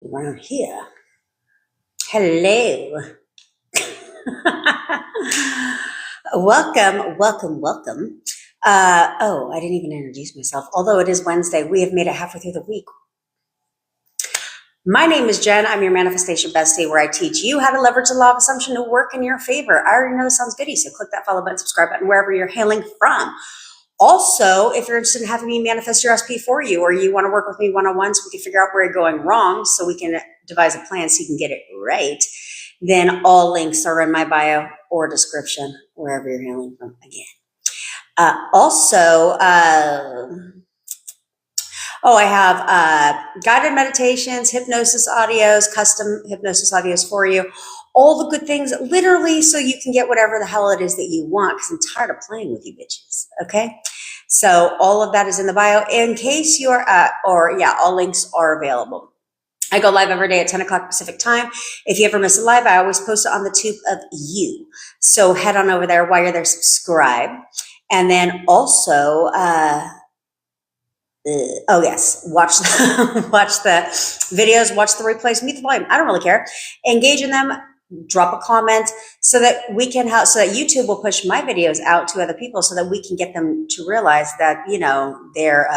around here. Hello. welcome. I didn't even introduce myself. Although it is Wednesday, we have made it halfway through the week. My name is Jen. I'm your manifestation bestie, where I teach you how to leverage the law of assumption to work in your favor. I already know this sounds goody, so click that follow button, subscribe button, wherever you're hailing from. Also, if you're interested in having me manifest your SP for you, or you want to work with me one-on-one so we can figure out where you're going wrong so we can devise a plan so you can get it right, then all links are in my bio or description, wherever you're hailing from again. I have guided meditations, hypnosis audios, custom hypnosis audios for you, all the good things, literally, so you can get whatever the hell it is that you want, because I'm tired of playing with you bitches, okay? So all of that is in the bio in case you're all links are available. I go live every day at 10 o'clock Pacific time. If you ever miss a live, I always post it on the tube of you. So head on over there while you're there, subscribe. And then also, watch the videos, watch the replays, mute the volume. I don't really care. Engage in them, drop a comment so that we can help, so that YouTube will push my videos out to other people so that we can get them to realize that, they're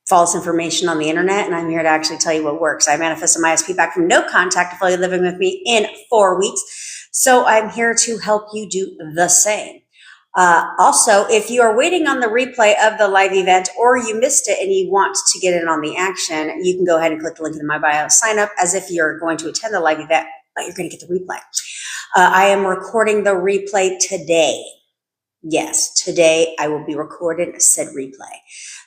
false information on the internet, and I'm here to actually tell you what works. I manifested my SP back from no contact affiliate living with me in 4 weeks. So I'm here to help you do the same. Also, if you are waiting on the replay of the live event or you missed it and you want to get in on the action, you can go ahead and click the link in my bio. Sign up as if you're going to attend the live event, but you're going to get the replay. I am recording the replay today. Yes, today I will be recording said replay.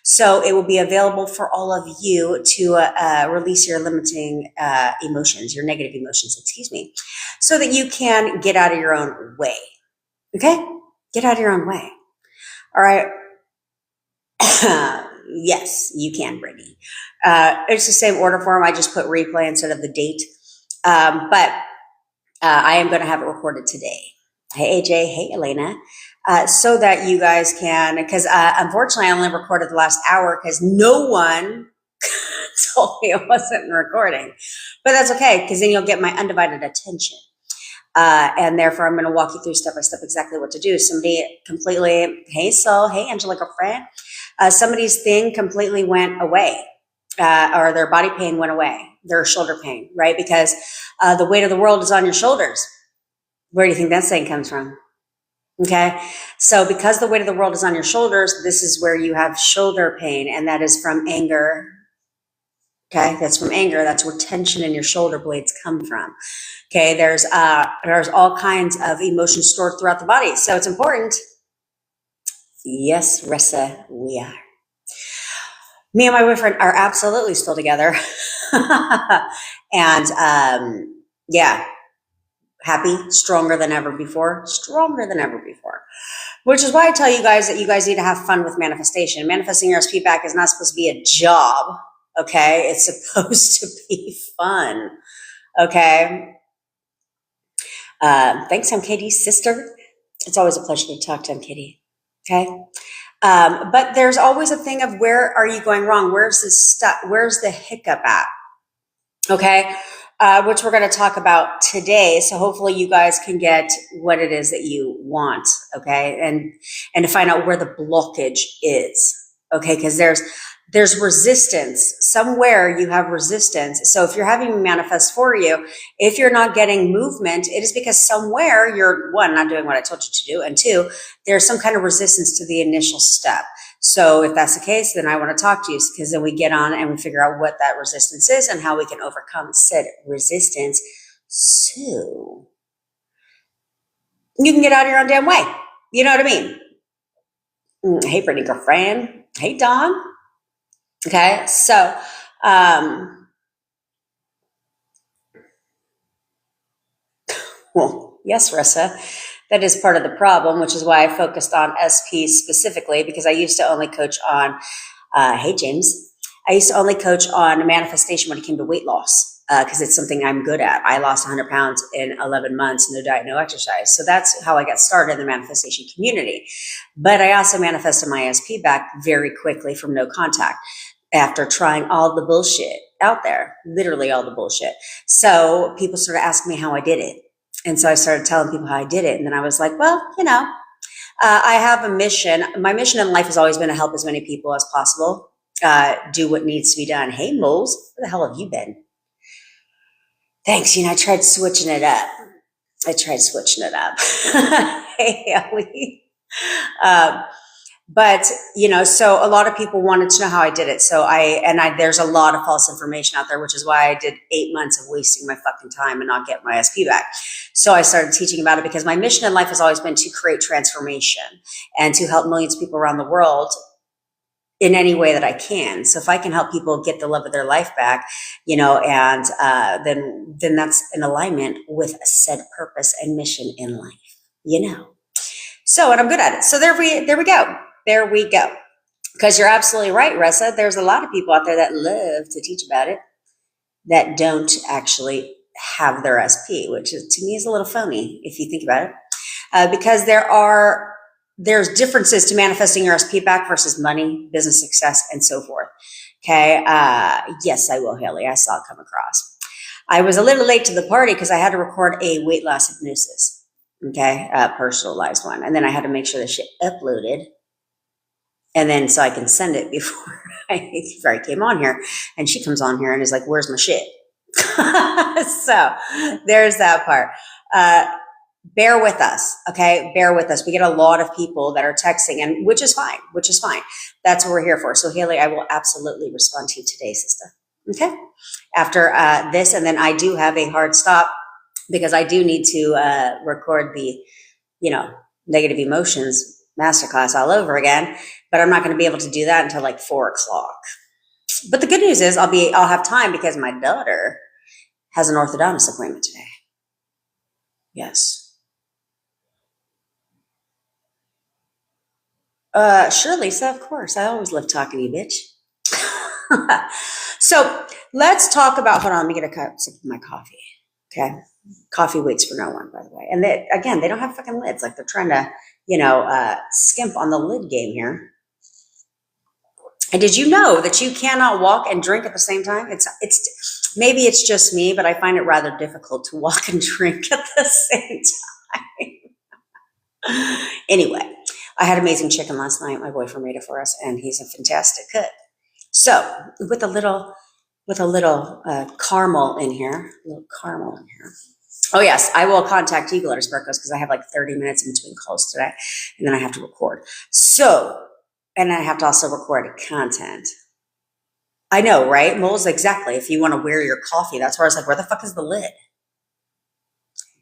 So it will be available for all of you to release your limiting emotions, your negative emotions, so that you can get out of your own way. Okay? Get out of your own way. All right. Yes, you can, Brittany. It's the same order form. I just put replay instead of the date. But I am going to have it recorded today. Hey, AJ. Hey, Elena. So that you guys can, because unfortunately I only recorded the last hour because no one told me it wasn't recording. But that's okay, because then you'll get my undivided attention. And therefore, I'm going to walk you through step by step exactly what to do. Somebody completely, hey, Sol, hey, Angela, girlfriend. Somebody's thing completely went away, or their body pain went away, their shoulder pain, right? Because the weight of the world is on your shoulders. Where do you think that saying comes from? Okay, so because the weight of the world is on your shoulders, this is where you have shoulder pain, and that is from anger. Okay, that's from anger. That's where tension in your shoulder blades come from. Okay, there's all kinds of emotions stored throughout the body, so it's important. Yes, Ressa, we are. Me and my boyfriend are absolutely still together, and happy, stronger than ever before, which is why I tell you guys that you guys need to have fun with manifestation. Manifesting your SP back is not supposed to be a job, okay? It's supposed to be fun, okay? Thanks, MKD's sister. It's always a pleasure to talk to MKD, okay? But there's always a thing of where are you going wrong? Where's the hiccup at, okay? Which we're going to talk about today. So hopefully you guys can get what it is that you want, okay? And to find out where the blockage is, okay? Because there's resistance. Somewhere you have resistance. So if you're having me manifest for you, if you're not getting movement, it is because somewhere you're, one, not doing what I told you to do, and two, there's some kind of resistance to the initial step. So if that's the case, then I want to talk to you, because then we get on and we figure out what that resistance is and how we can overcome said resistance so you can get out of your own damn way. You know what I mean? Hey, Brittany, girlfriend. Hey, Dawn. Okay, so well, yes, Rissa, that is part of the problem, which is why I focused on SP specifically, because I used to only coach on, hey, James, I used to only coach on manifestation when it came to weight loss, because it's something I'm good at. I lost 100 pounds in 11 months, no diet, no exercise. So that's how I got started in the manifestation community. But I also manifested my SP back very quickly from no contact. after trying all the bullshit out there, literally all the bullshit. So people started asking me how I did it. And so I started telling people how I did it. And then I was like, well, I have a mission. My mission in life has always been to help as many people as possible do what needs to be done. Hey, Moles, where the hell have you been? Thanks. I tried switching it up. Hey, Ellie. But so a lot of people wanted to know how I did it. So there's a lot of false information out there, which is why I did 8 months of wasting my fucking time and not get my SP back. So I started teaching about it because my mission in life has always been to create transformation and to help millions of people around the world in any way that I can. So if I can help people get the love of their life back, and then that's in alignment with a said purpose and mission in life, So, and I'm good at it. So there we go. There we go. Because you're absolutely right, Ressa. There's a lot of people out there that love to teach about it that don't actually have their SP, which to me is a little phony if you think about it. Because there's differences to manifesting your SP back versus money, business success, and so forth. Okay. Yes, I will, Haley. I saw it come across. I was a little late to the party because I had to record a weight loss hypnosis. Okay. Personalized one. And then I had to make sure the shit uploaded. And then so I can send it before I came on here. And she comes on here and is like, where's my shit? So there's that part. Bear with us, okay? Bear with us. We get a lot of people that are texting, and which is fine. That's what we're here for. So Haley, I will absolutely respond to you today, sister. Okay? After this, and then I do have a hard stop because I do need to record the, negative emotions masterclass all over again, but I'm not going to be able to do that until like 4:00. But the good news is I'll have time because my daughter has an orthodontist appointment today. Yes. Sure, Lisa, of course. I always love talking to you, bitch. So let's talk about, hold on, let me get a sip of my coffee. Okay. Coffee waits for no one, by the way. And they don't have fucking lids. Like they're trying to, skimp on the lid game here. And did you know that you cannot walk and drink at the same time? Maybe it's just me, but I find it rather difficult to walk and drink at the same time. Anyway, I had amazing chicken last night. My boyfriend made it for us, and he's a fantastic cook. So with a little caramel in here, Oh yes, I will contact you, Glitter Sparkles, because I have like 30 minutes in between calls today, and then I have to record. So, and I have to also record content. I know, right? Moles, exactly. If you want to wear your coffee, that's where I was like, where the fuck is the lid?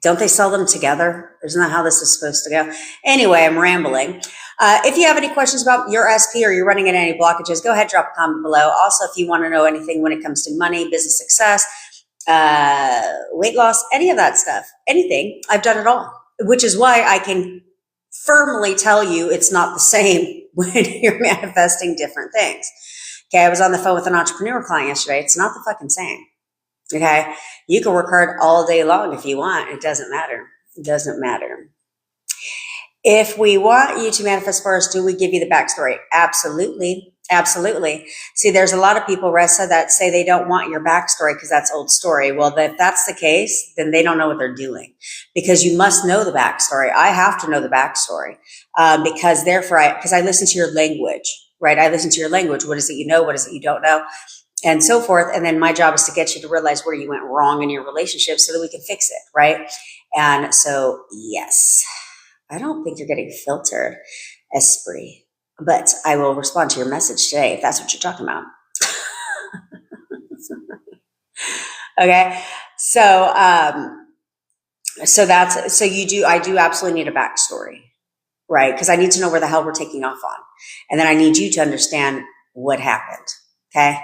Don't they sell them together? Isn't that how this is supposed to go? Anyway, I'm rambling. If you have any questions about your SP or you're running into any blockages, go ahead, drop a comment below. Also, if you want to know anything when it comes to money, business success, weight loss, any of that stuff, anything, I've done it all, which is why I can firmly tell you it's not the same when you're manifesting different things. Okay, I was on the phone with an entrepreneur client yesterday. It's not the fucking same. Okay, you can work hard all day long if you want. It doesn't matter. It doesn't matter. If we want you to manifest for us, do we give you the backstory? Absolutely. Absolutely. See, there's a lot of people, Ressa, that say they don't want your backstory because that's old story. Well, if that's the case, then they don't know what they're doing, because you must know the backstory. I have to know the backstory because I listen to your language, right? I listen to your language. What is it you know? What is it you don't know? And so forth. And then my job is to get you to realize where you went wrong in your relationship so that we can fix it, right? And so, yes, I don't think you're getting filtered, Esprit, but I will respond to your message today if that's what you're talking about. Okay. So, I do absolutely need a backstory, right? Because I need to know where the hell we're taking off on. And then I need you to understand what happened. Okay.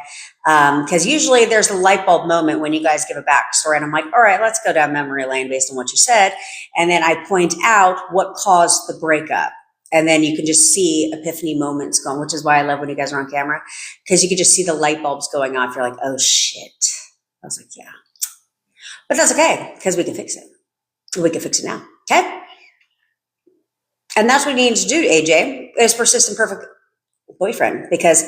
Because usually there's a light bulb moment when you guys give a backstory and I'm like, all right, let's go down memory lane based on what you said. And then I point out what caused the breakup. And then you can just see epiphany moments going, which is why I love when you guys are on camera, because you can just see the light bulbs going off. You're like, oh shit. I was like, yeah, but that's okay, because we can fix it. We can fix it now. Okay. And that's what you need to do, AJ, is persistent perfect boyfriend, because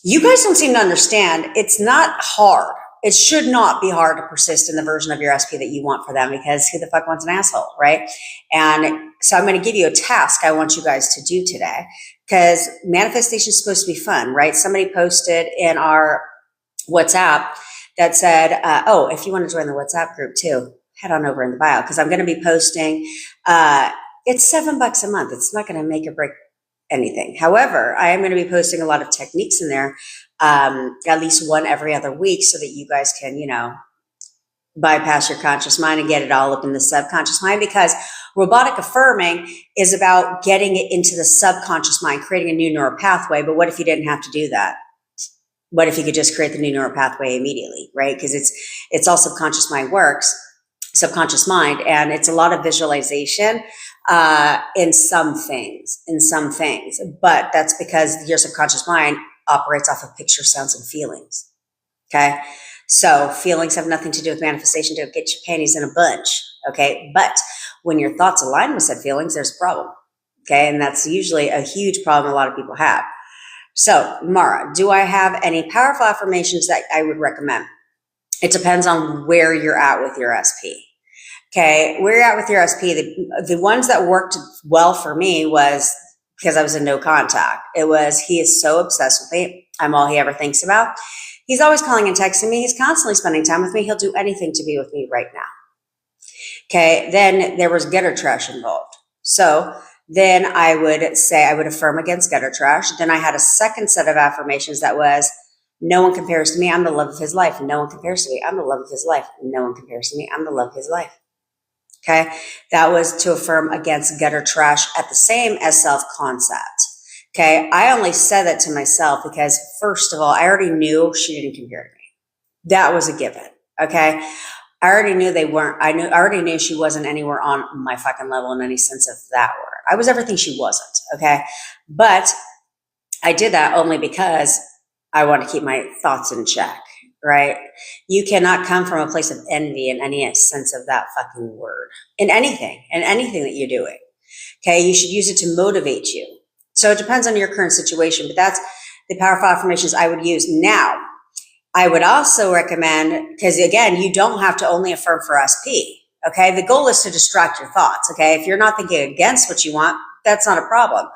You guys don't seem to understand. It's not hard. It should not be hard to persist in the version of your SP that you want for them, because who the fuck wants an asshole, right? And so I'm going to give you a task I want you guys to do today, because manifestation is supposed to be fun, right? Somebody posted in our WhatsApp that said, oh, if you want to join the WhatsApp group too, head on over in the bio, because I'm going to be posting. It's $7 a month. It's not going to make or break anything. However, I am going to be posting a lot of techniques in there, at least one every other week, so that you guys can, bypass your conscious mind and get it all up in the subconscious mind, because robotic affirming is about getting it into the subconscious mind, creating a new neural pathway. But what if you didn't have to do that? What if you could just create the new neural pathway immediately, right? Because it's all subconscious mind works, subconscious mind, and it's a lot of visualization in some things, but that's because your subconscious mind operates off of picture, sounds, and feelings. Okay. So feelings have nothing to do with manifestation. Don't get your panties in a bunch. Okay. But when your thoughts align with said feelings, there's a problem. Okay. And that's usually a huge problem a lot of people have. So, Mara, do I have any powerful affirmations that I would recommend? It depends on where you're at with your SP. Okay, where you're at with your SP, the ones that worked well for me was because I was in no contact. It was, he is so obsessed with me. I'm all he ever thinks about. He's always calling and texting me. He's constantly spending time with me. He'll do anything to be with me right now. Okay, then there was gutter trash involved. So then I would say, I would affirm against gutter trash. Then I had a second set of affirmations that was, no one compares to me. I'm the love of his life. No one compares to me. I'm the love of his life. No one compares to me. I'm the love of his life. Okay. That was to affirm against gutter trash at the same as self-concept. Okay. I only said that to myself because, first of all, I already knew she didn't compare to me. That was a given. Okay. I already knew I already knew she wasn't anywhere on my fucking level in any sense of that word. I was everything she wasn't. Okay. But I did that only because I want to keep my thoughts in check, right? You cannot come from a place of envy in any sense of that fucking word, in anything that you're doing. Okay. You should use it to motivate you. So it depends on your current situation, but that's the powerful affirmations I would use. Now, I would also recommend, because again, you don't have to only affirm for SP. Okay. The goal is to distract your thoughts. Okay. If you're not thinking against what you want, that's not a problem.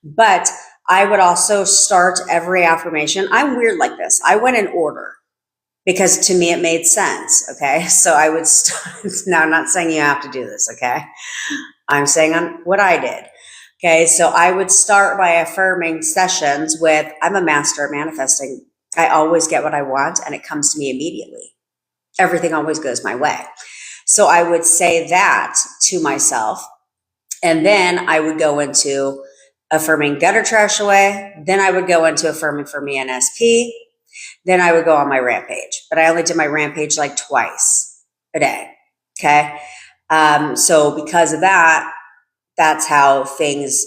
But I would also start every affirmation. I'm weird like this. I went in order because to me it made sense. Okay. So I would start. Now, I'm not saying you have to do this. Okay. I'm saying on what I did. Okay. So I would start by affirming sessions with, I'm a master at manifesting. I always get what I want and it comes to me immediately. Everything always goes my way. So I would say that to myself. And then I would go into affirming gutter trash away. Then I would go into affirming for me and SP. Then I would go on my rampage. But I only did my rampage like twice a day. Okay. So because of that, that's how things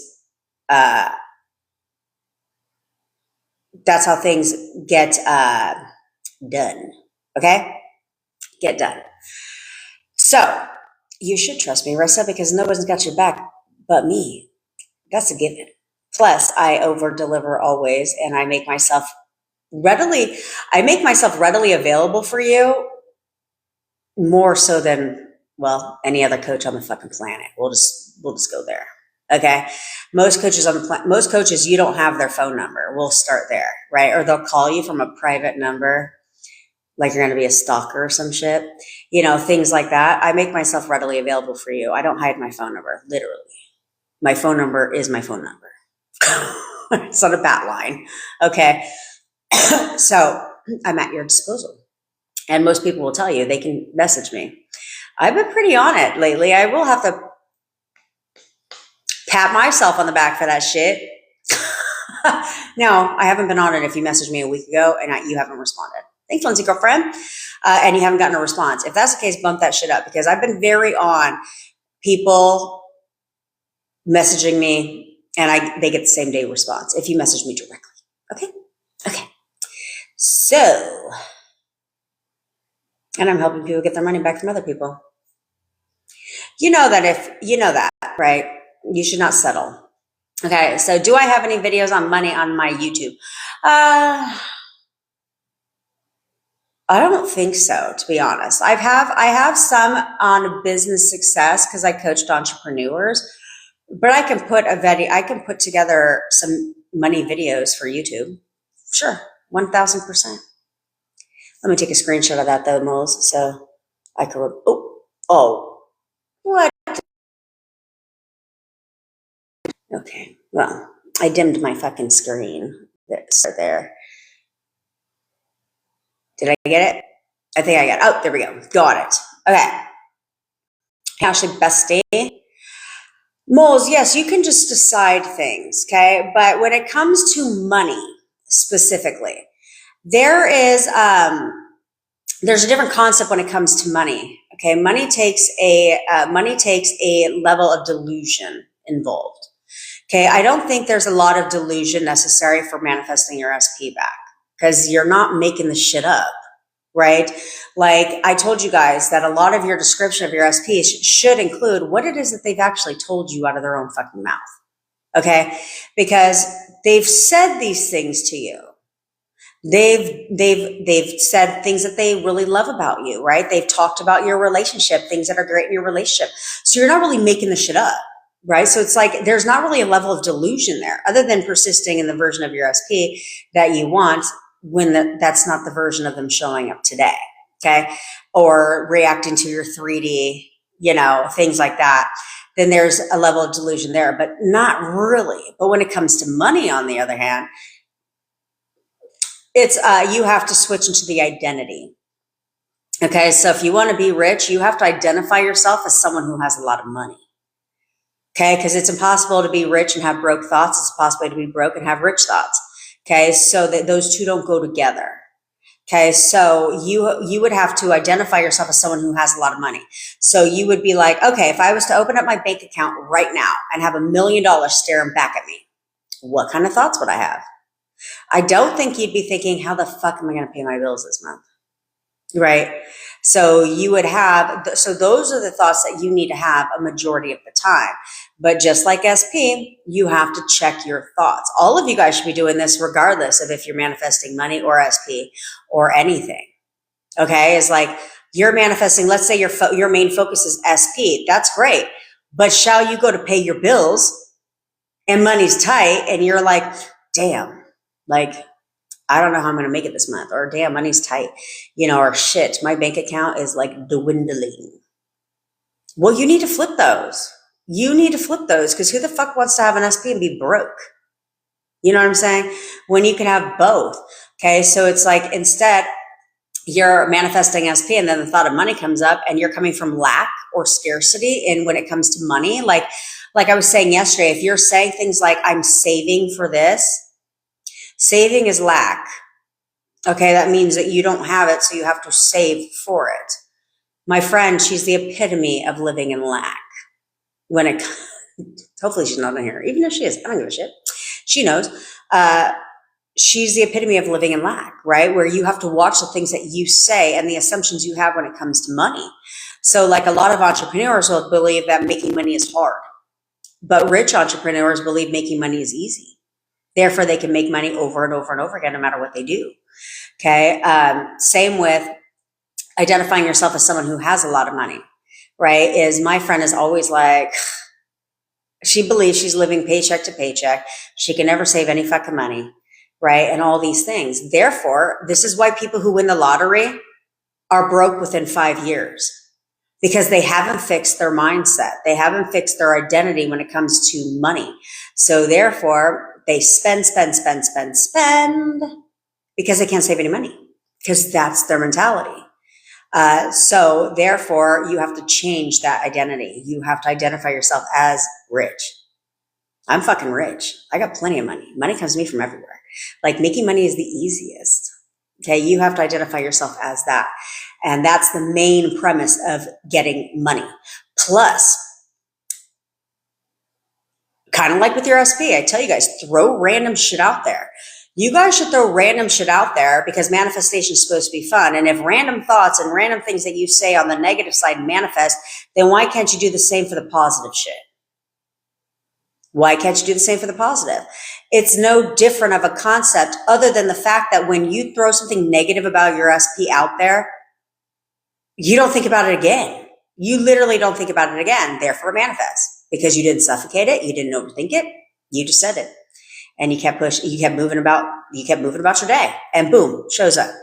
get done. Okay? Get done. So you should trust me, Ressa, because nobody's got your back but me. That's a given. Plus, I over deliver always, and I make myself readily available for you, more so than, well, any other coach on the fucking planet. We'll just go there. Okay. Most coaches, you don't have their phone number. We'll start there, right? Or they'll call you from a private number, like you're going to be a stalker or some shit, things like that. I make myself readily available for you. I don't hide my phone number, literally. My phone number is my phone number. It's not a bat line. Okay. So I'm at your disposal. And most people will tell you they can message me. I've been pretty on it lately. I will have to pat myself on the back for that shit. No, I haven't been on it if you messaged me a week ago and you haven't responded. Thanks, Lindsay, girlfriend. And you haven't gotten a response. If that's the case, bump that shit up, because I've been very on people messaging me and they get the same day response if you message me directly. Okay. Okay. So, and I'm helping people get their money back from other people. You know that, right? You should not settle. Okay, so do I have any videos on money on my YouTube? I don't think so, to be honest. I have some on business success because I coached entrepreneurs, but I can put together some money videos for YouTube. Sure, 1000%. Let me take a screenshot of that though, Moles, so I can. What? Okay, well, I dimmed my fucking screen. There. Did I get it? I think I got it. Oh, there we go. Got it. Okay. Ashley, bestie. Moles, yes, you can just decide things, okay? But when it comes to money specifically, there's a different concept when it comes to money. Okay, money takes a level of delusion involved. Okay, I don't think there's a lot of delusion necessary for manifesting your SP back because you're not making the shit up, right? Like I told you guys that a lot of your description of your SP should include what it is that they've actually told you out of their own fucking mouth. Okay, because they've said these things to you. They've said things that they really love about you, right? They've talked about your relationship, things that are great in your relationship. So you're not really making the shit up, right? So it's like there's not really a level of delusion there other than persisting in the version of your SP that you want when that's not the version of them showing up today, okay? Or reacting to your 3D, things like that. Then there's a level of delusion there, but not really. But when it comes to money, on the other hand, it's you have to switch into the identity. Okay, so if you want to be rich, you have to identify yourself as someone who has a lot of money. Okay, because it's impossible to be rich and have broke thoughts. It's possible to be broke and have rich thoughts. Okay, so that those two don't go together. Okay, so you would have to identify yourself as someone who has a lot of money. So you would be like, okay, if I was to open up my bank account right now and have $1 million staring back at me, what kind of thoughts would I have? I don't think you'd be thinking, how the fuck am I going to pay my bills this month? Right? So you would have, so those are the thoughts that you need to have a majority of the time. But just like SP, you have to check your thoughts. All of you guys should be doing this regardless of if you're manifesting money or SP or anything. Okay? It's like you're manifesting, let's say your main focus is SP. That's great. But shall you go to pay your bills and money's tight and you're like, damn, like, I don't know how I'm going to make it this month, or damn, money's tight, or shit, my bank account is like dwindling. Well, you need to flip those. You need to flip those because who the fuck wants to have an SP and be broke? You know what I'm saying? When you can have both. Okay. So it's like instead you're manifesting SP and then the thought of money comes up and you're coming from lack or scarcity. And when it comes to money, like I was saying yesterday, if you're saying things like I'm saving for this, saving is lack. Okay, that means that you don't have it, so you have to save for it. My friend, she's the epitome of living in lack. Hopefully she's not in here. Even if she is, I don't give a shit. She knows. She's the epitome of living in lack, right? Where you have to watch the things that you say and the assumptions you have when it comes to money. So like a lot of entrepreneurs will believe that making money is hard, but rich entrepreneurs believe making money is easy. Therefore, they can make money over and over and over again, no matter what they do. Okay. Same with identifying yourself as someone who has a lot of money, right? Is my friend is always like, she believes she's living paycheck to paycheck. She can never save any fucking money, right? And all these things. Therefore, this is why people who win the lottery are broke within 5 years because they haven't fixed their mindset. They haven't fixed their identity when it comes to money. So therefore, they spend because they can't save any money because that's their mentality. So therefore, you have to change that identity. You have to identify yourself as rich. I'm fucking rich. I got plenty of money. Money comes to me from everywhere. Like making money is the easiest. Okay. You have to identify yourself as that. And that's the main premise of getting money. Plus, kind of like with your SP, I tell you guys, throw random shit out there. You guys should throw random shit out there because manifestation is supposed to be fun. And if random thoughts and random things that you say on the negative side manifest, then why can't you do the same for the positive shit? Why can't you do the same for the positive? It's no different of a concept other than the fact that when you throw something negative about your SP out there, you don't think about it again. You literally don't think about it again. Therefore, it manifests because you didn't suffocate it. You didn't overthink it. You just said it. And you kept pushing, you kept moving about your day, and boom, shows up.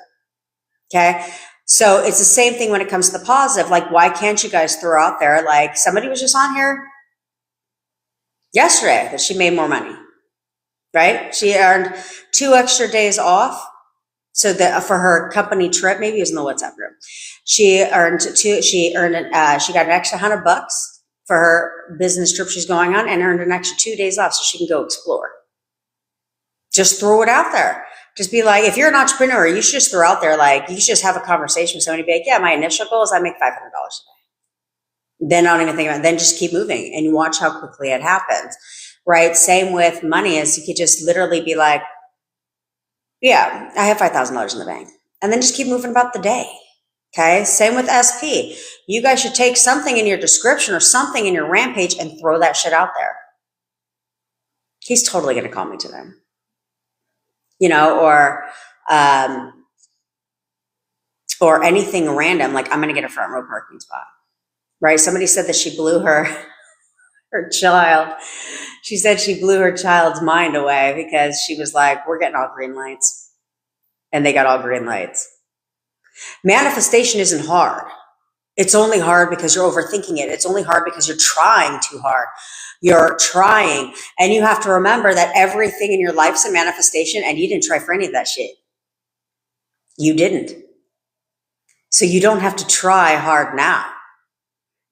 Okay. So it's the same thing when it comes to the positive. Like, why can't you guys throw out there, like, somebody was just on here yesterday that she made more money, right? She earned 2 extra days off. So that for her company trip, maybe it was in the WhatsApp group, she got an extra $100 for her business trip she's going on, and earned an extra 2 days off so she can go explore. Just throw it out there. Just be like, if you're an entrepreneur, you should just throw out there, like, you should just have a conversation with somebody, be like, yeah, my initial goal is I make $500 a day. Then I don't even think about it. Then just keep moving and you watch how quickly it happens, right? Same with money, is you could just literally be like, yeah, I have $5,000 in the bank, and then just keep moving about the day. Okay. Same with SP. You guys should take something in your description or something in your RANT page and throw that shit out there. He's totally going to call me to them. Or anything random, like, I'm going to get a front row parking spot, right? Somebody said that she blew her child. She said she blew her child's mind away because she was like, we're getting all green lights. And they got all green lights. Manifestation isn't hard. It's only hard because you're overthinking it. It's only hard because you're trying too hard. You're trying. And you have to remember that everything in your life's a manifestation, and you didn't try for any of that shit. You didn't. So you don't have to try hard now.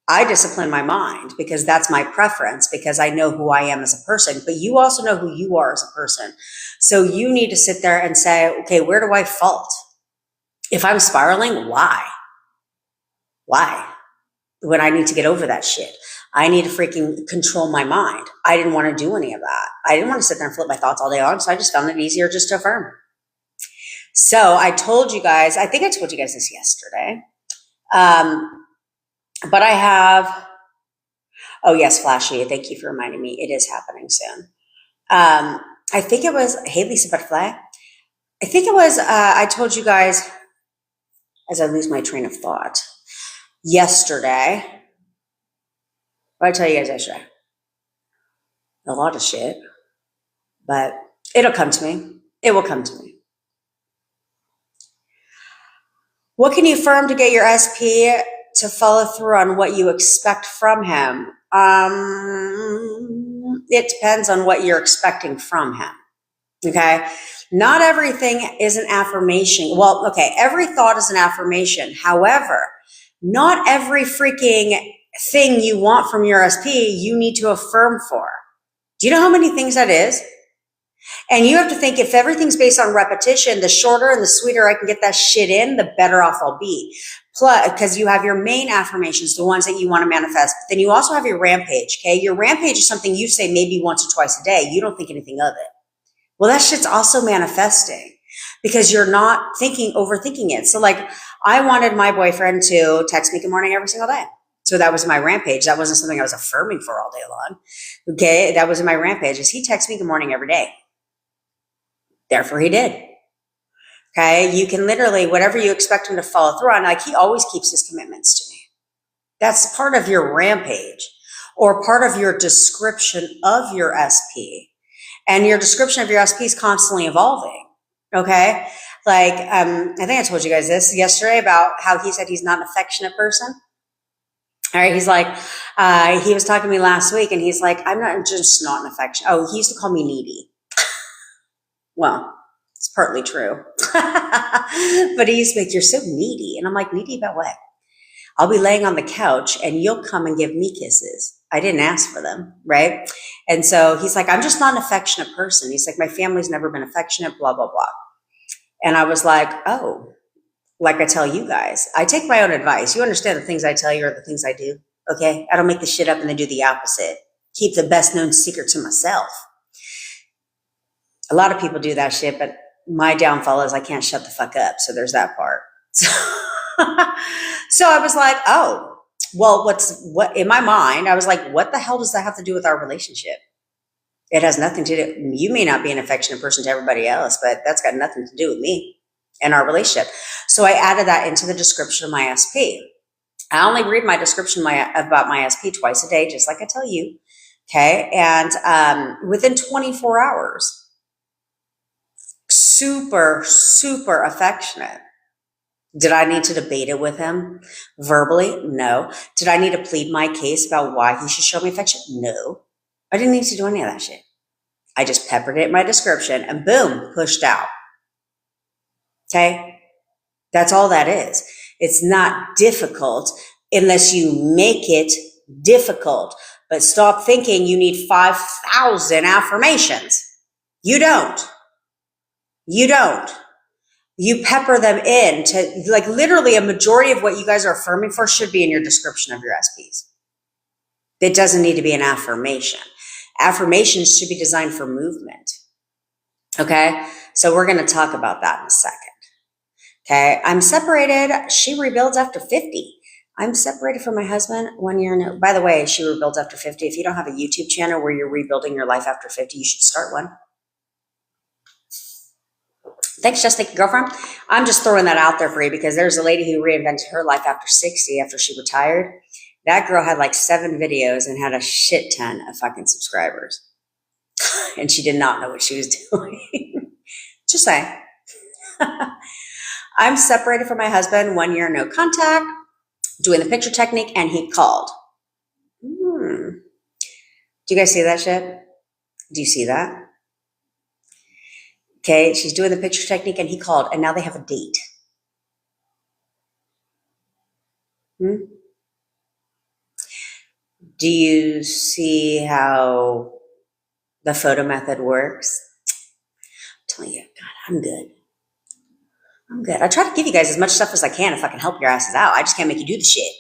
I discipline my mind because that's my preference, because I know who I am as a person, but you also know who you are as a person. So you need to sit there and say, okay, where do I fault? If I'm spiraling, why? Why? When I need to get over that shit. I need to freaking control my mind. I didn't want to do any of that. I didn't want to sit there and flip my thoughts all day long. So I just found it easier just to affirm. So I told you guys, I think I told you guys this yesterday. But I have, oh yes, Flashy, thank you for reminding me. It is happening soon. I think it was, hey, Lisa Butterfly. I think it was, I told you guys, as I lose my train of thought, yesterday. What did I tell you guys yesterday? A lot of shit, but it'll come to me. It will come to me. What can you affirm to get your SP to follow through on what you expect from him? It depends on what you're expecting from him. Okay. Not everything is an affirmation. Well, okay. Every thought is an affirmation. However, not every freaking thing you want from your SP, you need to affirm for. Do you know how many things that is? And you have to think, if everything's based on repetition, the shorter and the sweeter I can get that shit in, the better off I'll be. Plus, because you have your main affirmations, the ones that you want to manifest, but then you also have your RANT page, okay? Your RANT page is something you say maybe once or twice a day. You don't think anything of it. Well, that shit's also manifesting because you're not overthinking it. So like, I wanted my boyfriend to text me good morning every single day. So that was my RANT page. That wasn't something I was affirming for all day long. Okay. That was in my RANT page, is he texts me good morning every day. Therefore he did. Okay. You can literally, whatever you expect him to follow through on, like, he always keeps his commitments to me. That's part of your RANT page or part of your description of your SP. And your description of your SP is constantly evolving. Okay. Like, I think I told you guys this yesterday about how he said he's not an affectionate person. All right. He's like, he was talking to me last week and he's like, I'm not just not an affectionate. Oh, he used to call me needy. Well, it's partly true. But he used to be like, you're so needy. And I'm like, needy about what? I'll be laying on the couch and you'll come and give me kisses. I didn't ask for them, right? And so he's like, I'm just not an affectionate person. He's like, my family's never been affectionate, blah, blah, blah. And I was like, oh, like I tell you guys, I take my own advice. You understand the things I tell you are the things I do, okay? I don't make the shit up and then do the opposite. Keep the best known secret to myself. A lot of people do that shit, but my downfall is I can't shut the fuck up. So there's that part. So I was like, oh, well, what in my mind, I was like, what the hell does that have to do with our relationship? It has nothing to do. You may not be an affectionate person to everybody else, but that's got nothing to do with me and our relationship. So I added that into the description of my SP. I only read my description about my SP twice a day, just like I tell you. Okay. And within 24 hours, super, super affectionate. Did I need to debate it with him verbally? No. Did I need to plead my case about why he should show me affection? No. I didn't need to do any of that shit. I just peppered it in my description and boom, pushed out. Okay. That's all that is. It's not difficult unless you make it difficult. But stop thinking you need 5,000 affirmations. You don't. You don't. You pepper them in to, like, literally a majority of what you guys are affirming for should be in your description of your SPs. It doesn't need to be an affirmation. Affirmations should be designed for movement. Okay. So we're going to talk about that in a second. Okay. I'm separated. She rebuilds after 50. I'm separated from my husband 1 year. No, by the way, she rebuilds after 50. If you don't have a YouTube channel where you're rebuilding your life after 50, you should start one. Thanks, Just Thank You, Girlfriend. I'm just throwing that out there for you because there's a lady who reinvented her life after 60, after she retired. That girl had like 7 videos and had a shit ton of fucking subscribers. And she did not know what she was doing. Just saying. I'm separated from my husband, 1 year, no contact, doing the picture technique, and he called. Do you guys see that shit? Do you see that? Okay, she's doing the picture technique, and he called, and now they have a date. Do you see how the photo method works? I'm telling you, God, I'm good. I'm good. I try to give you guys as much stuff as I can if I can help your asses out. I just can't make you do the shit.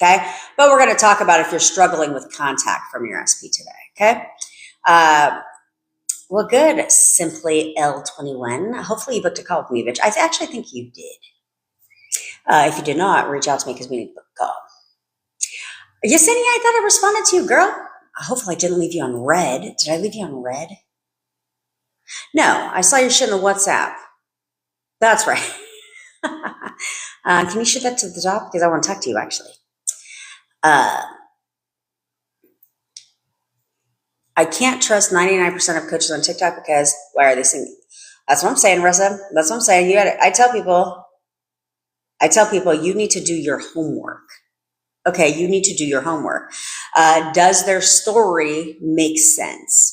Okay? But we're going to talk about if you're struggling with contact from your SP today. Okay? Well, good. Simply L21. Hopefully you booked a call with me, bitch. I actually think you did. If you did not, reach out to me because we need to book a call. Yesenia, I thought I responded to you, girl. Hopefully I didn't leave you on red. Did I leave you on red? No, I saw your shit in the WhatsApp. That's right. Can you shoot that to the top? Because I want to talk to you, actually. I can't trust 99% of coaches on TikTok because why are they singing? That's what I'm saying, Reza. That's what I'm saying. You got it. I tell people you need to do your homework. Okay, you need to do your homework. Does their story make sense?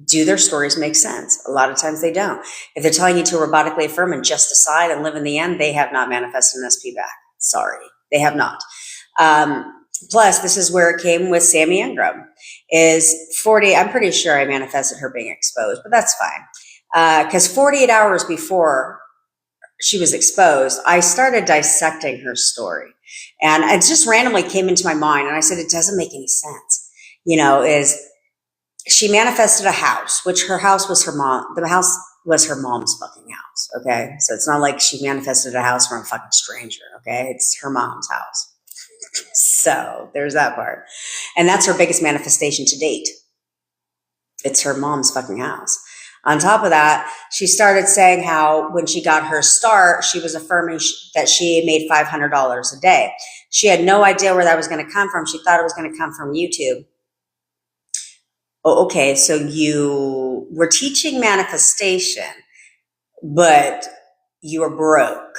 Do their stories make sense? A lot of times they don't. If they're telling you to robotically affirm and just decide and live in the end, they have not manifested an SP back. Sorry, they have not. Plus, this is where it came with Sammy Ingram. Is 40, I'm pretty sure I manifested her being exposed, but that's fine. Because 48 hours before she was exposed, I started dissecting her story. And it just randomly came into my mind. And I said, it doesn't make any sense. Is she manifested a house, which her house was her mom. The house was her mom's fucking house. Okay. So it's not like she manifested a house from a fucking stranger. Okay. It's her mom's house. So there's that part. And that's her biggest manifestation to date. It's her mom's fucking house. On top of that, she started saying how when she got her start, she was affirming that she made $500 a day. She had no idea where that was going to come from. She thought it was going to come from YouTube. Oh, okay. So you were teaching manifestation, but you were broke.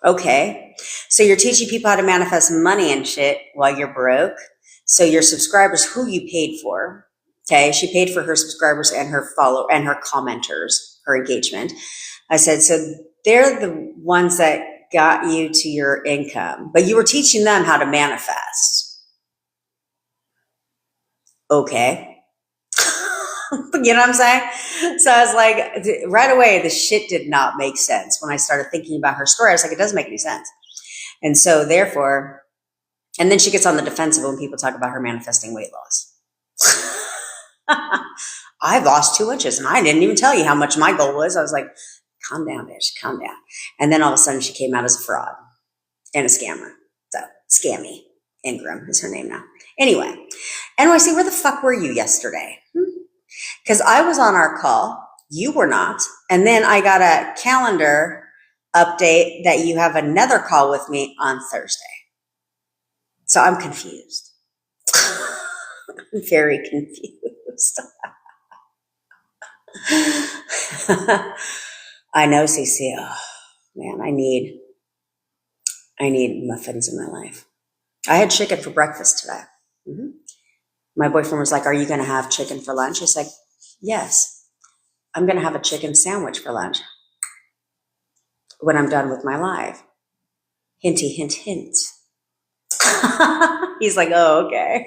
Okay. So you're teaching people how to manifest money and shit while you're broke. So your subscribers, who you paid for. Okay. She paid for her subscribers and her follow and her commenters, her engagement. I said, so they're the ones that got you to your income, but you were teaching them how to manifest. Okay. You know what I'm saying? So I was like, right away, the shit did not make sense. When I started thinking about her story, I was like, it doesn't make any sense. And so therefore, and then she gets on the defensive when people talk about her manifesting weight loss. I lost 2 inches and I didn't even tell you how much my goal was. I was like, calm down, bitch, calm down. And then all of a sudden she came out as a fraud and a scammer. So Scammy Ingram is her name now. Anyway, NYC, where the fuck were you yesterday? Because I was on our call. You were not. And then I got a calendar update that you have another call with me on Thursday. So I'm confused. I'm very confused. I know, CC. Oh, man, I need muffins in my life. I had chicken for breakfast today. Mm-hmm. My boyfriend was like, "Are you going to have chicken for lunch?" He's like, "Yes, I'm going to have a chicken sandwich for lunch when I'm done with my live." Hinty, hint, hint. He's like, "Oh, okay."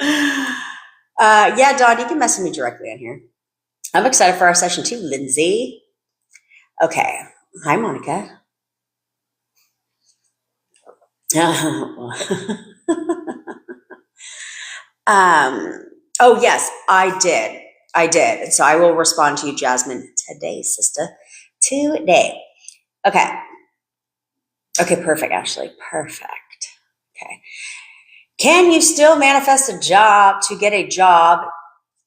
Yeah, Dawn, you can message me directly on here. I'm excited for our session too, Lindsay. Okay. Hi, Monica. Oh, yes, I did. And so I will respond to you, Jasmine, today, sister. Today. Okay. Okay, perfect, Ashley. Perfect. Okay. Can you still manifest a job to get a job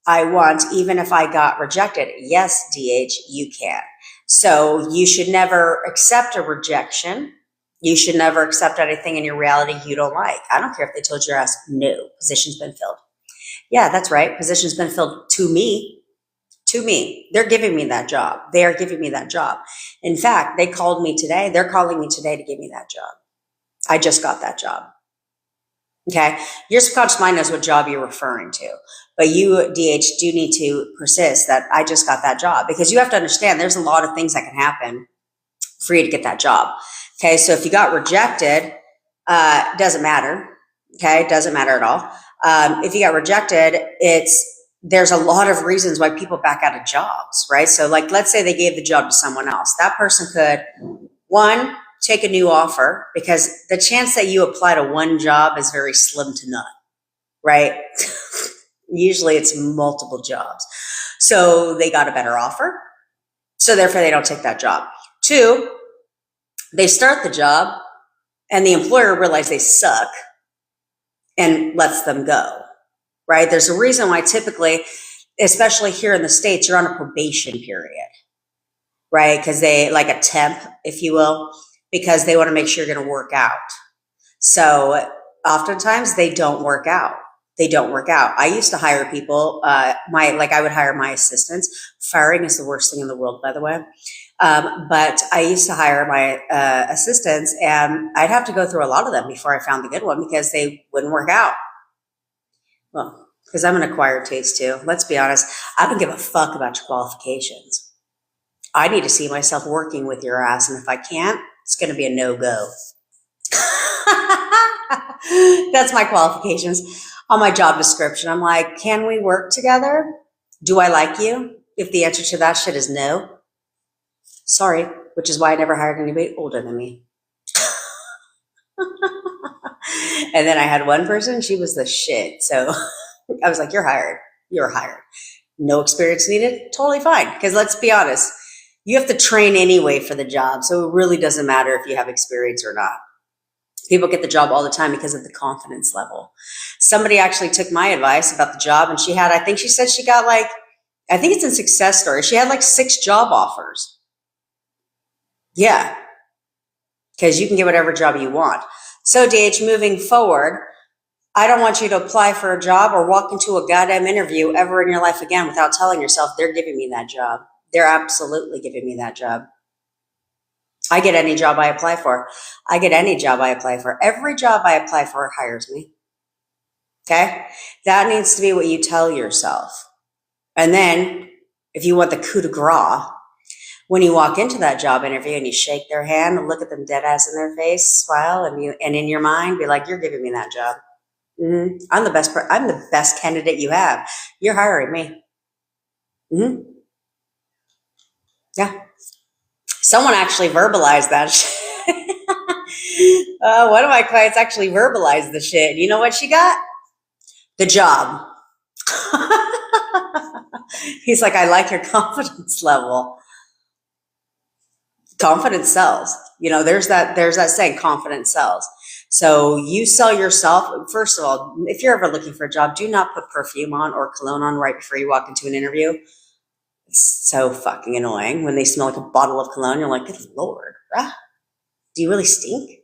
I want, even if I got rejected? Yes, DH, you can. So you should never accept a rejection. You should never accept anything in your reality you don't like. I don't care if they told your ass, no, position's been filled. Yeah, that's right. Position's been filled to me. To me. They're giving me that job. They are giving me that job. In fact, they called me today. They're calling me today to give me that job. I just got that job. Okay. Your subconscious mind knows what job you're referring to, but you, DH, do need to persist that I just got that job, because you have to understand there's a lot of things that can happen for you to get that job. Okay. So if you got rejected, doesn't matter. Okay. Doesn't matter at all. If you got rejected, there's a lot of reasons why people back out of jobs, right? So like, let's say they gave the job to someone else. That person could, one, take a new offer, because the chance that you apply to one job is very slim to none, right? Usually it's multiple jobs. So they got a better offer. So therefore they don't take that job. Two, they start the job and the employer realizes they suck and lets them go, right? There's a reason why typically, especially here in the States, you're on a probation period, right? Because they, like a temp, if you will, because they want to make sure you're going to work out. So oftentimes they don't work out. They don't work out. I used to hire people, I would hire my assistants. Firing is the worst thing in the world, by the way. But I used to hire my assistants, and I'd have to go through a lot of them before I found the good one, because they wouldn't work out. Well, because I'm an acquired taste too. Let's be honest. I don't give a fuck about your qualifications. I need to see myself working with your ass, and if I can't, it's going to be a no-go. That's my qualifications on my job description. I'm like, can we work together? Do I like you? If the answer to that shit is no, sorry, which is why I never hired anybody older than me. And then I had one person, she was the shit. So I was like, you're hired. You're hired. No experience needed. Totally fine. Because let's be honest, you have to train anyway for the job. So it really doesn't matter if you have experience or not. People get the job all the time because of the confidence level. Somebody actually took my advice about the job, and she had, I think she said she got like, I think it's in Success Story, she had like 6 job offers. Yeah. Because you can get whatever job you want. So DH, moving forward, I don't want you to apply for a job or walk into a goddamn interview ever in your life again without telling yourself they're giving me that job. They're absolutely giving me that job. I get any job I apply for. I get any job I apply for. Every job I apply for hires me. Okay? That needs to be what you tell yourself. And then if you want the coup de grace, when you walk into that job interview and you shake their hand and look at them dead ass in their face, smile, and in your mind be like, you're giving me that job. Mm-hmm. I'm the best candidate you have. You're hiring me. Mm-hmm. Yeah. Someone actually verbalized that shit. One of my clients actually verbalized the shit. You know what she got? The job. He's like, I like your confidence level. Confidence sells. You know, there's that saying, confidence sells. So you sell yourself. First of all, if you're ever looking for a job, do not put perfume on or cologne on right before you walk into an interview. It's so fucking annoying when they smell like a bottle of cologne. You're like, good Lord, bruh, do you really stink?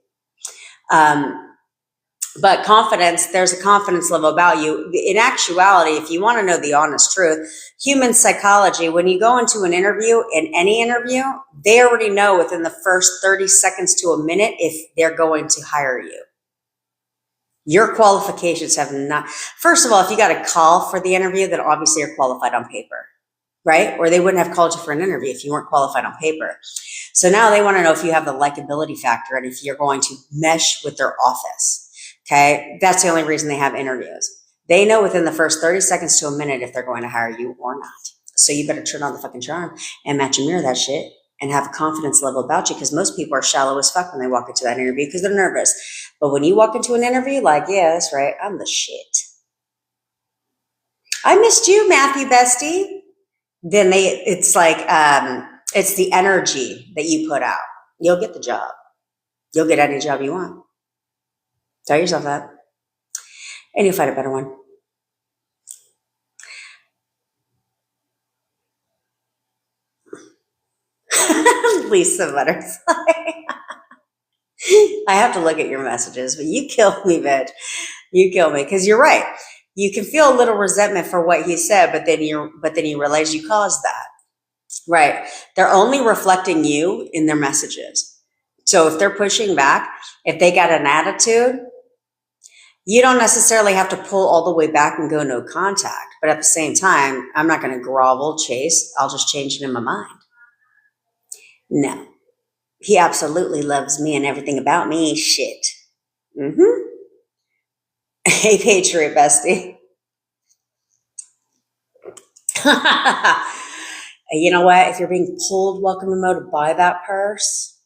But confidence, there's a confidence level about you. In actuality, if you want to know the honest truth, human psychology, when you go into an interview, in any interview, they already know within the first 30 seconds to a minute if they're going to hire you. Your qualifications have not, first of all, if you got a call for the interview, then obviously you're qualified on paper, right? Or they wouldn't have called you for an interview if you weren't qualified on paper. So now they want to know if you have the likability factor and if you're going to mesh with their office. Okay, that's the only reason they have interviews. They know within the first 30 seconds to a minute if they're going to hire you or not. So you better turn on the fucking charm and match and mirror that shit and have a confidence level about you, because most people are shallow as fuck when they walk into that interview because they're nervous. But when you walk into an interview, like, yeah, that's right, I'm the shit. I missed you, Matthew Bestie. Then it's like, it's the energy that you put out. You'll get the job. You'll get any job you want. Tell yourself that. And you'll find a better one. Lisa Butterfly. I have to look at your messages, but you kill me, bitch. You kill me, because you're right. You can feel a little resentment for what he said, but then you realize you caused that. Right. They're only reflecting you in their messages. So if they're pushing back, if they got an attitude, you don't necessarily have to pull all the way back and go no contact. But at the same time, I'm not going to grovel, chase. I'll just change it in my mind. No. He absolutely loves me and everything about me. Shit. Hey, Patriot Bestie. You know what? If you're being pulled, welcome to Mo, to buy that purse,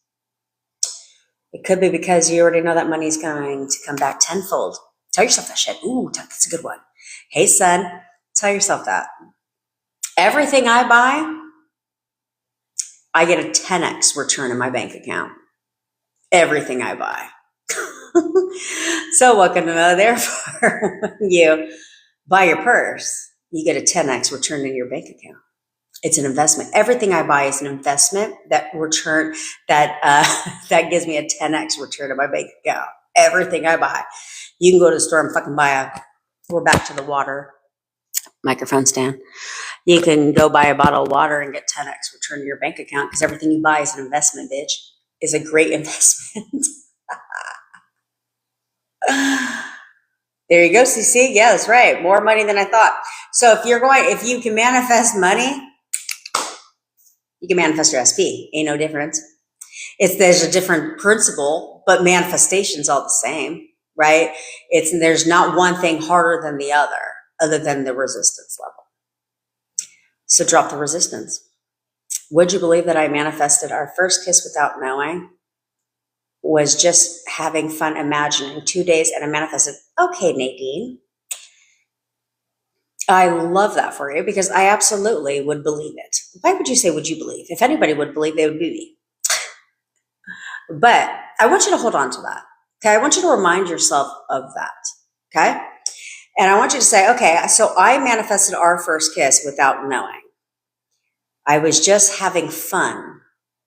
it could be because you already know that money's going to come back tenfold. Tell yourself that shit. Ooh, that's a good one. Hey, son, tell yourself that. Everything I buy, I get a 10x return in my bank account. Everything I buy. So welcome to know, therefore, when you buy your purse, you get a 10x return in your bank account. It's an investment. Everything I buy is an investment that gives me a 10x return in my bank account. Everything I buy. You can go to the store and fucking we're back to the water microphone stand. You can go buy a bottle of water and get 10x return to your bank account, because everything you buy is an investment, bitch. Is a great investment. There you go, CC. Yeah, that's right. More money than I thought. So if you can manifest money, you can manifest your SP. Ain't no difference. There's a different principle, but manifestation's all the same, right? There's not one thing harder than the other than the resistance level. So drop the resistance. Would you believe that I manifested our first kiss without knowing? Was just having fun imagining 2 days, and I manifested, okay, Nadine. I love that for you, because I absolutely would believe it. Why would you say, would you believe? If anybody would believe, they would be me. But I want you to hold on to that. Okay. I want you to remind yourself of that. Okay. And I want you to say, okay, so I manifested our first kiss without knowing. I was just having fun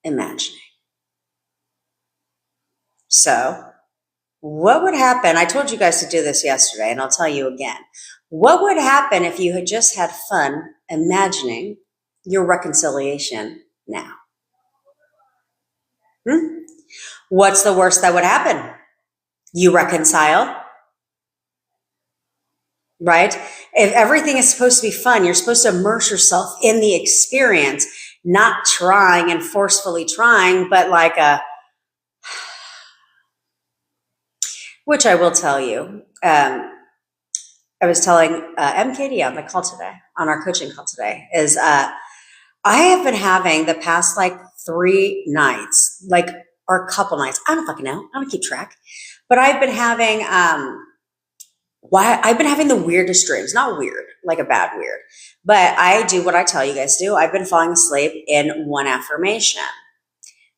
imagining. So what would happen? I told you guys to do this yesterday, and I'll tell you again. What would happen if you had just had fun imagining your reconciliation now? What's the worst that would happen? You reconcile, right? If everything is supposed to be fun, you're supposed to immerse yourself in the experience, not trying and forcefully trying, but like which I will tell you. I was telling MKD on the call today, on our coaching call today, is I have been having the past 3 nights, or a couple nights, I don't fucking know, I don't keep track, but I've been having the weirdest dreams. Not weird, like a bad weird, but I do what I tell you guys to do. I've been falling asleep in one affirmation.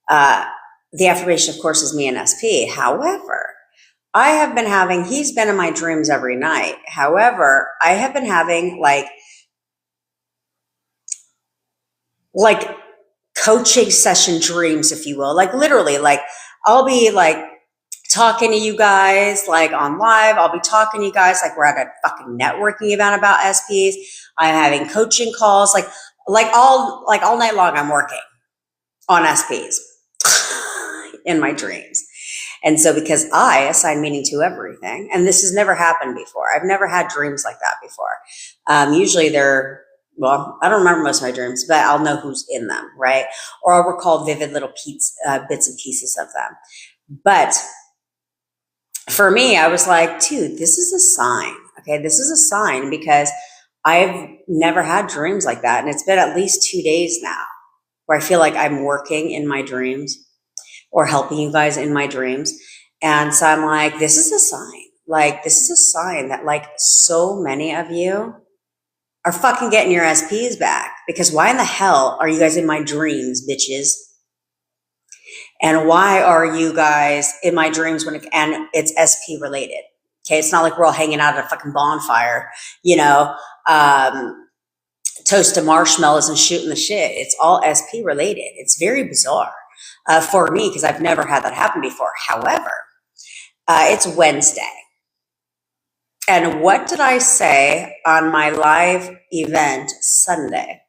The affirmation, of course, is me and SP. However, I have been having, he's been in my dreams every night. However, I have been having like coaching session dreams, if you will. Like literally, like I'll be like talking to you guys like on live. I'll be talking to you guys like we're at a fucking networking event about SPs. I'm having coaching calls, like all night long. I'm working on SPs in my dreams. And so because I assign meaning to everything, and this has never happened before. I've never had dreams like that before. Usually well, I don't remember most of my dreams, but I'll know who's in them, right? Or I'll recall vivid little bits and pieces of them. But for me, I was like, dude, this is a sign. Okay, this is a sign because I've never had dreams like that. And it's been at least 2 days now where I feel like I'm working in my dreams or helping you guys in my dreams. And so I'm like, this is a sign. Like, this is a sign that like so many of you are fucking getting your SPs back, because why in the hell are you guys in my dreams, bitches? And why are you guys in my dreams and it's SP related? Okay. It's not like we're all hanging out at a fucking bonfire, toasting marshmallows and shooting the shit. It's all SP related. It's very bizarre for me because I've never had that happen before. However, it's Wednesday. And what did I say on my live event Sunday?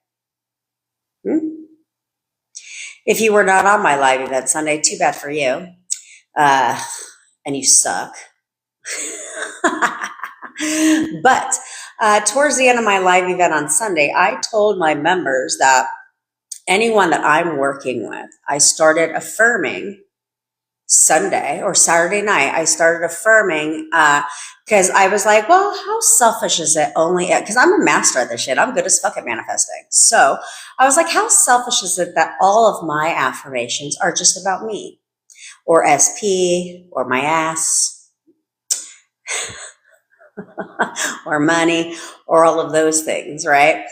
If you were not on my live event Sunday, too bad for you. And you suck. But towards the end of my live event on Sunday, I told my members that anyone that I'm working with, I started affirming Sunday or Saturday night. I started affirming because I was like, well, how selfish is it only, because I'm a master at this shit. I'm good as fuck at manifesting. So I was like, how selfish is it that all of my affirmations are just about me or SP or my ass or money or all of those things, right?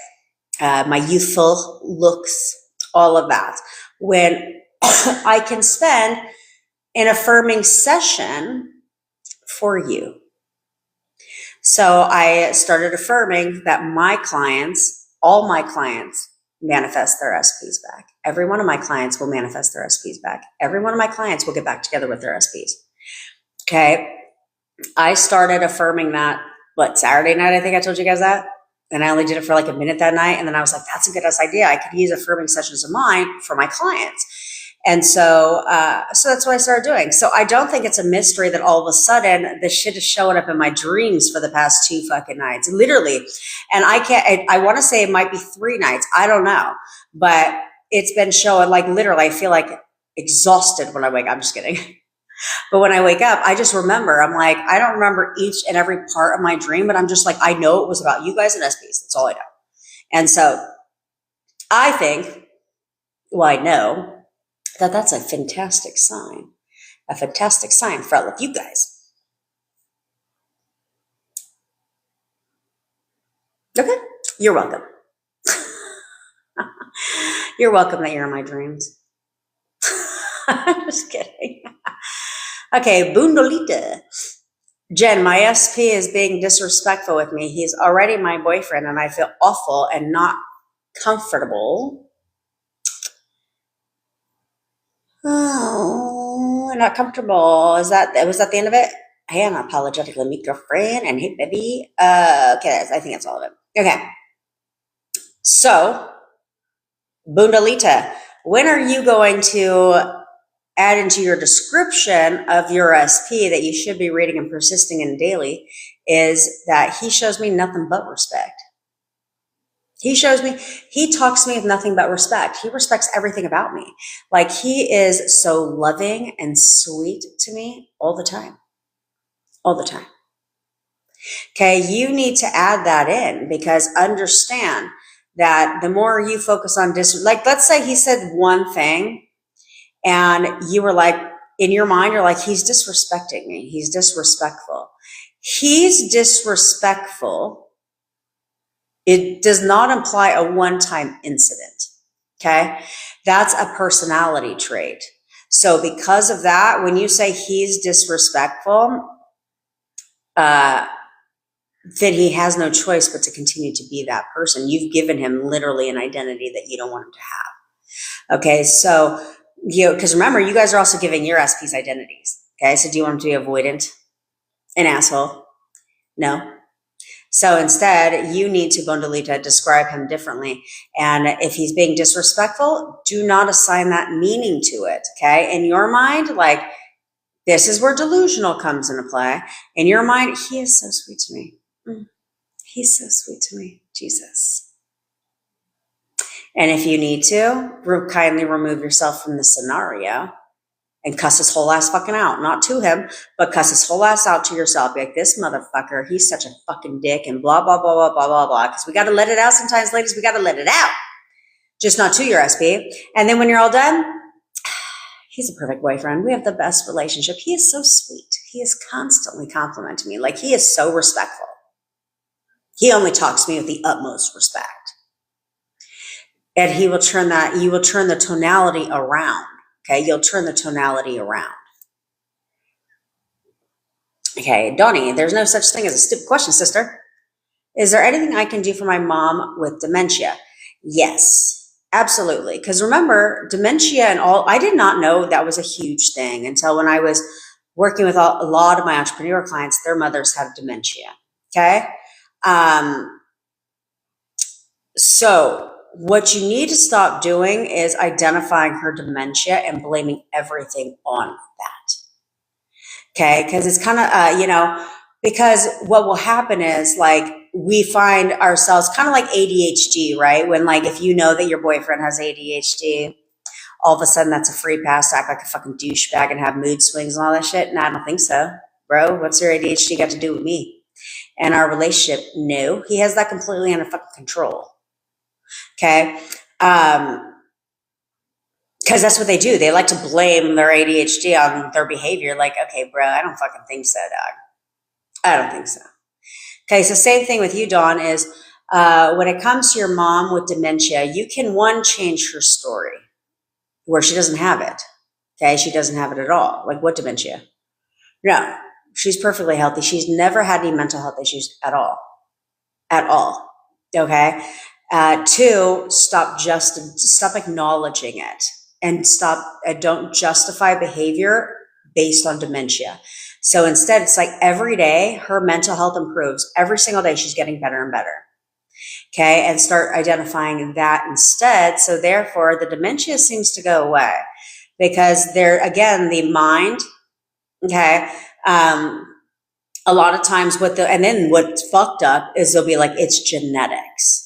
My youthful looks, all of that. When I can spend an affirming session for you. So I started affirming that my clients, all my clients, manifest their SPs back. Every one of my clients will manifest their SPs back. Every one of my clients will get back together with their SPs. Okay. I started affirming that, Saturday night, I think I told you guys that. And I only did it for like a minute that night. And then I was like, that's a good ass idea. I could use affirming sessions of mine for my clients. And so that's what I started doing. So I don't think it's a mystery that all of a sudden this shit is showing up in my dreams for the past 2 fucking nights, literally. And I want to say it might be 3 nights. I don't know, but it's been showing like literally, I feel like exhausted when I wake up. I'm just kidding. But when I wake up, I just remember, I'm like, I don't remember each and every part of my dream, but I'm just like, I know it was about you guys and SPs. That's all I know. And so I think, I know that that's a fantastic sign for all of you guys. Okay. You're welcome. You're welcome that you're in my dreams. I'm just kidding. Okay, Bundolita. Jen, my SP is being disrespectful with me. He's already my boyfriend and I feel awful and not comfortable. Oh, not comfortable. Was that the end of it? Hey, I'm apologetically meet girlfriend and hey, baby. Okay, I think that's all of it. Okay. So, Bundalita, when are you going to add into your description of your SP that you should be reading and persisting in daily is that he shows me nothing but respect. He talks to me with nothing but respect. He respects everything about me. Like he is so loving and sweet to me all the time. All the time. Okay, you need to add that in because understand that the more you focus on let's say he said one thing and you were like, in your mind, you're like, he's disrespecting me. He's disrespectful. He's disrespectful. It does not imply a one-time incident. Okay. That's a personality trait. So because of that, when you say he's disrespectful, then he has no choice but to continue to be that person. You've given him literally an identity that you don't want him to have. Okay, so, because remember, you guys are also giving your SPs identities. Okay, so do you want him to be avoidant, an asshole? No. So instead, you need to, Bondolita, describe him differently. And if he's being disrespectful, do not assign that meaning to it. Okay, in your mind, like, this is where delusional comes into play. In your mind, he is so sweet to me. He's so sweet to me, Jesus. And if you need to, kindly remove yourself from the scenario and cuss his whole ass fucking out. Not to him, but cuss his whole ass out to yourself. Be like, this motherfucker, he's such a fucking dick and blah, blah, blah, blah, blah, blah, blah. Because we got to let it out sometimes, ladies. We got to let it out. Just not to your SP. And then when you're all done, he's a perfect boyfriend. We have the best relationship. He is so sweet. He is constantly complimenting me. Like, he is so respectful. He only talks to me with the utmost respect. And he will turn that, you will turn the tonality around. Okay, you'll turn the tonality around. Okay, Donnie, there's no such thing as a stupid question, sister. Is there anything I can do for my mom with dementia? Yes, absolutely. Because remember, dementia and all, I did not know that was a huge thing until when I was working with a lot of my entrepreneur clients, their mothers have dementia. Okay. So what you need to stop doing is identifying her dementia and blaming everything on that. Okay. Because it's kind of, because what will happen is, like, we find ourselves kind of like ADHD, right? When, like, if you know that your boyfriend has ADHD, all of a sudden that's a free pass to act like a fucking douchebag and have mood swings and all that shit. And I don't think so. Bro, what's your ADHD got to do with me and our relationship? No, he has that completely under fucking control. Okay. Because that's what they do. They like to blame their ADHD on their behavior. Like, okay, bro, I don't fucking think so, dog. I don't think so. Okay, so same thing with you, Dawn, is when it comes to your mom with dementia, you can, one, change her story where she doesn't have it. Okay, she doesn't have it at all. Like, what dementia? No, she's perfectly healthy. She's never had any mental health issues at all. At all. Okay? Two, stop acknowledging it, and don't justify behavior based on dementia. So instead, it's like every day her mental health improves. Every single day she's getting better and better. Okay, and start identifying that instead. So therefore, the dementia seems to go away because again, the mind, okay, a lot of times and then what's fucked up is they'll be like, it's genetics.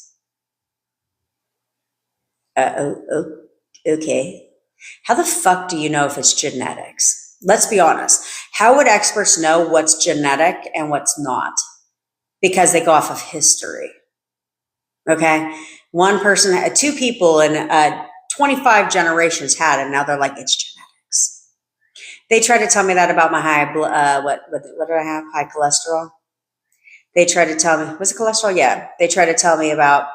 Okay. How the fuck do you know if it's genetics? Let's be honest. How would experts know what's genetic and what's not? Because they go off of history. Okay. One person, two people in 25 generations had it. And now they're like, it's genetics. They try to tell me that about my high, what did I have? High cholesterol. They try to tell me, was it cholesterol? Yeah. They try to tell me about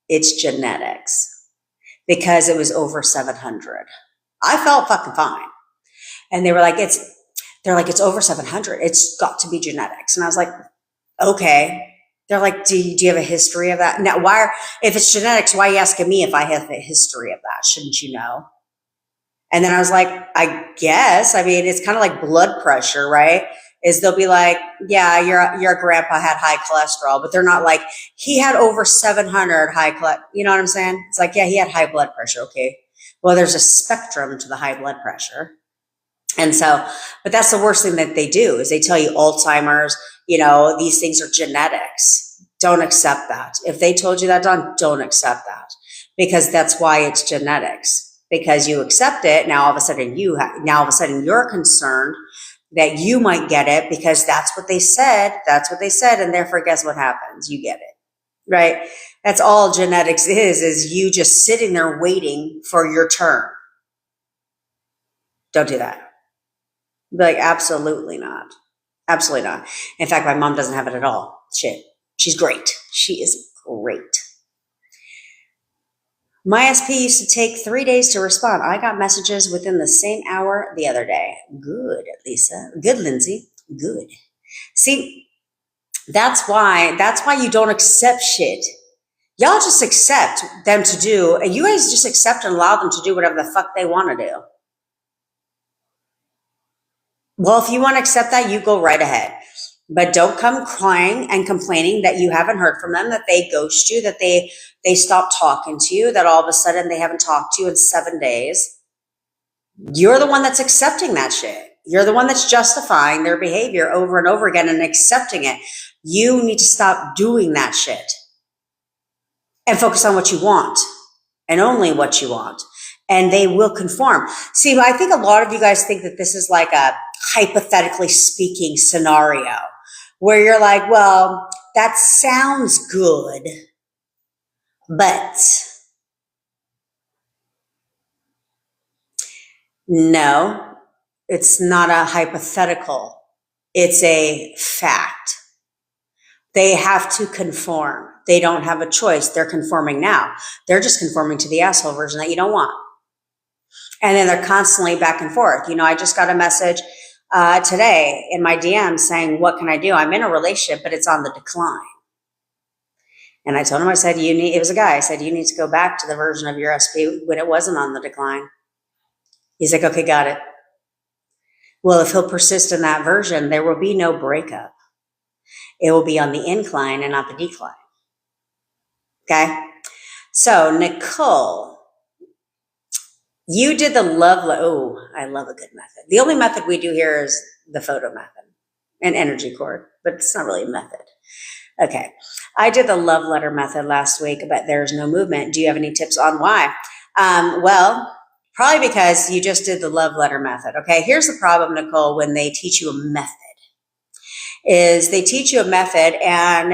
it's genetics because it was over 700. I felt fucking fine. And they were like, it's over 700. It's got to be genetics. And I was like, okay. They're like, do you have a history of that? Now, if it's genetics, why are you asking me if I have a history of that? Shouldn't you know? And then I was like, I guess, I mean, it's kind of like blood pressure, right? Is they'll be like, yeah, your grandpa had high cholesterol, but they're not like, he had over 700 high cholesterol. You know what I'm saying? It's like, yeah, he had high blood pressure. Okay. Well, there's a spectrum to the high blood pressure. And so, but that's the worst thing that they do is they tell you Alzheimer's, these things are genetics. Don't accept that. If they told you that, don't accept that, because that's why it's genetics, because you accept it. Now, all of a sudden you're concerned that you might get it because that's what they said. And therefore, guess what happens? You get it, right? That's all genetics is you just sitting there waiting for your turn. Don't do that. Be like, absolutely not. Absolutely not. In fact, my mom doesn't have it at all. Shit. She's great. She is great. My SP used to take 3 days to respond. I got messages within the same hour the other day. Good, Lisa. Good, Lindsay. Good. See, that's why you don't accept shit. Y'all just accept them to do, and you guys just accept and allow them to do whatever the fuck they want to do. Well, if you want to accept that, you go right ahead. But don't come crying and complaining that you haven't heard from them, that they ghost you, that they stop talking to you, that all of a sudden they haven't talked to you in 7 days. You're the one that's accepting that shit. You're the one that's justifying their behavior over and over again and accepting it. You need to stop doing that shit and focus on what you want and only what you want. And they will conform. See, I think a lot of you guys think that this is like a hypothetically speaking scenario where you're like, well, that sounds good, but no, it's not a hypothetical. It's a fact. They have to conform. They don't have a choice. They're conforming now. They're just conforming to the asshole version that you don't want. And then they're constantly back and forth. You know, I just got a message today in my DM saying, what can I do? I'm in a relationship, but it's on the decline. And I told him, I said, it was a guy. I said, you need to go back to the version of your SP when it wasn't on the decline. He's like, okay, got it. Well, if he'll persist in that version, there will be no breakup. It will be on the incline and not the decline. Okay? So, Nicole, you did the love, oh, I love a good method. The only method we do here is the photo method and energy cord, but it's not really a method. Okay. I did the love letter method last week, but there's no movement. Do you have any tips on why? Well, probably because you just did the love letter method. Okay. Here's the problem, Nicole, when they teach you a method. Is they teach you a method and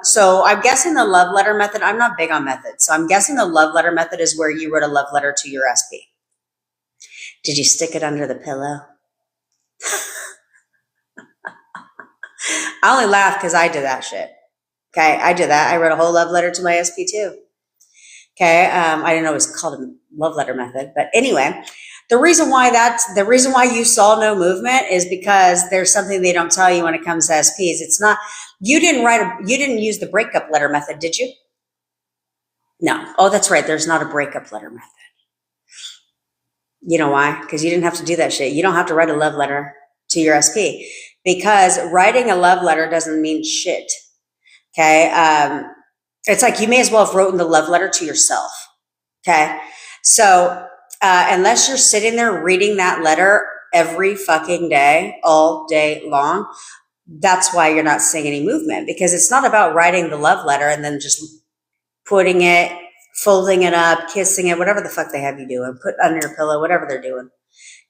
so I'm guessing the love letter method, I'm not big on methods. So I'm guessing the love letter method is where you wrote a love letter to your SP. Did you stick it under the pillow? I only laugh because I did that shit. Okay. I did that. I wrote a whole love letter to my SP too. Okay. I didn't know it was called a love letter method, but anyway, the reason why you saw no movement is because there's something they don't tell you when it comes to SPs. It's not, you didn't use the breakup letter method, did you? No. Oh, that's right. There's not a breakup letter method. You know why? Because you didn't have to do that shit. You don't have to write a love letter to your SP because writing a love letter doesn't mean shit. Okay. It's like you may as well have written the love letter to yourself. Okay. So, unless you're sitting there reading that letter every fucking day, all day long, that's why you're not seeing any movement, because it's not about writing the love letter and then just putting it, folding it up, kissing it, whatever the fuck they have you doing, put it under your pillow, whatever they're doing.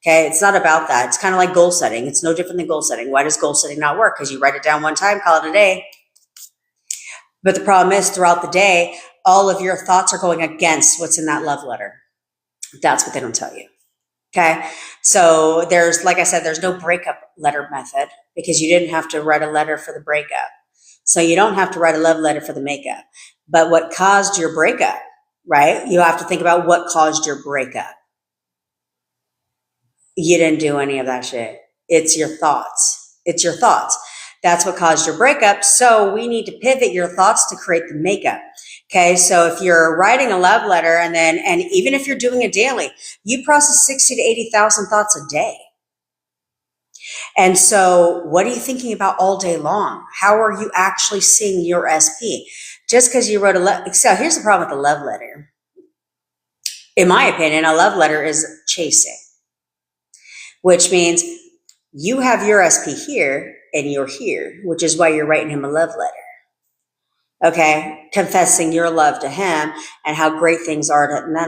Okay. It's not about that. It's kind of like goal setting. It's no different than goal setting. Why does goal setting not work? Because you write it down one time, call it a day. But the problem is throughout the day, all of your thoughts are going against what's in that love letter. That's what they don't tell you. Okay. So there's, like I said, there's no breakup letter method because you didn't have to write a letter for the breakup. So you don't have to write a love letter for the makeup. But what caused your breakup, right? You have to think about what caused your breakup. You didn't do any of that shit. It's your thoughts. It's your thoughts. That's what caused your breakup. So we need to pivot your thoughts to create the makeup. Okay. So if you're writing a love letter and even if you're doing it daily, you process 60 to 80,000 thoughts a day. And so what are you thinking about all day long? How are you actually seeing your SP? Just because you wrote a letter. So here's the problem with the love letter. In my opinion, a love letter is chasing, which means you have your SP here and you're here, which is why you're writing him a love letter. Okay, confessing your love to him and how great things are to, no.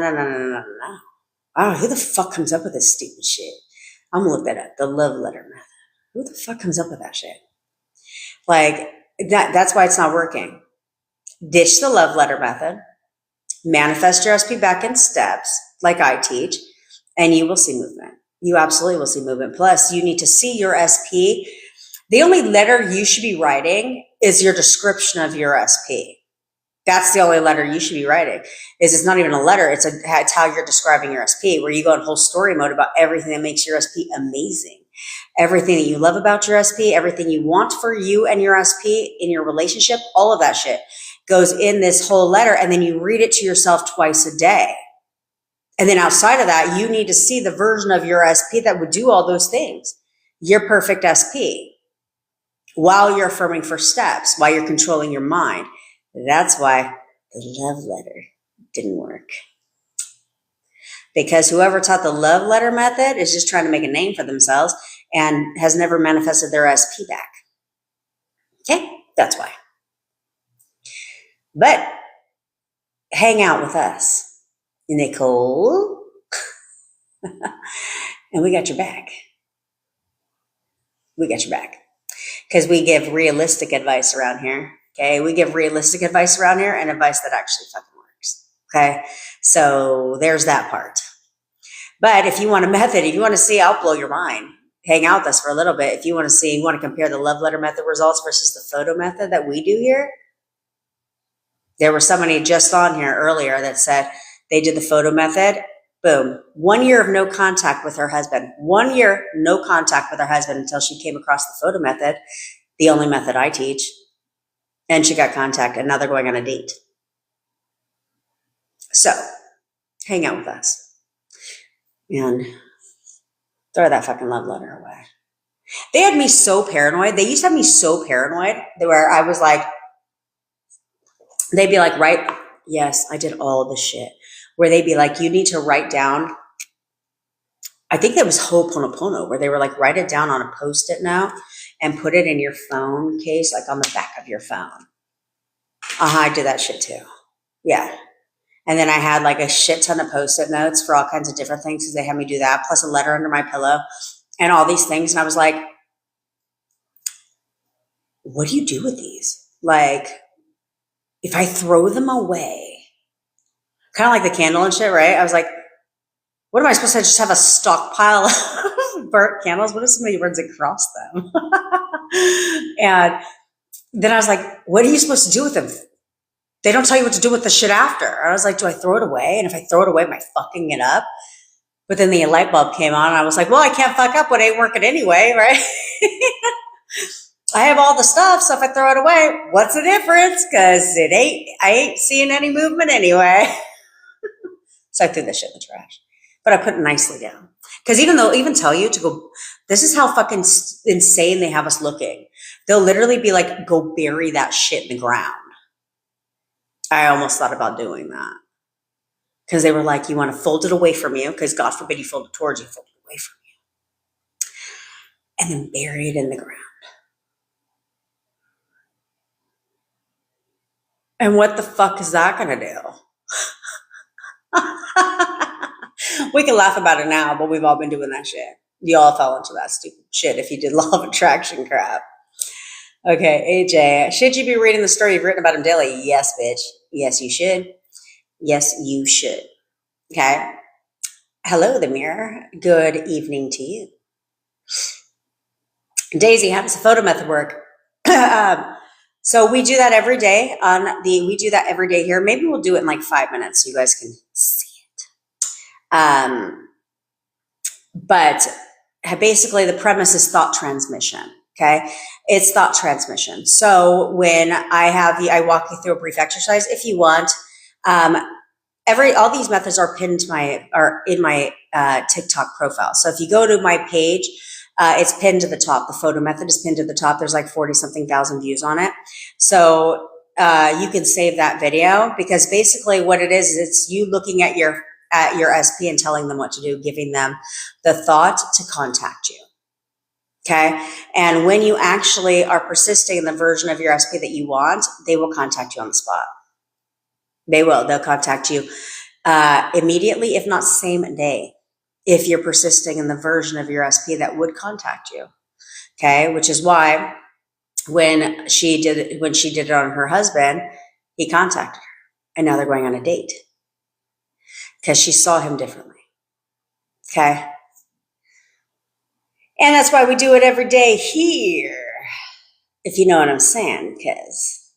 I don't know who the fuck comes up with this stupid shit. I'm gonna look that up, the love letter method. Who the fuck comes up with that shit? Like, that's why it's not working. Ditch the love letter method, manifest your SP back in steps, like I teach, and you will see movement. You absolutely will see movement. Plus, you need to see your SP. The only letter you should be writing is your description of your SP. That's the only letter you should be writing. It's not even a letter. It's how you're describing your SP, where you go in whole story mode about everything that makes your SP amazing. Everything that you love about your SP, everything you want for you and your SP in your relationship, all of that shit goes in this whole letter. And then you read it to yourself twice a day. And then outside of that, you need to see the version of your SP that would do all those things. Your perfect SP. While you're affirming for steps, while you're controlling your mind. That's why the love letter didn't work. Because whoever taught the love letter method is just trying to make a name for themselves and has never manifested their SP back. Okay, that's why. But hang out with us, Nicole, and we got your back. We got your back. Because we give realistic advice around here. Okay, we give realistic advice around here and advice that actually fucking works. Okay, so there's that part. But if you want a method, if you want to see, I'll blow your mind. Hang out with us for a little bit. If you want to see, you want to compare the love letter method results versus the photo method that we do here. There was somebody just on here earlier that said they did the photo method. Boom. 1 year of no contact with her husband. 1 year, no contact with her husband until she came across the photo method, the only method I teach. And she got contact, and now they're going on a date. So, hang out with us. And throw that fucking love letter away. They had me so paranoid. They used to have me so paranoid where I was like, they'd be like, right? Yes, I did all the shit. Where they'd be like, you need to write down, I think that was Ho'oponopono, where they were like, write it down on a Post-it note and put it in your phone case, like on the back of your phone. I did that shit too. Yeah. And then I had like a shit ton of Post-it notes for all kinds of different things because they had me do that, plus a letter under my pillow and all these things. And I was like, what do you do with these? Like, if I throw them away, kind of like the candle and shit, right? I was like, what am I supposed to just have a stockpile of burnt candles? What if somebody runs across them? And then I was like, what are you supposed to do with them? They don't tell you what to do with the shit after. I was like, do I throw it away? And if I throw it away, am I fucking it up? But then the light bulb came on and I was like, well, I can't fuck up what ain't working anyway, right? I have all the stuff, so if I throw it away, what's the difference? Because I ain't seeing any movement anyway. So I threw the shit in the trash. But I put it nicely down. Because even tell you to go, this is how fucking insane they have us looking. They'll literally be like, go bury that shit in the ground. I almost thought about doing that. Because they were like, you want to fold it away from you, because God forbid you fold it towards you, fold it away from you. And then bury it in the ground. And what the fuck is that going to do? We can laugh about it now, but we've all been doing that shit. You all fell into that stupid shit if you did law of attraction crap. Okay, AJ, should you be reading the story you've written about him daily? Yes, bitch. Yes, you should. Yes, you should. Okay. Hello, the mirror. Good evening to you. Daisy, how does the photo method work? So we do that every day we do that every day here. Maybe we'll do it in like 5 minutes so you guys can see it. But basically the premise is thought transmission. Okay. It's thought transmission. So when I walk you through a brief exercise, if you want, all these methods are in my TikTok profile. So if you go to my page, it's pinned to the top. The photo method is pinned to the top. There's like 40 something thousand views on it. So you can save that video, because basically what it is it's you looking at your SP and telling them what to do, giving them the thought to contact you. Okay. And when you actually are persisting in the version of your SP that you want, they will contact you on the spot. They'll contact you immediately, if not same day, if you're persisting in the version of your SP that would contact you. Okay. Which is why when she did it on her husband, he contacted her, and now they're going on a date because she saw him differently. Okay. And that's why we do it every day here, if you know what I'm saying, because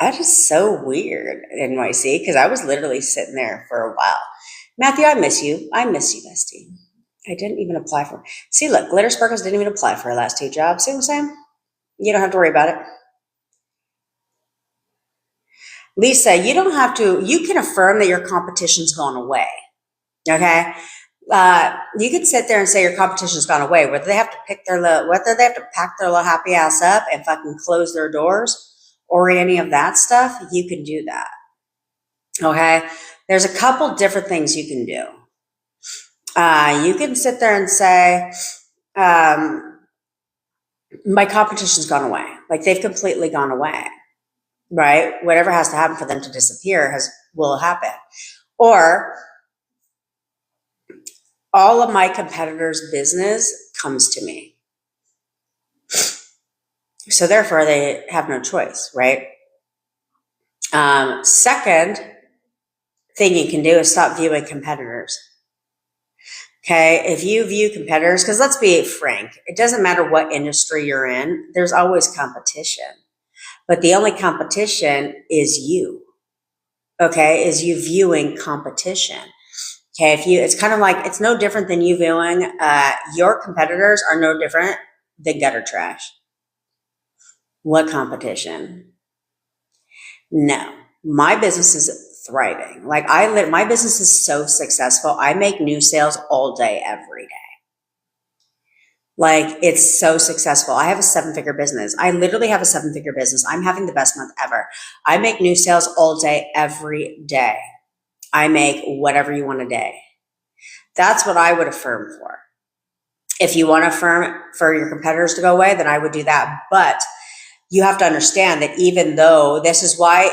I just so weird, NYC, because I was literally sitting there for a while Matthew, I miss you. I miss you, bestie. I didn't even apply for. See, look, Glitter Sparkles didn't even apply for her last 2 jobs. See what I'm saying? You don't have to worry about it. Lisa, you don't have to. You can affirm that your competition's gone away. Okay. You can sit there and say your competition's gone away. Whether they have to whether they have to pack their little happy ass up and fucking close their doors or any of that stuff, you can do that. Okay. There's a couple different things you can do. You can sit there and say, my competition's gone away. Like they've completely gone away, right? Whatever has to happen for them to disappear will happen. Or all of my competitors' business comes to me. So therefore they have no choice, right? Second thing you can do is stop viewing competitors. Okay, if you view competitors, because let's be frank, it doesn't matter what industry you're in, there's always competition. But the only competition is you. Okay, is you viewing competition. Okay, it's kind of like, it's no different than you viewing, your competitors are no different than gutter trash. What competition? No, my business is thriving. Like my business is so successful. I make new sales all day, every day. Like it's so successful. I have a 7-figure business. I literally have a 7-figure business. I'm having the best month ever. I make new sales all day, every day. I make whatever you want a day. That's what I would affirm for. If you want to affirm for your competitors to go away, then I would do that. But you have to understand that even though this is why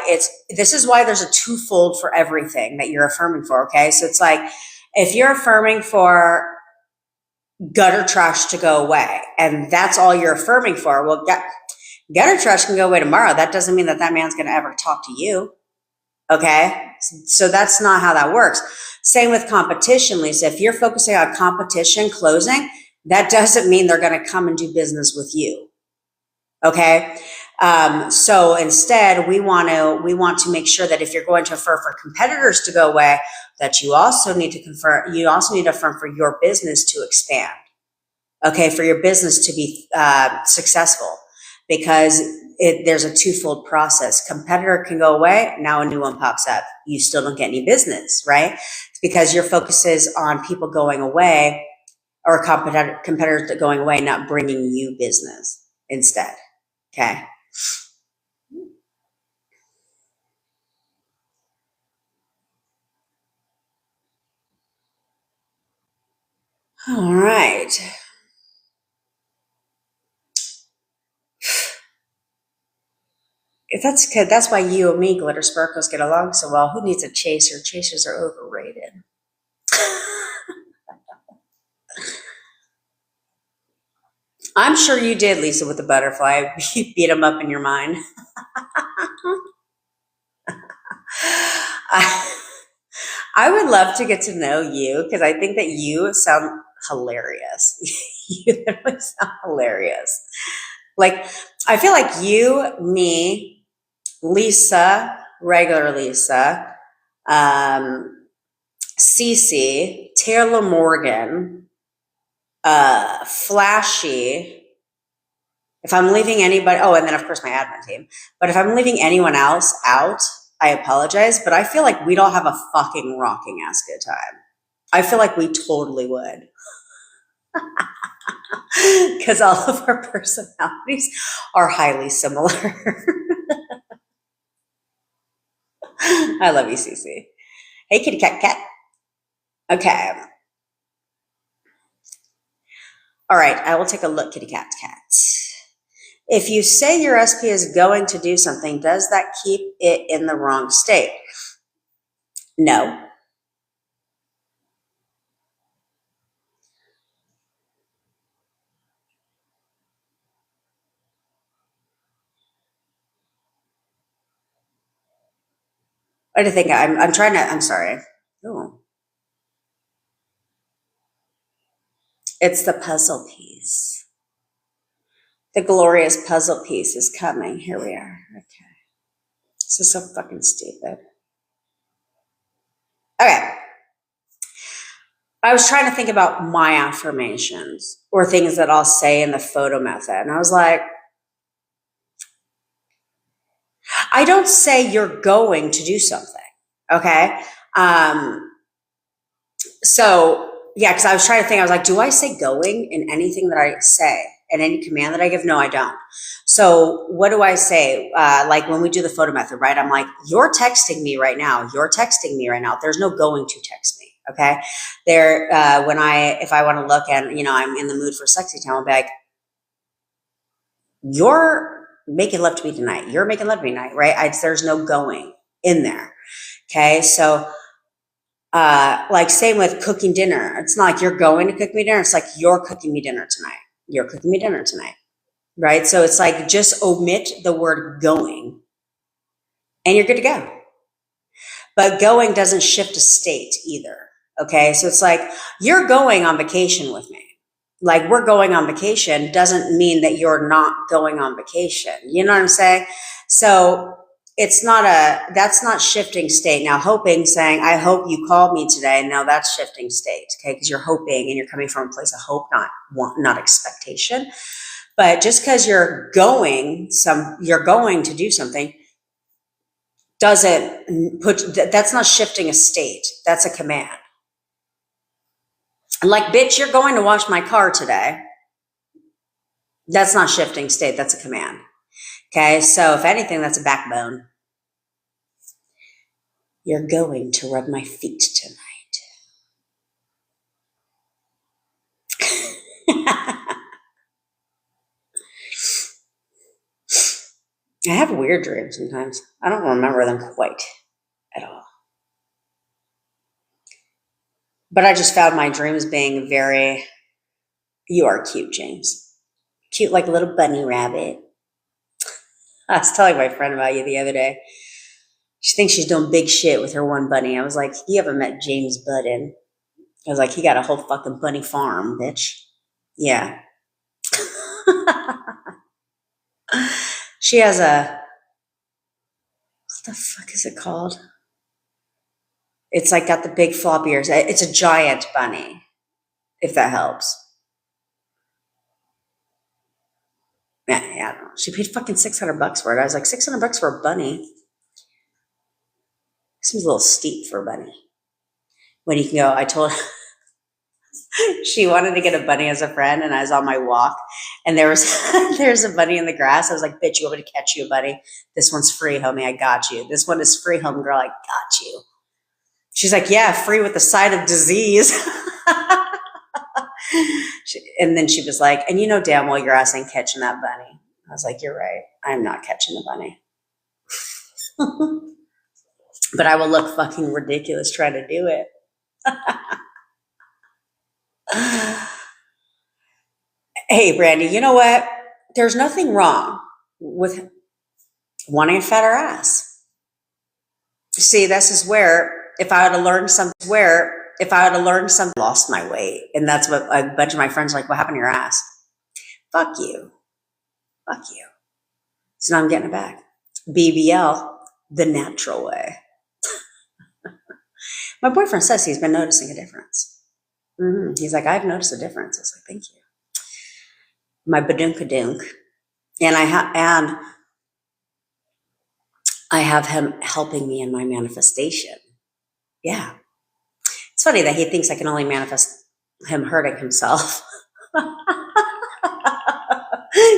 there's a twofold for everything that you're affirming for. Okay. So it's like, if you're affirming for gutter trash to go away and that's all you're affirming for, well, gutter trash can go away tomorrow. That doesn't mean that man's going to ever talk to you. Okay. So that's not how that works. Same with competition, Lisa. If you're focusing on competition closing, that doesn't mean they're going to come and do business with you. Okay. So instead we want to make sure that if you're going to affirm for competitors to go away, that you also need to affirm for your business to expand. Okay. For your business to be, successful, because there's a twofold process. Competitor can go away. Now a new one pops up. You still don't get any business, right? It's because your focus is on people going away or competitors going away, not bringing you business instead. Okay. All right. If that's why you and me, Glitter Sparkles, get along so well. Who needs a chaser? Chasers are overrated. I'm sure you did, Lisa, with the butterfly. You beat them up in your mind. I would love to get to know you because I think that you sound hilarious. You literally sound hilarious. Like, I feel like you, me, Lisa, regular Lisa, Cece, Taylor Morgan, Flashy. If I'm leaving anybody, and then of course my admin team. But if I'm leaving anyone else out, I apologize. But I feel like we'd all have a fucking rocking ass good time. I feel like we totally would. Because all of our personalities are highly similar. I love you, Cece. Hey, kitty cat. Okay. All right, I will take a look, kitty cat. If you say your SP is going to do something, does that keep it in the wrong state? No. What do you think? I'm sorry. Oh, it's the puzzle piece. The glorious puzzle piece is coming. Here we are. Okay. This is so fucking stupid. Okay. I was trying to think about my affirmations or things that I'll say in the photo method. And I was like, I don't say you're going to do something. Okay. So yeah, because I was trying to think, I was like, do I say going in anything that I say, in any command that I give? No, I don't. So what do I say? Like when we do the photo method, right? I'm like, you're texting me right now. You're texting me right now. There's no going to text me. Okay. There, if I want to look and, I'm in the mood for sexy time, I'll be like, you're making love to me tonight. You're making love to me tonight, right? There's no going in there. Okay. So, like same with cooking dinner. It's not like you're going to cook me dinner. It's like you're cooking me dinner tonight. You're cooking me dinner tonight. Right. So it's like just omit the word going and you're good to go. But going doesn't shift a state either. Okay. So it's like you're going on vacation with me. Like we're going on vacation doesn't mean that you're not going on vacation. You know what I'm saying? So that's not shifting state. Now hoping, saying, I hope you called me today. No, that's shifting state. Okay. Because you're hoping and you're coming from a place of hope, not expectation. But just because you're going to do something that's not shifting a state. That's a command. Like, bitch, you're going to wash my car today. That's not shifting state. That's a command. Okay. So if anything, that's a backbone. You're going to rub my feet tonight. I have weird dreams sometimes. I don't remember them quite at all. But I just found my dreams being you are cute, James. Cute like a little bunny rabbit. I was telling my friend about you the other day. She thinks she's doing big shit with her one bunny. I was like, you haven't met James Budden. I was like, he got a whole fucking bunny farm, bitch. Yeah. She has what the fuck is it called? It's like got the big floppy ears. It's a giant bunny, if that helps. Yeah, I don't know. She paid fucking $600 for it. I was like, $600 for a bunny? Seems a little steep for a bunny. When you can go, I told she wanted to get a bunny as a friend, and I was on my walk, and there's a bunny in the grass. I was like, bitch, you want me to catch you a bunny? This one's free, homie. I got you. This one is free, homegirl. I got you. She's like, yeah, free with the side of disease. And then she was like, and you know damn well your ass ain't catching that bunny. I was like, you're right. I'm not catching the bunny. But I will look fucking ridiculous trying to do it. Hey, Brandy, you know what? There's nothing wrong with wanting a fatter ass. See, this is where if I would have learned something, lost my weight. And that's what a bunch of my friends are like, what happened to your ass? Fuck you. Fuck you. So now I'm getting it back. BBL, the natural way. My boyfriend says he's been noticing a difference. He's like, I've noticed a difference. I was like, thank you. My badunkadunk. And I have him helping me in my manifestation. Yeah. It's funny that he thinks I can only manifest him hurting himself.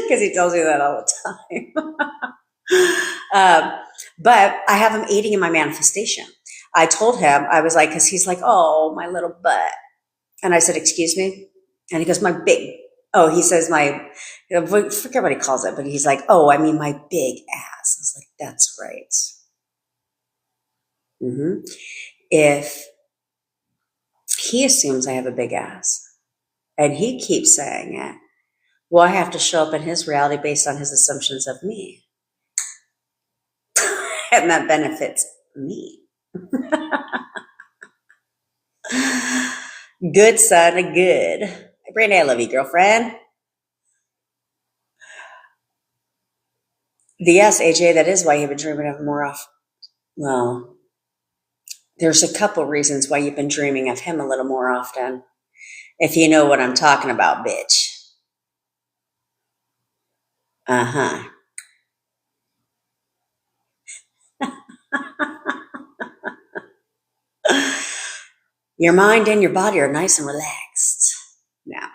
Because he tells me that all the time. But I have him aiding in my manifestation. I told him, I was like, because he's like, oh, my little butt. And I said, excuse me? And he goes, he says I forget what he calls it, but he's like, oh, I mean my big ass. I was like, that's right. If he assumes I have a big ass and he keeps saying it, well, I have to show up in his reality based on his assumptions of me. And that benefits me. Good, son, good. Brandy, I love you, girlfriend. Yes, AJ, that is why you've been dreaming of more off. Well, There's a couple reasons why you've been dreaming of him a little more often. If you know what I'm talking about, bitch. Uh-huh. Your mind and your body are nice and relaxed now.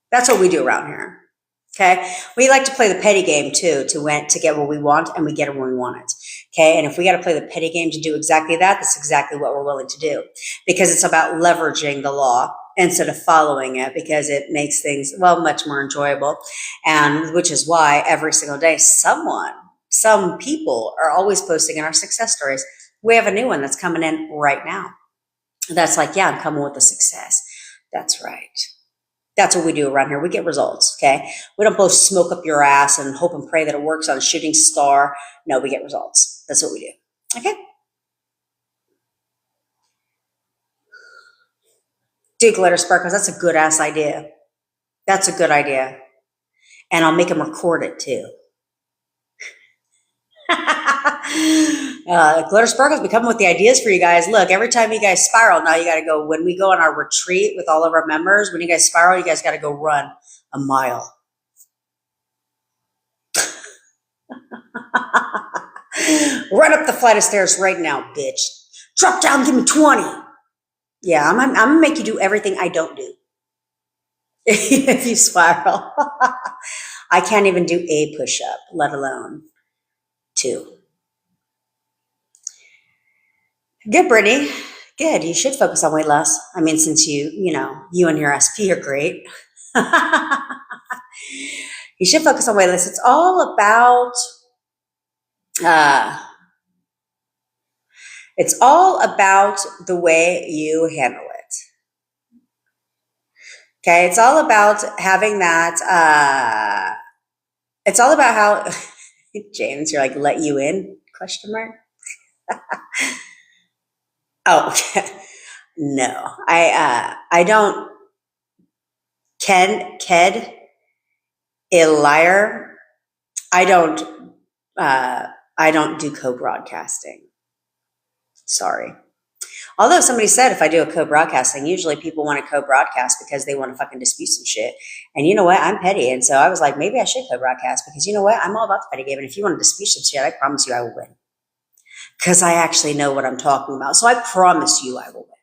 That's what we do around here. Okay. We like to play the petty game too, to get what we want, and we get it when we want it. Okay. And if we got to play the petty game to do exactly that, that's exactly what we're willing to do, because it's about leveraging the law instead of following it, because it makes things, well, much more enjoyable. And which is why every single day, some people are always posting in our success stories. We have a new one that's coming in right now. That's like, yeah, I'm coming with a success. That's right. That's what we do around here. We get results, okay? We don't blow smoke up your ass and hope and pray that it works on a shooting star. No, we get results. That's what we do, okay? Do glitter sparkles. That's a good-ass idea. That's a good idea. And I'll make them record it, too. Glitter sparkles be coming with the ideas for you guys. Look, every time you guys spiral, now you got to go, when we go on our retreat with all of our members, when you guys spiral, you guys got to go run a mile. Run up the flight of stairs right now, bitch. Drop down, give me 20. Yeah, I'm going to make you do everything I don't do. If you spiral. I can't even do a push-up, let alone 2. Good, Brittany. Good. You should focus on weight loss. I mean, since you and your SP are great. You should focus on weight loss. It's all about, the way you handle it. Okay. It's all about having that, it's all about how, James, you're like, let you in, question mark. Oh, no, I don't. Ked, a liar. I don't do co-broadcasting. Sorry. Although somebody said if I do a co-broadcasting, usually people want to co-broadcast because they want to fucking dispute some shit. And you know what? I'm petty. And so I was like, maybe I should co-broadcast, because you know what? I'm all about the petty game. And if you want to dispute some shit, I promise you I will win. Because I actually know what I'm talking about. So I promise you I will win.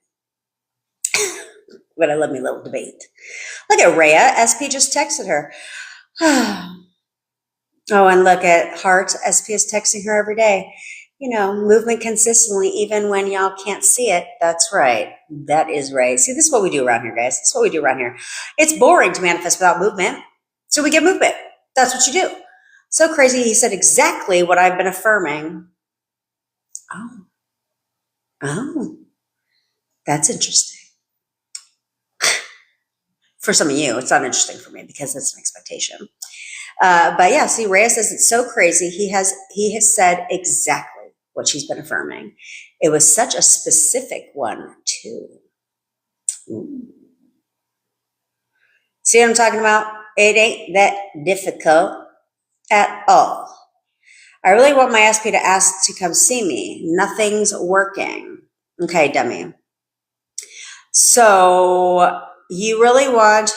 But I love me a little debate. Look at Rhea. SP just texted her. Oh, and look at Heart. SP is texting her every day. Movement consistently, even when y'all can't see it. That's right. That is right. See, this is what we do around here, guys. This is what we do around here. It's boring to manifest without movement. So we get movement. That's what you do. So crazy. He said exactly what I've been affirming. Oh, that's interesting. For some of you, it's not interesting for me because it's an expectation. But yeah, see, Rhea says it's so crazy. He has said exactly what she's been affirming. It was such a specific one too. Ooh. See what I'm talking about? It ain't that difficult at all. I really want my SP to ask to come see me. Nothing's working. Okay, dummy. So you really want...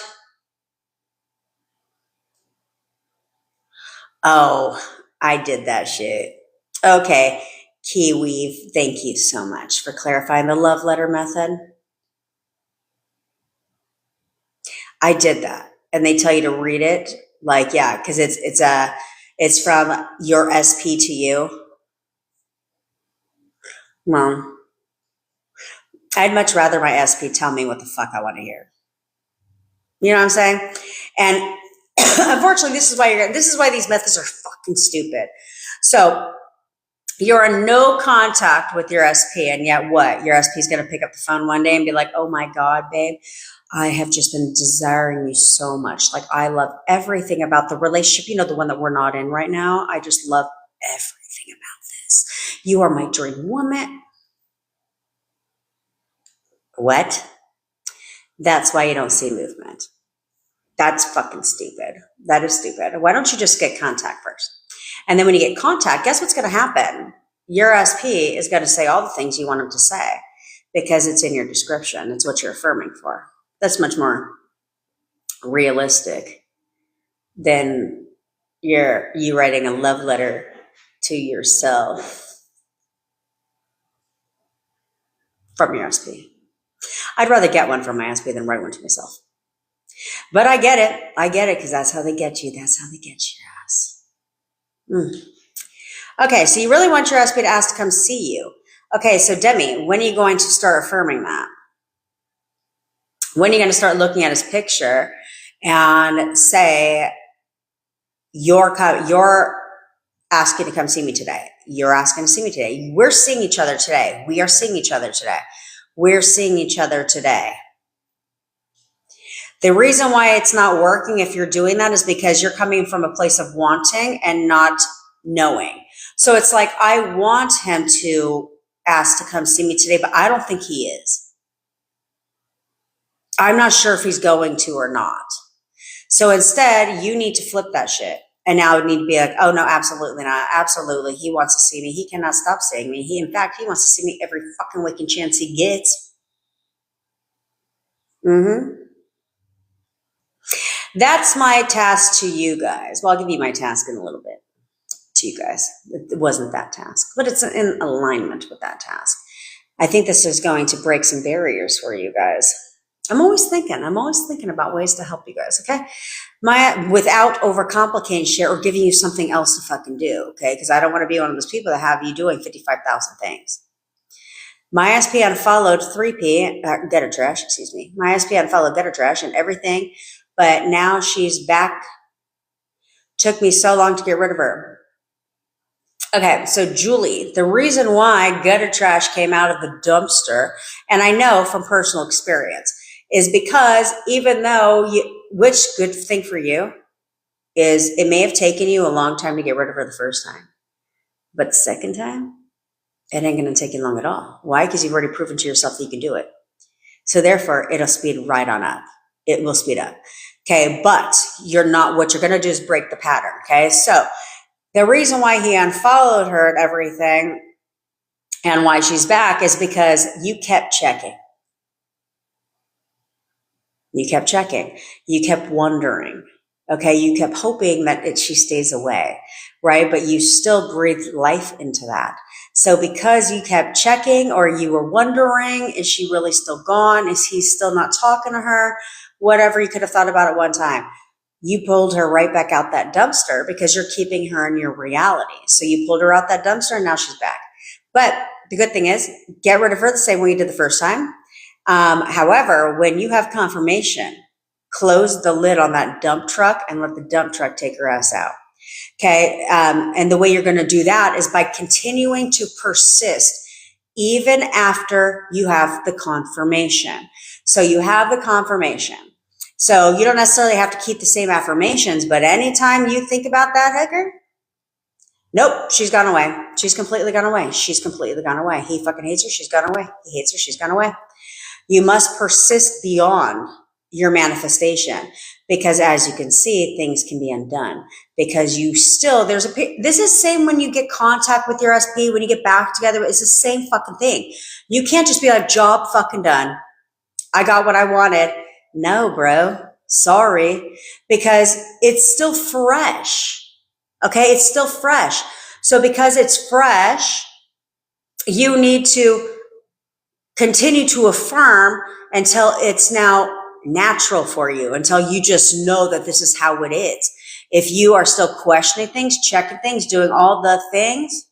Oh, I did that shit. Okay, Key Weave, thank you so much for clarifying the love letter method. I did that. And they tell you to read it. Like, yeah, because it's from your SP to you. Well, I'd much rather my SP tell me what the fuck I want to hear. You know what I'm saying? And unfortunately, this is why these methods are fucking stupid. So you're in no contact with your SP, and yet what? Your SP is going to pick up the phone one day and be like, oh my God, babe, I have just been desiring you so much. Like, I love everything about the relationship, the one that we're not in right now. I just love everything about this. You are my dream woman. What? That's why you don't see movement. That's fucking stupid. That is stupid. Why don't you just get contact first? And then when you get contact, guess what's going to happen? Your SP is going to say all the things you want him to say. because it's in your description. It's what you're affirming for. That's much more realistic than you writing a love letter to yourself from your SP. I'd rather get one from my SP than write one to myself. But I get it. I get it, because that's how they get you. That's how they get your ass. Okay, so you really want your SP to ask to come see you. Okay, so Demi, when are you going to start affirming that? When are you going to start looking at his picture and say, you're asking to come see me today. You're asking to see me today. We're seeing each other today. We are seeing each other today. We're seeing each other today. The reason why it's not working if you're doing that is because you're coming from a place of wanting and not knowing. So it's like, I want him to ask to come see me today, but I don't think he is. I'm not sure if he's going to or not. So instead, you need to flip that shit. And now it need to be like, oh no, absolutely not. Absolutely. He wants to see me. He cannot stop seeing me. In fact, he wants to see me every fucking waking chance he gets. That's my task to you guys. Well, I'll give you my task in a little bit to you guys. It wasn't that task, but it's in alignment with that task. I think this is going to break some barriers for you guys. I'm always thinking about ways to help you guys, okay? Without overcomplicating shit or giving you something else to fucking do, okay? Because I don't want to be one of those people that have you doing 55,000 things. My SP unfollowed 3P, Gutter Trash, excuse me. My SP unfollowed Gutter Trash and everything, but now she's back. Took me so long to get rid of her. Okay, so Julie, the reason why Gutter Trash came out of the dumpster, and I know from personal experience, is because even though which good thing for you is it may have taken you a long time to get rid of her the first time, but the second time, it ain't going to take you long at all. Why? Because you've already proven to yourself that you can do it. So therefore, it'll speed right on up. It will speed up. Okay, but what you're going to do is break the pattern. Okay, so the reason why he unfollowed her and everything and why she's back is because you kept checking. You kept checking. You kept wondering. Okay, you kept hoping that she stays away, right? But you still breathed life into that. So because you kept checking or you were wondering, is she really still gone? Is he still not talking to her? Whatever you could have thought about at one time. You pulled her right back out that dumpster because you're keeping her in your reality. So you pulled her out that dumpster and now she's back. But the good thing is, get rid of her the same way you did the first time. However, when you have confirmation, close the lid on that dump truck and let the dump truck take her ass out. Okay. And the way you're going to do that is by continuing to persist even after you have the confirmation. So you have the confirmation. So you don't necessarily have to keep the same affirmations, but anytime you think about that hooker, nope, she's gone away. She's completely gone away. She's completely gone away. He fucking hates her. She's gone away. He hates her. She's gone away. You must persist beyond your manifestation because as you can see, things can be undone because this is same when you get contact with your SP, when you get back together, it's the same fucking thing. You can't just be like, job fucking done. I got what I wanted. No, bro, sorry, because it's still fresh. Okay. It's still fresh. So because it's fresh, you need to continue to affirm until it's now natural for you, until you just know that this is how it is. If you are still questioning things, checking things, doing all the things,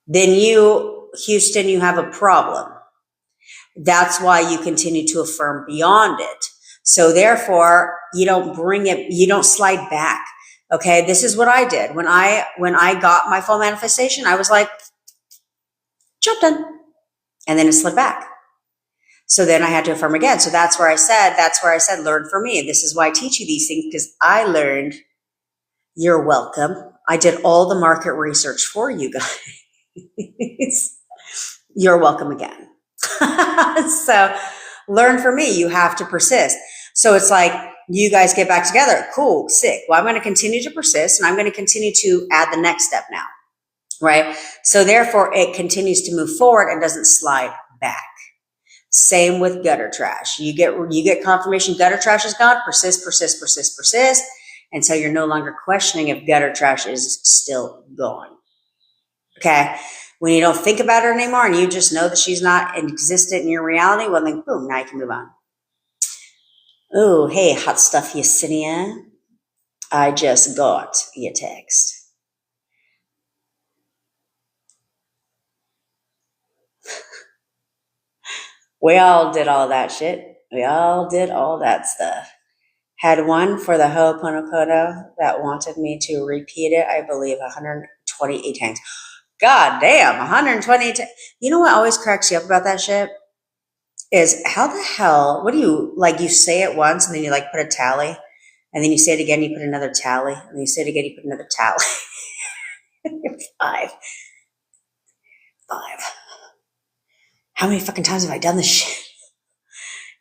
then Houston, you have a problem. That's why you continue to affirm beyond it. So therefore, you don't slide back. Okay. This is what I did. When I got my full manifestation, I was like, job done. And then it slid back. So then I had to affirm again. So that's where I said, learn from me. This is why I teach you these things, because I learned. You're welcome. I did all the market research for you guys. You're welcome again. So learn from me. You have to persist. So it's like you guys get back together. Cool, sick. Well, I'm going to continue to persist and I'm going to continue to add the next step now. Right? So therefore it continues to move forward and doesn't slide back. Same with gutter trash. You get confirmation gutter trash is gone, persist, until you're no longer questioning if gutter trash is still gone. Okay? When you don't think about her anymore and you just know that she's not existent in your reality, well then boom, now you can move on. Oh, hey, hot stuff, Yesenia. I just got your text. We all did all that shit. We all did all that stuff. Had one for the Ho'oponopono that wanted me to repeat it, I believe, 128 times. God damn, 120 times. You know what always cracks you up about that shit? Is how the hell, what do you, like you say it once and then you like put a tally, and then you say it again, you put another tally, and then you say it again, you put another tally. Five. How many fucking times have I done this shit?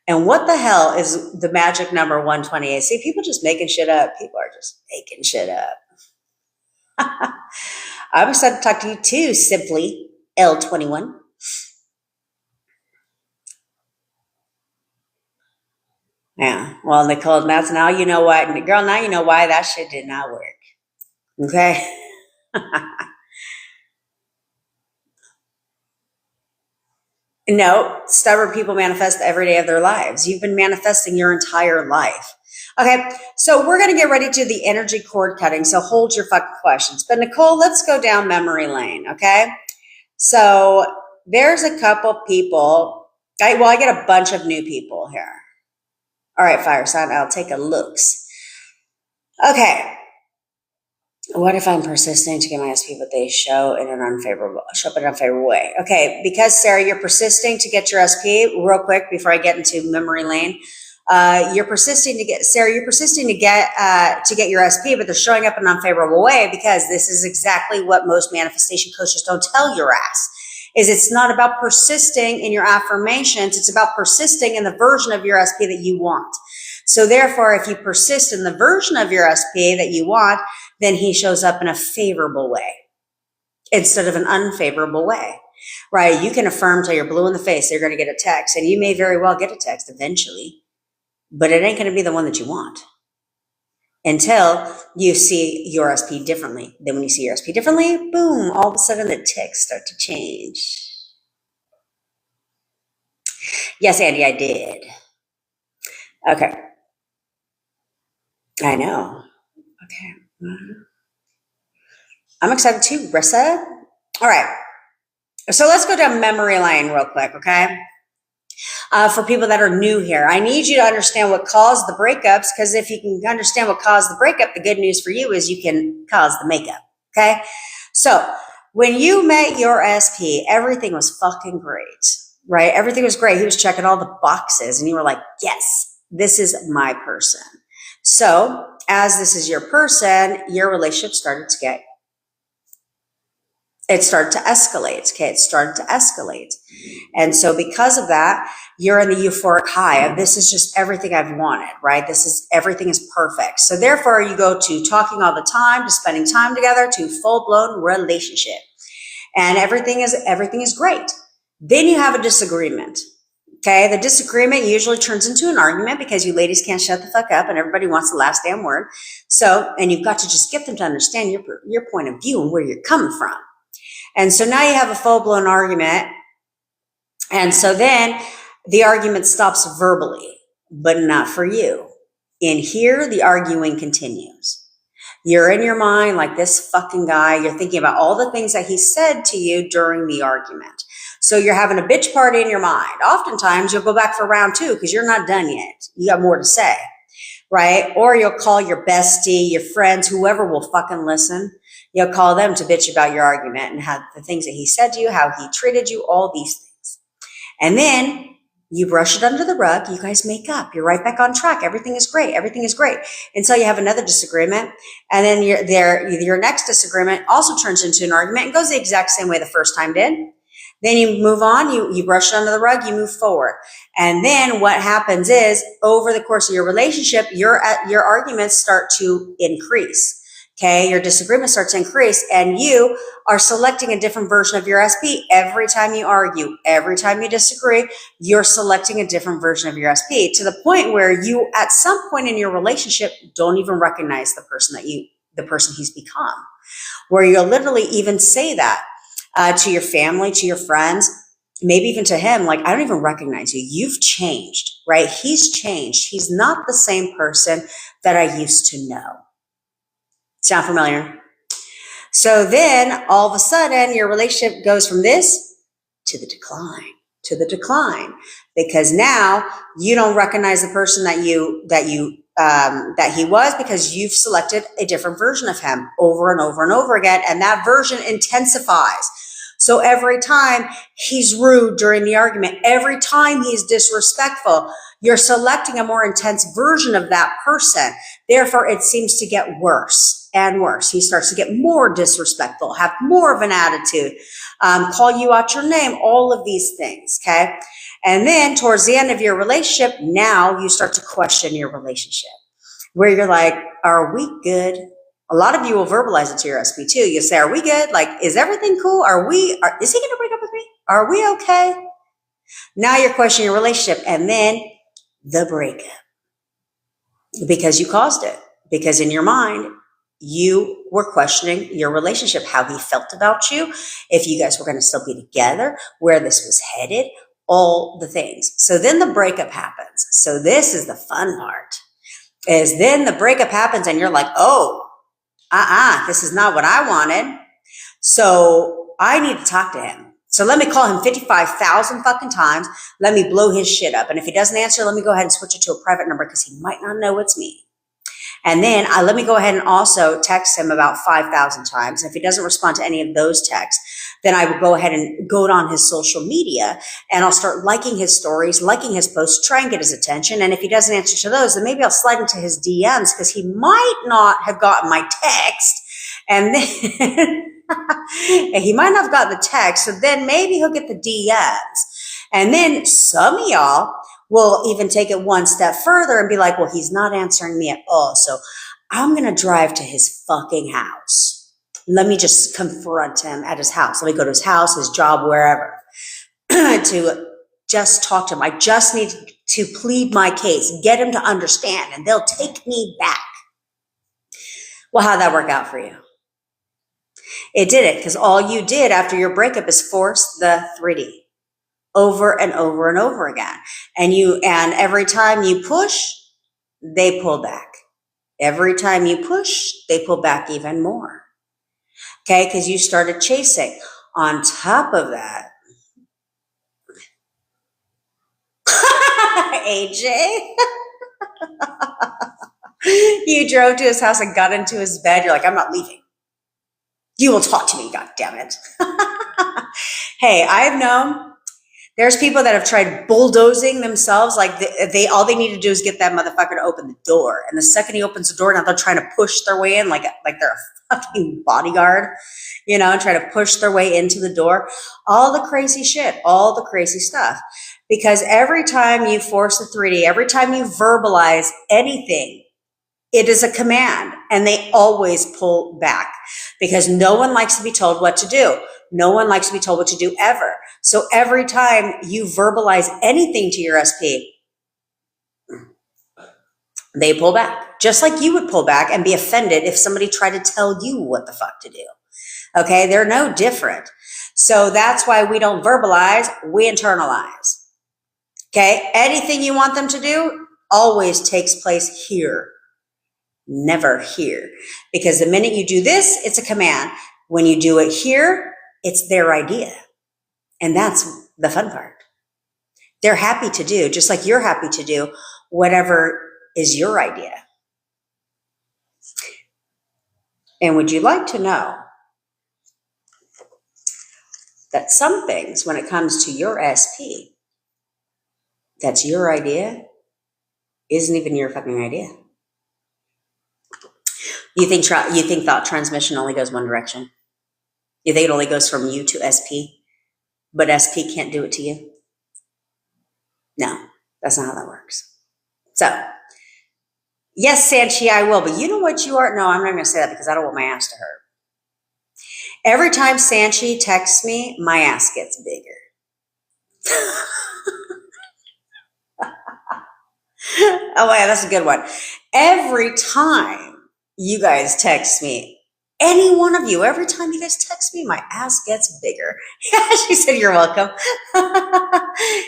And what the hell is the magic number 128? See, people just making shit up. People are just making shit up. I'm excited to talk to you too, simply L21. Yeah, well, Nicole, that's now you know what, girl, now you know why that shit did not work. Okay? No, stubborn people manifest every day of their lives. You've been manifesting your entire life. Okay, so we're going to get ready to the energy cord cutting, so hold your fucking questions. But Nicole, let's go down memory lane, okay? So there's a couple people, I get a bunch of new people here. All right, fire sign, I'll take a looks. Okay. What if I'm persisting to get my SP, but they show up in an unfavorable way? Okay, because Sarah, you're persisting to get your SP. Real quick before I get into memory lane, you're persisting to get your SP, but they're showing up in an unfavorable way because this is exactly what most manifestation coaches don't tell your ass. Is it's not about persisting in your affirmations; it's about persisting in the version of your SP that you want. So therefore, if you persist in the version of your SP that you want, then he shows up in a favorable way instead of an unfavorable way, right? You can affirm till you're blue in the face, you're going to get a text, and you may very well get a text eventually, but it ain't going to be the one that you want until you see your SP differently. Then when you see your SP differently, boom, all of a sudden the texts start to change. Yes, Andy, I did. Okay. I know. Okay. I'm excited too, Rissa. All right. So let's go down memory lane real quick, okay? For people that are new here, I need you to understand what caused the breakups, because if you can understand what caused the breakup, the good news for you is you can cause the makeup, okay? So when you met your SP, everything was fucking great, right? Everything was great. He was checking all the boxes, and you were like, yes, this is my person. So as this is your person, your relationship started to escalate. Okay. It started to escalate. And so because of that, you're in the euphoric high of this is just everything I've wanted, right? Everything is perfect. So therefore you go to talking all the time, to spending time together, to full blown relationship, and everything is great. Then you have a disagreement. Okay, the disagreement usually turns into an argument because you ladies can't shut the fuck up and everybody wants the last damn word. So, and you've got to just get them to understand your point of view and where you're coming from. And so now you have a full-blown argument. And so then the argument stops verbally, but not for you. In here, the arguing continues. You're in your mind like this fucking guy. You're thinking about all the things that he said to you during the argument. So you're having a bitch party in your mind. Oftentimes you'll go back for round 2 because you're not done yet. You got more to say, right? Or you'll call your bestie, your friends, whoever will fucking listen. You'll call them to bitch about your argument and how the things that he said to you, how he treated you, all these things. And then you brush it under the rug. You guys make up. You're right back on track. Everything is great. Everything is great. Until you have another disagreement. And then your next disagreement also turns into an argument and goes the exact same way the first time did. Then you move on, you brush it under the rug, you move forward. And then what happens is over the course of your relationship, your arguments start to increase. Okay, your disagreement starts to increase, and you are selecting a different version of your SP every time you argue, every time you disagree. You're selecting a different version of your SP to the point where you, at some point in your relationship, don't even recognize the person he's become. Where you'll literally even say that to your family, to your friends, maybe even to him, like, I don't even recognize you. You've changed, right? He's changed. He's not the same person that I used to know. Sound familiar? So then all of a sudden your relationship goes from this to the decline, because now you don't recognize the person that he was, because you've selected a different version of him over and over and over again. And that version intensifies. So every time he's rude during the argument, every time he's disrespectful, you're selecting a more intense version of that person. Therefore, it seems to get worse and worse. He starts to get more disrespectful, have more of an attitude, call you out your name, all of these things, okay? And then towards the end of your relationship, now you start to question your relationship, where you're like, are we good? A lot of you will verbalize it to your SP too. You say, are we good? Like, is everything cool? Is he going to break up with me? Are we okay? Now you're questioning your relationship, and then the breakup, because you caused it, because in your mind, you were questioning your relationship, how he felt about you, if you guys were going to still be together, where this was headed, all the things. So then the breakup happens. So this is the fun part, is then the breakup happens and you're like, oh, this is not what I wanted. So I need to talk to him. So let me call him 55,000 fucking times. Let me blow his shit up. And if he doesn't answer, let me go ahead and switch it to a private number, because he might not know it's me. And then let me go ahead and also text him about 5,000 times. And if he doesn't respond to any of those texts, then I would go ahead and go on his social media, and I'll start liking his stories, liking his posts, try and get his attention. And if he doesn't answer to those, then maybe I'll slide into his DMs, because he might not have gotten my text. And then and he might not have gotten the text. So then maybe he'll get the DMs. And then some of y'all will even take it one step further and be like, well, he's not answering me at all, so I'm going to drive to his fucking house. Let me just confront him at his house. Let me go to his house, his job, wherever, to just talk to him. I just need to plead my case, get him to understand, and they'll take me back. Well, how'd that work out for you? It didn't, because all you did after your breakup is force the 3D. Over and over and over again. And every time you push, they pull back. Every time you push, they pull back even more. Okay, because you started chasing. On top of that, AJ, you drove to his house and got into his bed. You're like, I'm not leaving. You will talk to me, God damn it. Hey, I've known there's people that have tried bulldozing themselves. Like all they need to do is get that motherfucker to open the door. And the second he opens the door, now they're trying to push their way in like they're a fucking bodyguard, and try to push their way into the door. All the crazy shit, all the crazy stuff. Because every time you force the 3D, every time you verbalize anything, it is a command, and they always pull back, because no one likes to be told what to do. No one likes to be told what to do ever. So every time you verbalize anything to your SP, they pull back. Just like you would pull back and be offended if somebody tried to tell you what the fuck to do. Okay, they're no different. So that's why we don't verbalize, we internalize. Okay, anything you want them to do always takes place here. Never here. Because the minute you do this, it's a command. When you do it here, it's their idea. And that's the fun part. They're happy to do, just like you're happy to do, whatever is your idea. And would you like to know that some things, when it comes to your SP, that's your idea, isn't even your fucking idea? You think thought transmission only goes one direction? You think it only goes from you to SP, but SP can't do it to you? No, that's not how that works. So Yes, Sanchi, I will. But you know what you are? No, I'm not going to say that because I don't want my ass to hurt. Every time Sanchi texts me, my ass gets bigger. Oh, yeah, that's a good one. Every time you guys text me, any one of you, every time you guys text me, my ass gets bigger. Yeah, she said, you're welcome.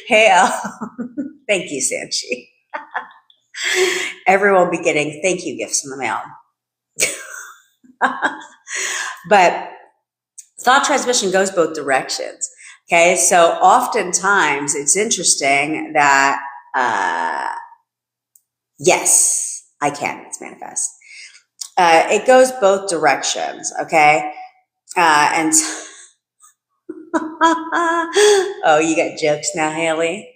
Hey, thank you, Sanchi. Everyone will be getting thank you gifts in the mail. But thought transmission goes both directions. Okay, so oftentimes it's interesting that, yes, I can, it's manifest. It goes both directions, okay? And oh, you got jokes now, Haley?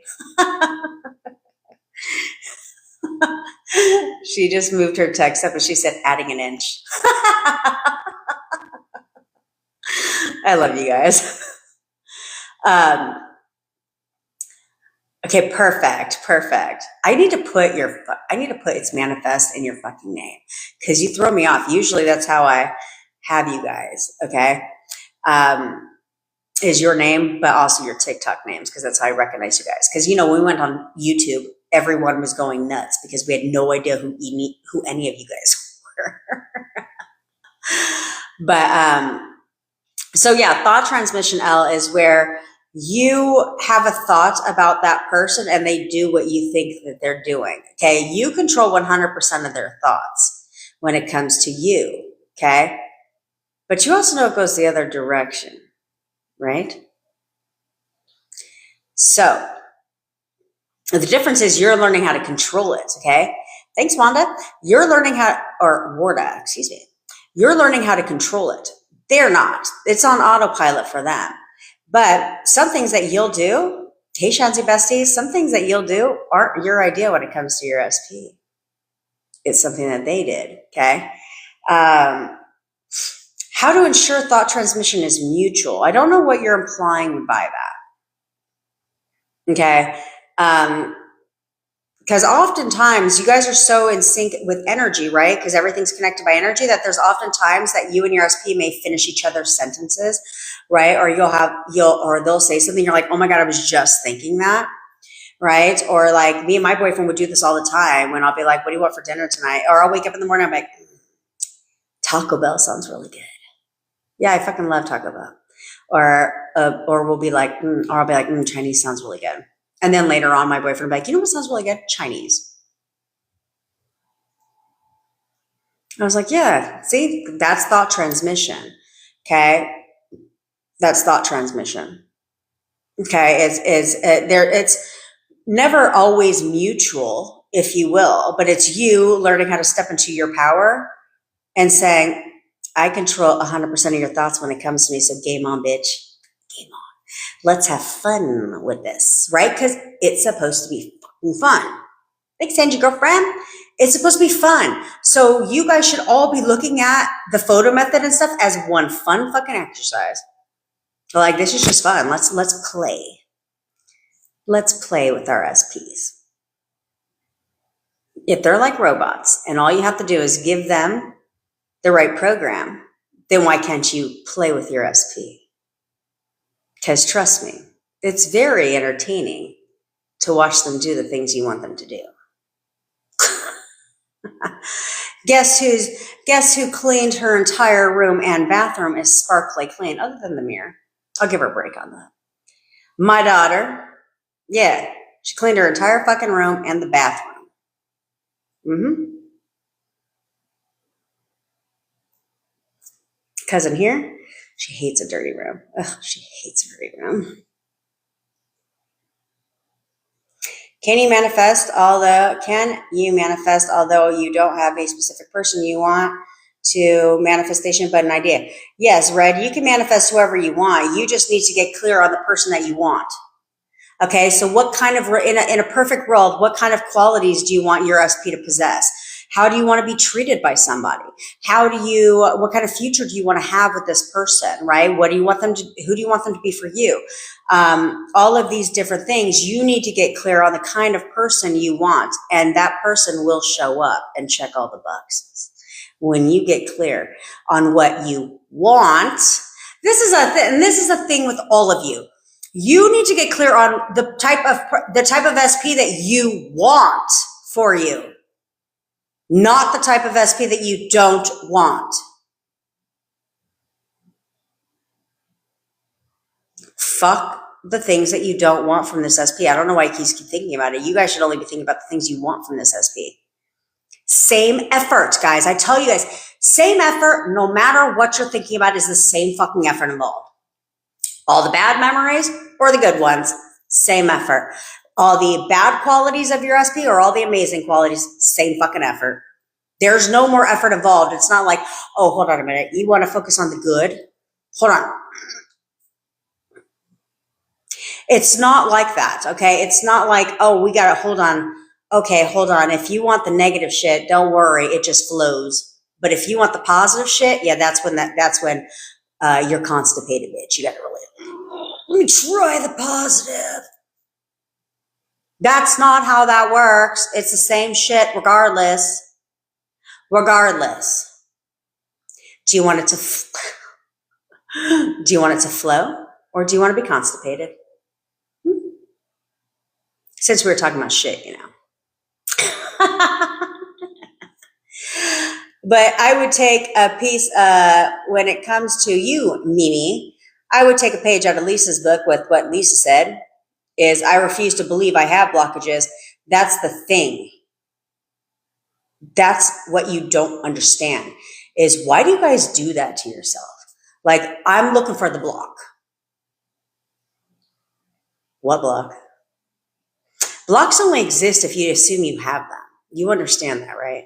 She just moved her text up and she said, adding an inch. I love you guys. Okay, perfect. I need to put it's manifest in your fucking name because you throw me off. Usually that's how I have you guys, okay? Is your name, but also your TikTok names because that's how I recognize you guys. Because, when we went on YouTube, everyone was going nuts because we had no idea who any of you guys were. But, so yeah, thought transmission, L, is where you have a thought about that person and they do what you think that they're doing. Okay. You control 100% of their thoughts when it comes to you. Okay. But you also know it goes the other direction, right? So the difference is you're learning how to control it. Okay. Thanks, Wanda. You're learning Warda, excuse me. You're learning how to control it. They're not. It's on autopilot for them. But some things that you'll do, hey, Shanzi besties, some things that you'll do aren't your idea when it comes to your SP. It's something that they did, okay? How to ensure thought transmission is mutual. I don't know what you're implying by that, okay? Because oftentimes you guys are so in sync with energy, right? Because everything's connected by energy that there's oftentimes that you and your SP may finish each other's sentences, right? Or or they'll say something, you're like, oh my God, I was just thinking that, right? Or like me and my boyfriend would do this all the time when I'll be like, what do you want for dinner tonight? Or I'll wake up in the morning, I'm like, Taco Bell sounds really good. Yeah, I fucking love Taco Bell. Or we'll be like, or I'll be like, Chinese sounds really good. And then later on, my boyfriend will be like, you know what sounds really good? Chinese. I was like, yeah, see, that's thought transmission. Okay. That's thought transmission. Okay. It's never always mutual, if you will, but it's you learning how to step into your power and saying, I control 100% of your thoughts when it comes to me. So game on, bitch. Game on. Let's have fun with this, right? Because it's supposed to be fun. Thanks, Angie, girlfriend. It's supposed to be fun. So you guys should all be looking at the photo method and stuff as one fun fucking exercise. Like, this is just fun. Let's play. Let's play with our SPs. If they're like robots and all you have to do is give them the right program, then why can't you play with your SP? Because trust me, it's very entertaining to watch them do the things you want them to do. Guess who cleaned her entire room and bathroom is sparkly clean, other than the mirror. I'll give her a break on that. My daughter, yeah, she cleaned her entire fucking room and the bathroom. Cousin here, she hates a dirty room. Ugh, she hates a dirty room. Can you manifest although you don't have a specific person you want to manifestation, but an idea? Yes, Red, you can manifest whoever you want. You just need to get clear on the person that you want. Okay, so what kind of, in a perfect world, what kind of qualities do you want your SP to possess? How do you want to be treated by somebody? What kind of future do you want to have with this person, right? Who do you want them to be for you? All of these different things, you need to get clear on the kind of person you want, and that person will show up and check all the boxes. When you get clear on what you want, this is a thing with all of you. You need to get clear on the type of SP that you want for you, not the type of SP that you don't want. Fuck the things that you don't want from this SP. I don't know why you keep thinking about it. You guys should only be thinking about the things you want from this SP. Same effort, guys. I tell you guys, same effort, no matter what you're thinking about, is the same fucking effort involved. All the bad memories or the good ones, same effort. All the bad qualities of your SP or all the amazing qualities, same fucking effort. There's no more effort involved. It's not like, oh, hold on a minute. You want to focus on the good? Hold on. It's not like that, okay? It's not like, oh, we got to hold on. Okay, hold on. If you want the negative shit, don't worry. It just flows. But if you want the positive shit, yeah, that's when you're constipated, bitch. You got to really, let me try the positive. That's not how that works. It's the same shit regardless. Regardless. Do you want it to flow or do you want to be constipated? Since we were talking about shit, you know. But I would take a piece, when it comes to you, Mimi, I would take a page out of Lisa's book with what Lisa said is, I refuse to believe I have blockages. That's the thing. That's what you don't understand is, why do you guys do that to yourself? Like, I'm looking for the block. What block? Blocks only exist if you assume you have them. You understand that, right?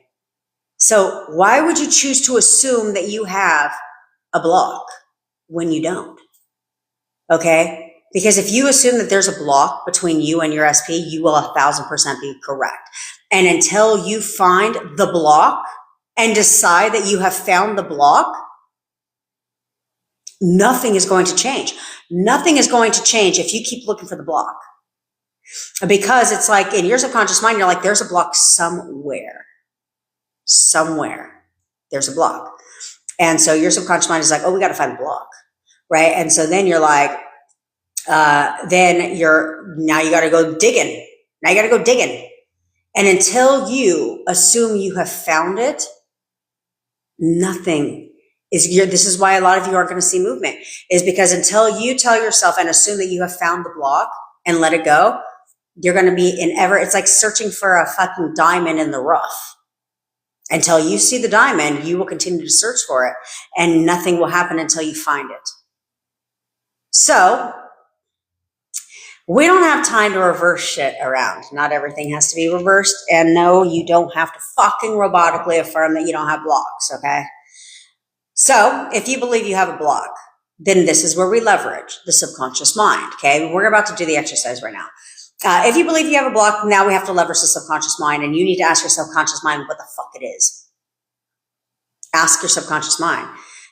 So why would you choose to assume that you have a block when you don't? Okay? Because if you assume that there's a block between you and your SP, you will 1,000% be correct. And until you find the block and decide that you have found the block, nothing is going to change. Nothing is going to change if you keep looking for the block. Because it's like in your subconscious mind, you're like, there's a block somewhere. Somewhere there's a block. And so your subconscious mind is like, oh, we got to find a block. Right. And so then you're like, now you got to go digging. Now you got to go digging. And until you assume you have found it, nothing is this is why a lot of you aren't going to see movement, is because until you tell yourself and assume that you have found the block and let it go, you're going to be it's like searching for a fucking diamond in the rough. Until you see the diamond, you will continue to search for it and nothing will happen until you find it. So we don't have time to reverse shit around. Not everything has to be reversed. And no, you don't have to fucking robotically affirm that you don't have blocks, okay? So if you believe you have a block, then this is where we leverage the subconscious mind, okay? We're about to do the exercise right now. If you believe you have a block, now we have to leverage the subconscious mind, and you need to ask your subconscious mind what the fuck it is. Ask your subconscious mind.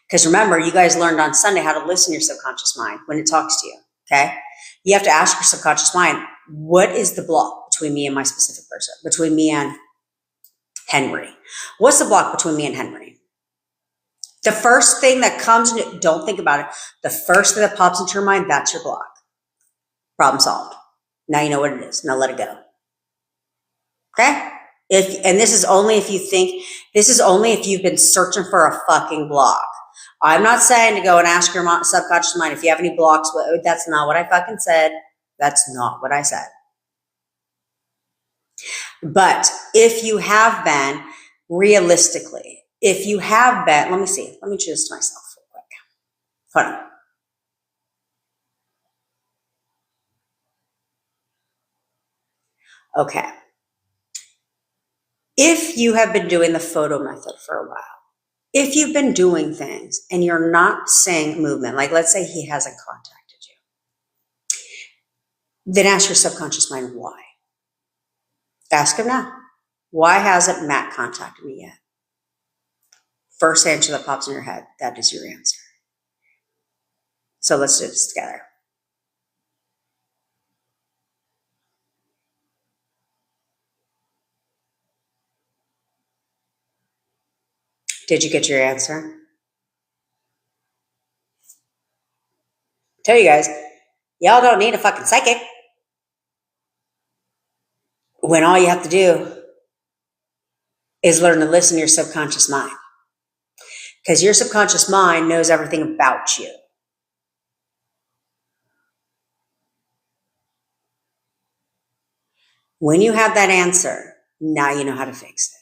Because remember, you guys learned on Sunday how to listen to your subconscious mind when it talks to you, okay? You have to ask your subconscious mind, what is the block between me and my specific person, between me and Henry? What's the block between me and Henry? The first thing that comes, don't think about it. The first thing that pops into your mind, that's your block. Problem solved. Now you know what it is. Now let it go. Okay? This is only if you've been searching for a fucking block. I'm not saying to go and ask your subconscious mind if you have any blocks. That's not what I fucking said. That's not what I said. But if you have been, realistically, if you have been, let me see. Let me choose to myself real quick. Hold on. Okay. If you have been doing the photo method for a while, if you've been doing things and you're not seeing movement, like let's say he hasn't contacted you, then ask your subconscious mind why. Ask him now. Why hasn't Matt contacted me yet? First answer that pops in your head, that is your answer. So let's do this together. Did you get your answer? Tell you guys, y'all don't need a fucking psychic when all you have to do is learn to listen to your subconscious mind. Because your subconscious mind knows everything about you. When you have that answer, now you know how to fix it.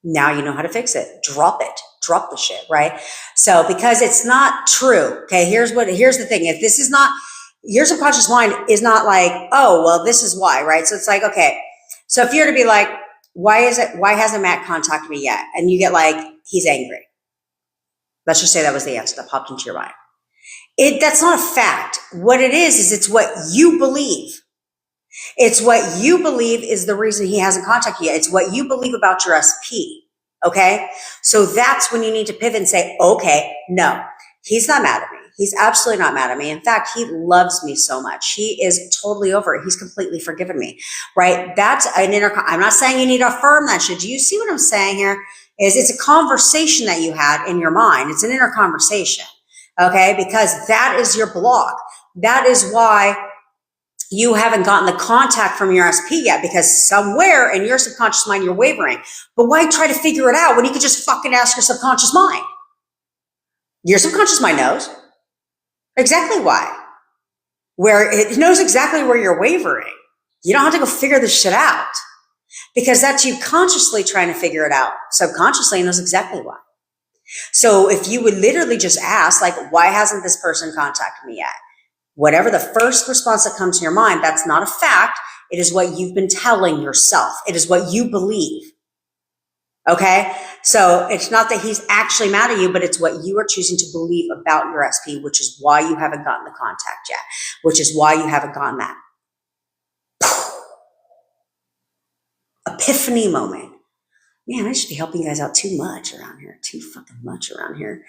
Now you know how to fix it. Drop it. Drop the shit, right? So because it's not true, okay, here's the thing. If this is not, your subconscious mind is not like, oh, well, this is why, right? So it's like, okay, so if you're to be like, why hasn't Matt contacted me yet? And you get like, he's angry. Let's just say that was the answer that popped into your mind. That's not a fact. What it is it's what you believe. It's what you believe is the reason he hasn't contacted you. It's what you believe about your SP. Okay. So that's when you need to pivot and say, okay, no, he's not mad at me. He's absolutely not mad at me. In fact, he loves me so much. He is totally over it. He's completely forgiven me, right? That's an I'm not saying you need to affirm that shit. Do you see what I'm saying here? It's a conversation that you had in your mind. It's an inner conversation. Okay. Because that is your block. That is why you haven't gotten the contact from your SP yet, because somewhere in your subconscious mind, you're wavering. But why try to figure it out when you could just fucking ask your subconscious mind? Your subconscious mind knows exactly why. Where it knows exactly where you're wavering. You don't have to go figure this shit out, because that's you consciously trying to figure it out. Subconsciously knows exactly why. So if you would literally just ask, like, why hasn't this person contacted me yet? Whatever the first response that comes to your mind, that's not a fact. It is what you've been telling yourself. It is what you believe. Okay? So it's not that he's actually mad at you, but it's what you are choosing to believe about your SP, which is why you haven't gotten the contact yet, which is why you haven't gotten that epiphany moment. Man, I should be helping you guys out too much around here, too fucking much around here.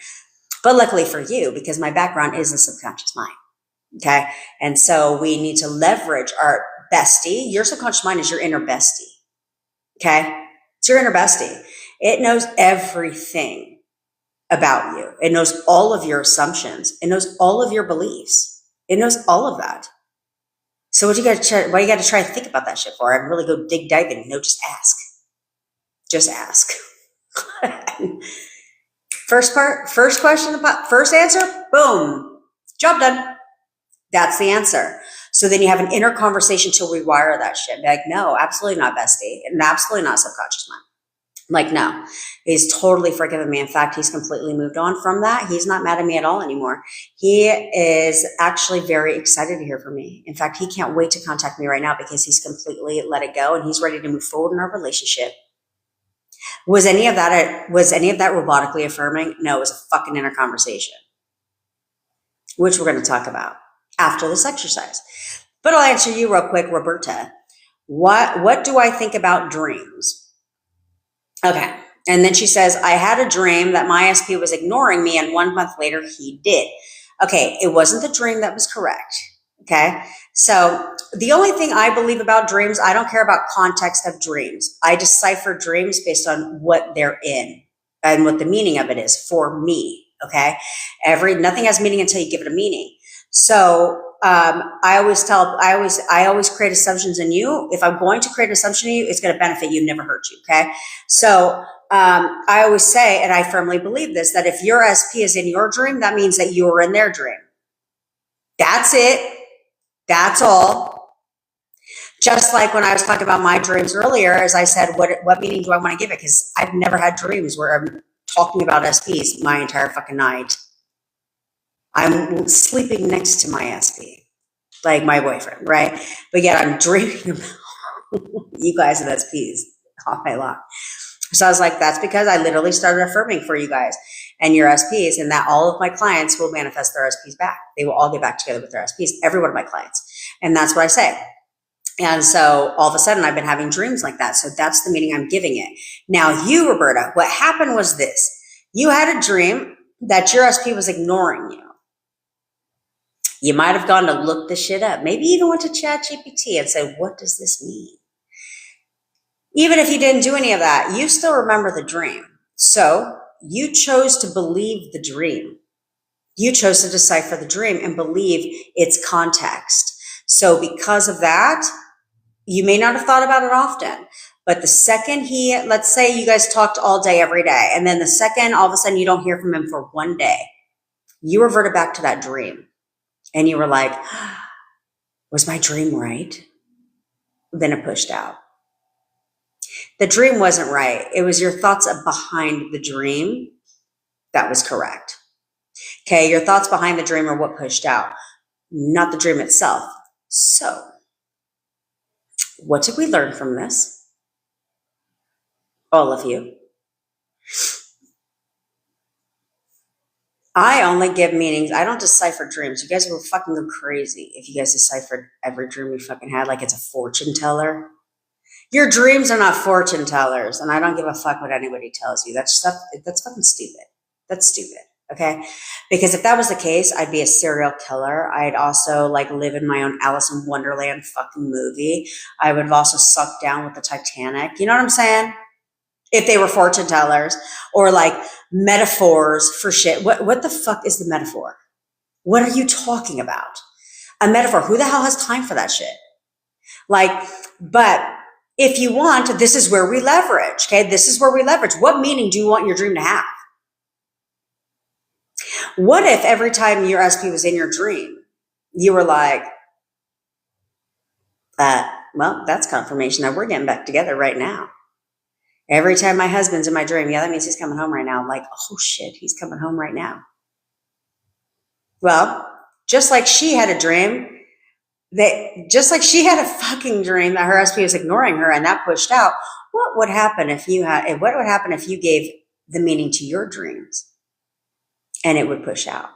But luckily for you, because my background is the subconscious mind. Okay. And so we need to leverage our bestie. Your subconscious mind is your inner bestie. Okay. It's your inner bestie. It knows everything about you. It knows all of your assumptions. It knows all of your beliefs. It knows all of that. So why you got to try to think about that shit for? And really go dig in. No, just ask. Just ask. First question, first answer, boom, job done. That's the answer. So then you have an inner conversation to rewire that shit. Be like, no, absolutely not bestie, and absolutely not subconscious mind. Like, no, he's totally forgiven me. In fact, he's completely moved on from that. He's not mad at me at all anymore. He is actually very excited to hear from me. In fact, he can't wait to contact me right now because he's completely let it go and he's ready to move forward in our relationship. Was any of that robotically affirming? No, it was a fucking inner conversation, which we're going to talk about after this exercise. But I'll answer you real quick, Roberta. What do I think about dreams? Okay. And then she says, I had a dream that my SP was ignoring me, and 1 month later he did. Okay. It wasn't the dream that was correct. Okay. So the only thing I believe about dreams, I don't care about context of dreams. I decipher dreams based on what they're in and what the meaning of it is for me. Okay. Nothing has meaning until you give it a meaning. So I always create assumptions in you. If I'm going to create an assumption in you, it's going to benefit you, never hurt you. Okay. So I always say, and I firmly believe this, that if your SP is in your dream, that means that you were in their dream. That's it. That's all. Just like when I was talking about my dreams earlier, as I said, what meaning do I want to give it? Because I've never had dreams where I'm talking about SPs my entire fucking night. I'm sleeping next to my SP, like my boyfriend, right? But yet I'm dreaming about you guys and SPs all night long. So I was like, that's because I literally started affirming for you guys and your SPs, and that all of my clients will manifest their SPs back. They will all get back together with their SPs, every one of my clients. And that's what I say. And so all of a sudden I've been having dreams like that. So that's the meaning I'm giving it. Now you, Roberta, what happened was this. You had a dream that your SP was ignoring you. You might have gone to look this shit up. Maybe even went to ChatGPT and said, what does this mean? Even if you didn't do any of that, you still remember the dream. So you chose to believe the dream. You chose to decipher the dream and believe its context. So because of that, you may not have thought about it often, but the second let's say you guys talked all day, every day, and then the second all of a sudden you don't hear from him for one day, you reverted back to that dream. And you were like, was my dream right? Then it pushed out. The dream wasn't right. It was your thoughts behind the dream that was correct. Okay, your thoughts behind the dream are what pushed out, not the dream itself. So, what did we learn from this? All of you. I only give meanings. I don't decipher dreams. You guys will fucking go crazy if you guys deciphered every dream you fucking had like it's a fortune teller. Your dreams are not fortune tellers, and I don't give a fuck what anybody tells you. That's fucking stupid. That's stupid, okay? Because if that was the case, I'd be a serial killer. I'd also like live in my own Alice in Wonderland fucking movie. I would have also sucked down with the Titanic. You know what I'm saying? If they were fortune tellers or like metaphors for shit. What the fuck is the metaphor? What are you talking about? A metaphor. Who the hell has time for that shit? Like, but if you want, this is where we leverage, okay? This is where we leverage. What meaning do you want your dream to have? What if every time your SP was in your dream, you were like, well, that's confirmation that we're getting back together right now. Every time my husband's in my dream, yeah, that means he's coming home right now. I'm like, oh shit, he's coming home right now. Well, just like she had a dream, just like she had a fucking dream that her SP was ignoring her and that pushed out, what would happen if you gave the meaning to your dreams and it would push out?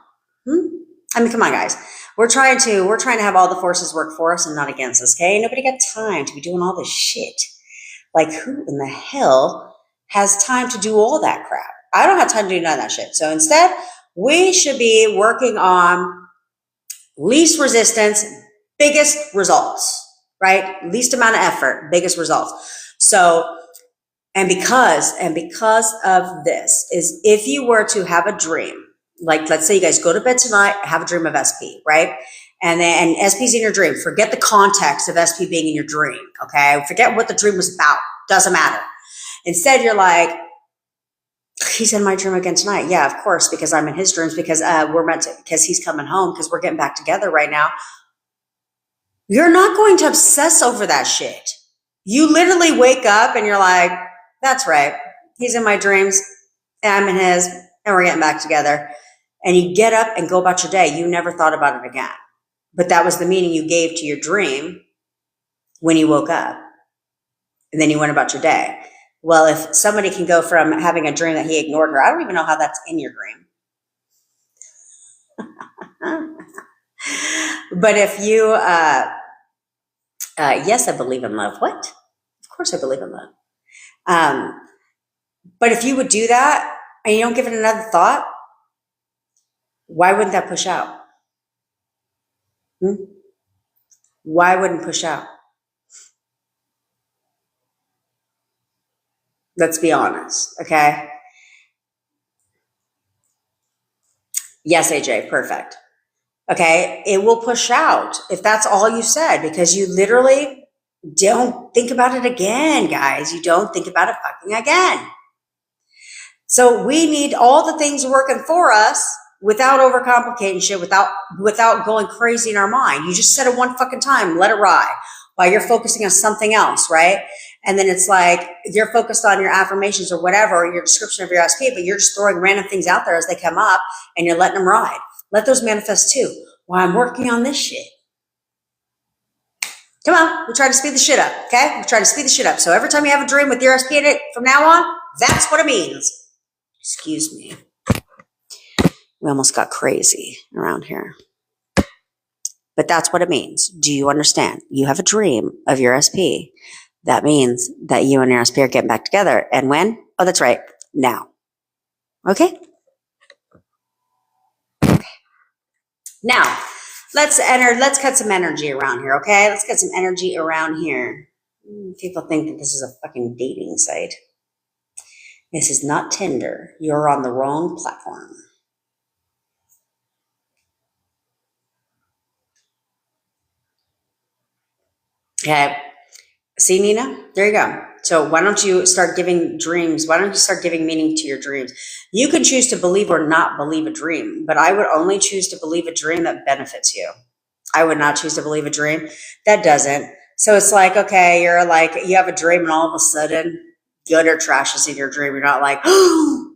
I mean, come on, guys. We're trying to have all the forces work for us and not against us, okay? Nobody got time to be doing all this shit. Like, who in the hell has time to do all that crap? I don't have time to do none of that shit. So instead, we should be working on least resistance, biggest results, right? Least amount of effort, biggest results. So, and because of this is if you were to have a dream, like let's say you guys go to bed tonight, have a dream of SP, right? And SP's in your dream. Forget the context of SP being in your dream, okay? Forget what the dream was about. Doesn't matter. Instead, you're like, he's in my dream again tonight. Yeah, of course, because I'm in his dreams, because because he's coming home, because we're getting back together right now. You're not going to obsess over that shit. You literally wake up and you're like, that's right. He's in my dreams and I'm in his and we're getting back together. And you get up and go about your day. You never thought about it again. But that was the meaning you gave to your dream when you woke up. And then you went about your day. Well, if somebody can go from having a dream that he ignored her, I don't even know how that's in your dream. But if you, yes, I believe in love. What? Of course I believe in love. But if you would do that and you don't give it another thought, why wouldn't that push out? Why wouldn't push out? Let's be honest, okay? Yes, AJ, perfect. Okay, it will push out if that's all you said, because you literally don't think about it again, guys. You don't think about it fucking again. So we need all the things working for us without overcomplicating shit, without going crazy in our mind. You just said it one fucking time, let it ride, while you're focusing on something else, right? And then it's like you're focused on your affirmations or whatever, or your description of your SP, but you're just throwing random things out there as they come up and you're letting them ride. Let those manifest too. While I'm working on this shit. Come on, we'll try to speed the shit up, okay? We'll try to speed the shit up. So every time you have a dream with your SP in it from now on, that's what it means. Excuse me. We almost got crazy around here. but that's what it means. Do you understand? You have a dream of your SP. That means that you and your SP are getting back together. And when? Oh, that's right. Now. Okay? Now, let's cut some energy around here, okay? Let's get some energy around here. People think that this is a fucking dating site. This is not Tinder. You're on the wrong platform. Okay. See, Nina? There you go. So why don't you start giving dreams? Why don't you start giving meaning to your dreams? You can choose to believe or not believe a dream, but I would only choose to believe a dream that benefits you. I would not choose to believe a dream that doesn't. So it's like, okay, you're like, you have a dream and all of a sudden good or trash is in your dream. You're not like, oh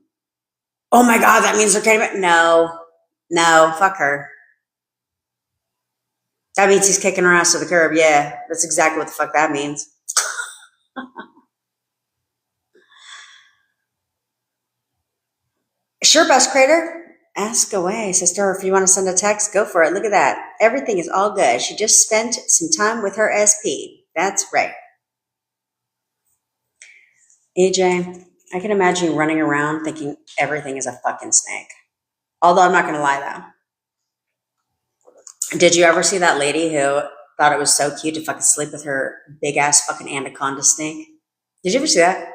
my God, that means they're kidding me. No, fuck her. That means he's kicking her ass to the curb. Yeah, that's exactly what the fuck that means. Sure, Best Creator. Ask away, sister. If you want to send a text, go for it. Look at that. Everything is all good. She just spent some time with her SP. That's right. AJ, I can imagine you running around thinking everything is a fucking snake. Although I'm not going to lie, though. Did you ever see that lady who thought it was so cute to fucking sleep with her big ass fucking anaconda snake? Did you ever see that?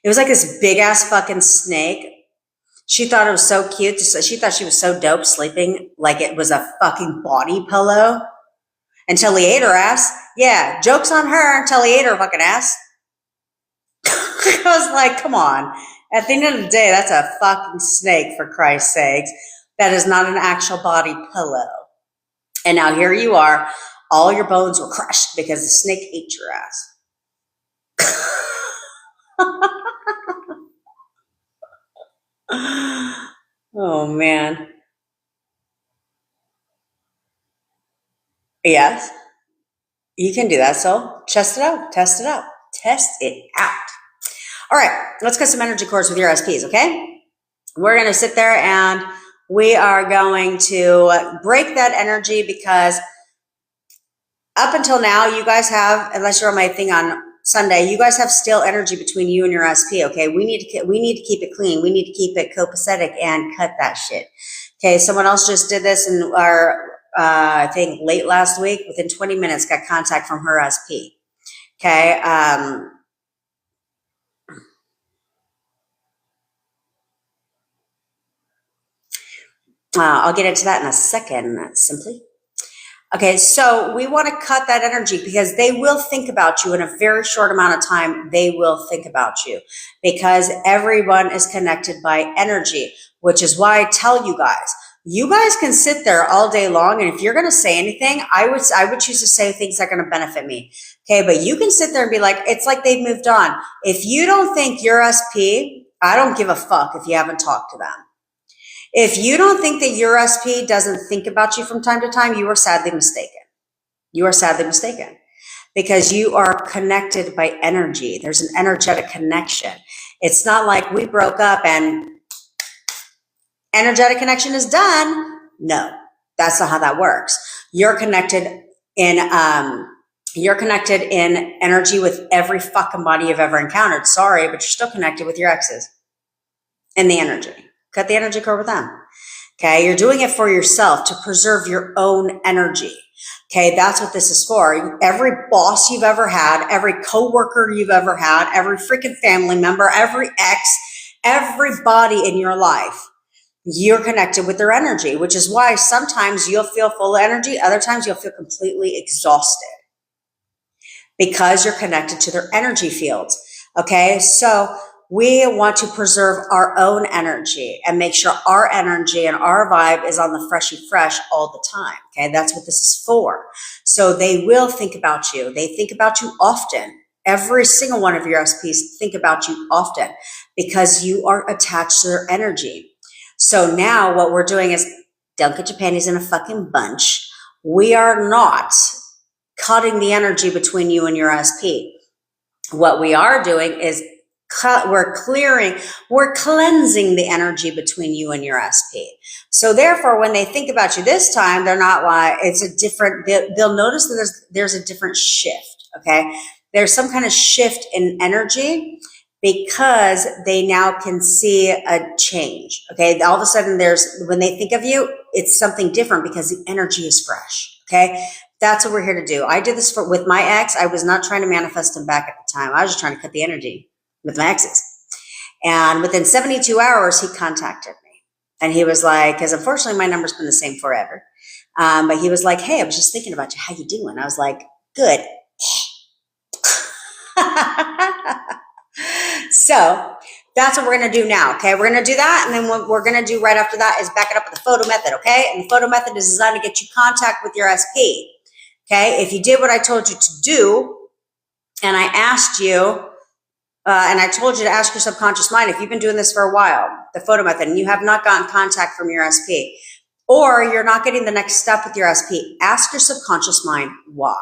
It was like this big ass fucking snake. She thought it was so cute. She thought she was so dope sleeping like it was a fucking body pillow until he ate her ass. Yeah, joke's on her until he ate her fucking ass. I was like, come on. At the end of the day, that's a fucking snake, for Christ's sakes. That is not an actual body pillow. And now here you are. All your bones were crushed because the snake ate your ass. Oh, man. Yes, you can do that. So test it out. Test it out. Test it out. All right, let's get some energy cords with your SPs, okay? We're going to sit there and we are going to break that energy because up until now, you guys have, unless you're on my thing on Sunday, you guys have still energy between you and your SP, okay? We need to keep it clean. We need to keep it copacetic and cut that shit. Okay, someone else just did this in our, I think late last week, within 20 minutes, got contact from her SP. Okay, I'll get into that in a second, simply. Okay, so we want to cut that energy because they will think about you in a very short amount of time. They will think about you because everyone is connected by energy, which is why I tell you guys can sit there all day long. And if you're going to say anything, I would choose to say things that are going to benefit me. Okay, but you can sit there and be like, it's like they've moved on. If you don't think you're SP, I don't give a fuck if you haven't talked to them. If you don't think that your SP doesn't think about you from time to time, you are sadly mistaken. You are sadly mistaken because you are connected by energy. There's an energetic connection. It's not like we broke up and energetic connection is done. No, that's not how that works. You're connected in energy with every fucking body you've ever encountered. Sorry, but you're still connected with your exes in the energy. Cut the energy cord with them. Okay, you're doing it for yourself to preserve your own energy. Okay, that's what this is for. Every boss you've ever had, every coworker you've ever had, every freaking family member, every ex, everybody in your life, you're connected with their energy, which is why sometimes you'll feel full of energy, other times you'll feel completely exhausted because you're connected to their energy fields. Okay, so we want to preserve our own energy and make sure our energy and our vibe is on the fresh and fresh all the time. Okay, that's what this is for. So they will think about you. They think about you often. Every single one of your SPs think about you often because you are attached to their energy. So now what we're doing is don't get your panties in a fucking bunch. We are not cutting the energy between you and your SP. What we are doing is we're clearing, we're cleansing the energy between you and your SP. So therefore, when they think about you this time, they're not like, it's a different, they'll notice that there's a different shift. Okay. There's some kind of shift in energy because they now can see a change. Okay. All of a sudden when they think of you, it's something different because the energy is fresh. Okay. That's what we're here to do. I did this with my ex. I was not trying to manifest him back at the time. I was just trying to cut the energy with my exes. And within 72 hours, he contacted me. And he was like, because unfortunately my number's been the same forever. But he was like, hey, I was just thinking about you. How you doing? I was like, good. So that's what we're going to do now. Okay. We're going to do that. And then what we're going to do right after that is back it up with the photo method. Okay. And the photo method is designed to get you contact with your SP. Okay. If you did what I told you to do, and I asked you, and I told you to ask your subconscious mind, if you've been doing this for a while, the photo method, and you have not gotten contact from your SP, or you're not getting the next step with your SP, ask your subconscious mind why.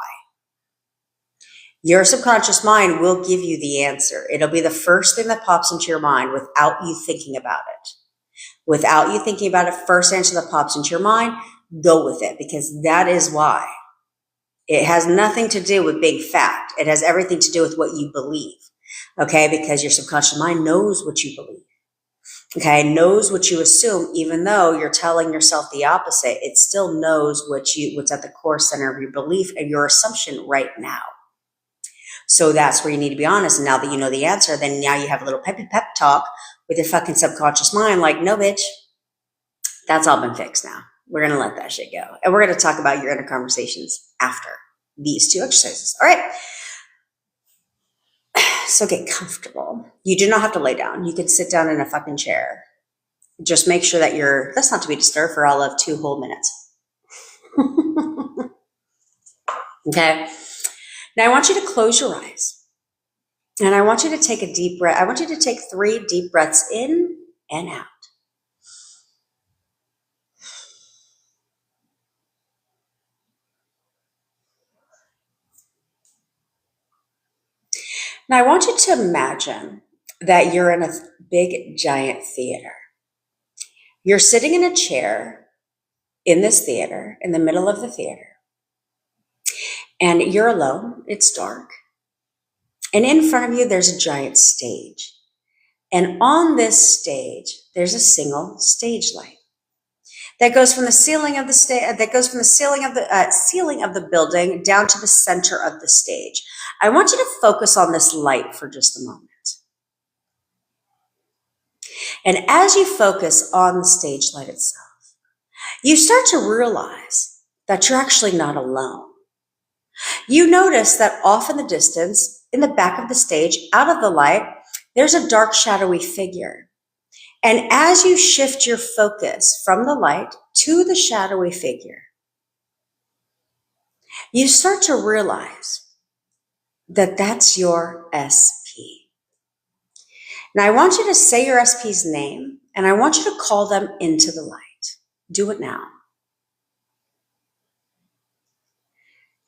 Your subconscious mind will give you the answer. It'll be the first thing that pops into your mind without you thinking about it. Without you thinking about it, first answer that pops into your mind, go with it, because that is why. It has nothing to do with big fact. It has everything to do with what you believe. Okay, because your subconscious mind knows what you believe. Okay, knows what you assume, even though you're telling yourself the opposite. It still knows what's at the core center of your belief and your assumption right now. So that's where you need to be honest. And now that you know the answer, then now you have a little peppy pep talk with your fucking subconscious mind, like, no, bitch, that's all been fixed now. We're going to let that shit go. And we're going to talk about your inner conversations after these two exercises. All right. So get comfortable. You do not have to lay down. You can sit down in a fucking chair. Just make sure that that's not to be disturbed for all of 2 whole minutes. Okay. Now I want you to close your eyes. And I want you to take a deep breath. I want you to take 3 deep breaths in and out. Now, I want you to imagine that you're in a big, giant theater. You're sitting in a chair in this theater, in the middle of the theater, and you're alone. It's dark. And in front of you, there's a giant stage. And on this stage, there's a single stage light that goes from the ceiling of the ceiling of the building down to the center of the stage. I want you to focus on this light for just a moment. And as you focus on the stage light itself, you start to realize that you're actually not alone. You notice that off in the distance, in the back of the stage, out of the light, there's a dark, shadowy figure. And as you shift your focus from the light to the shadowy figure, you start to realize that that's your SP. Now, I want you to say your SP's name, and I want you to call them into the light. Do it now.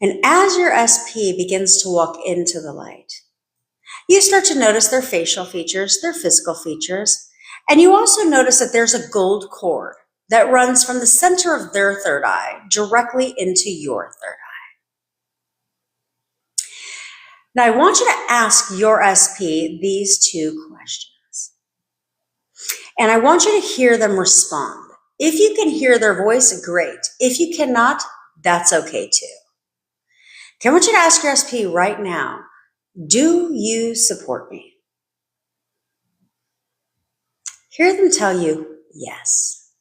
And as your SP begins to walk into the light, you start to notice their facial features, their physical features, and you also notice that there's a gold cord that runs from the center of their third eye directly into your third eye. Now, I want you to ask your SP these 2 questions. And I want you to hear them respond. If you can hear their voice, great. If you cannot, that's okay too. Okay, I want you to ask your SP right now, do you support me? Hear them tell you yes.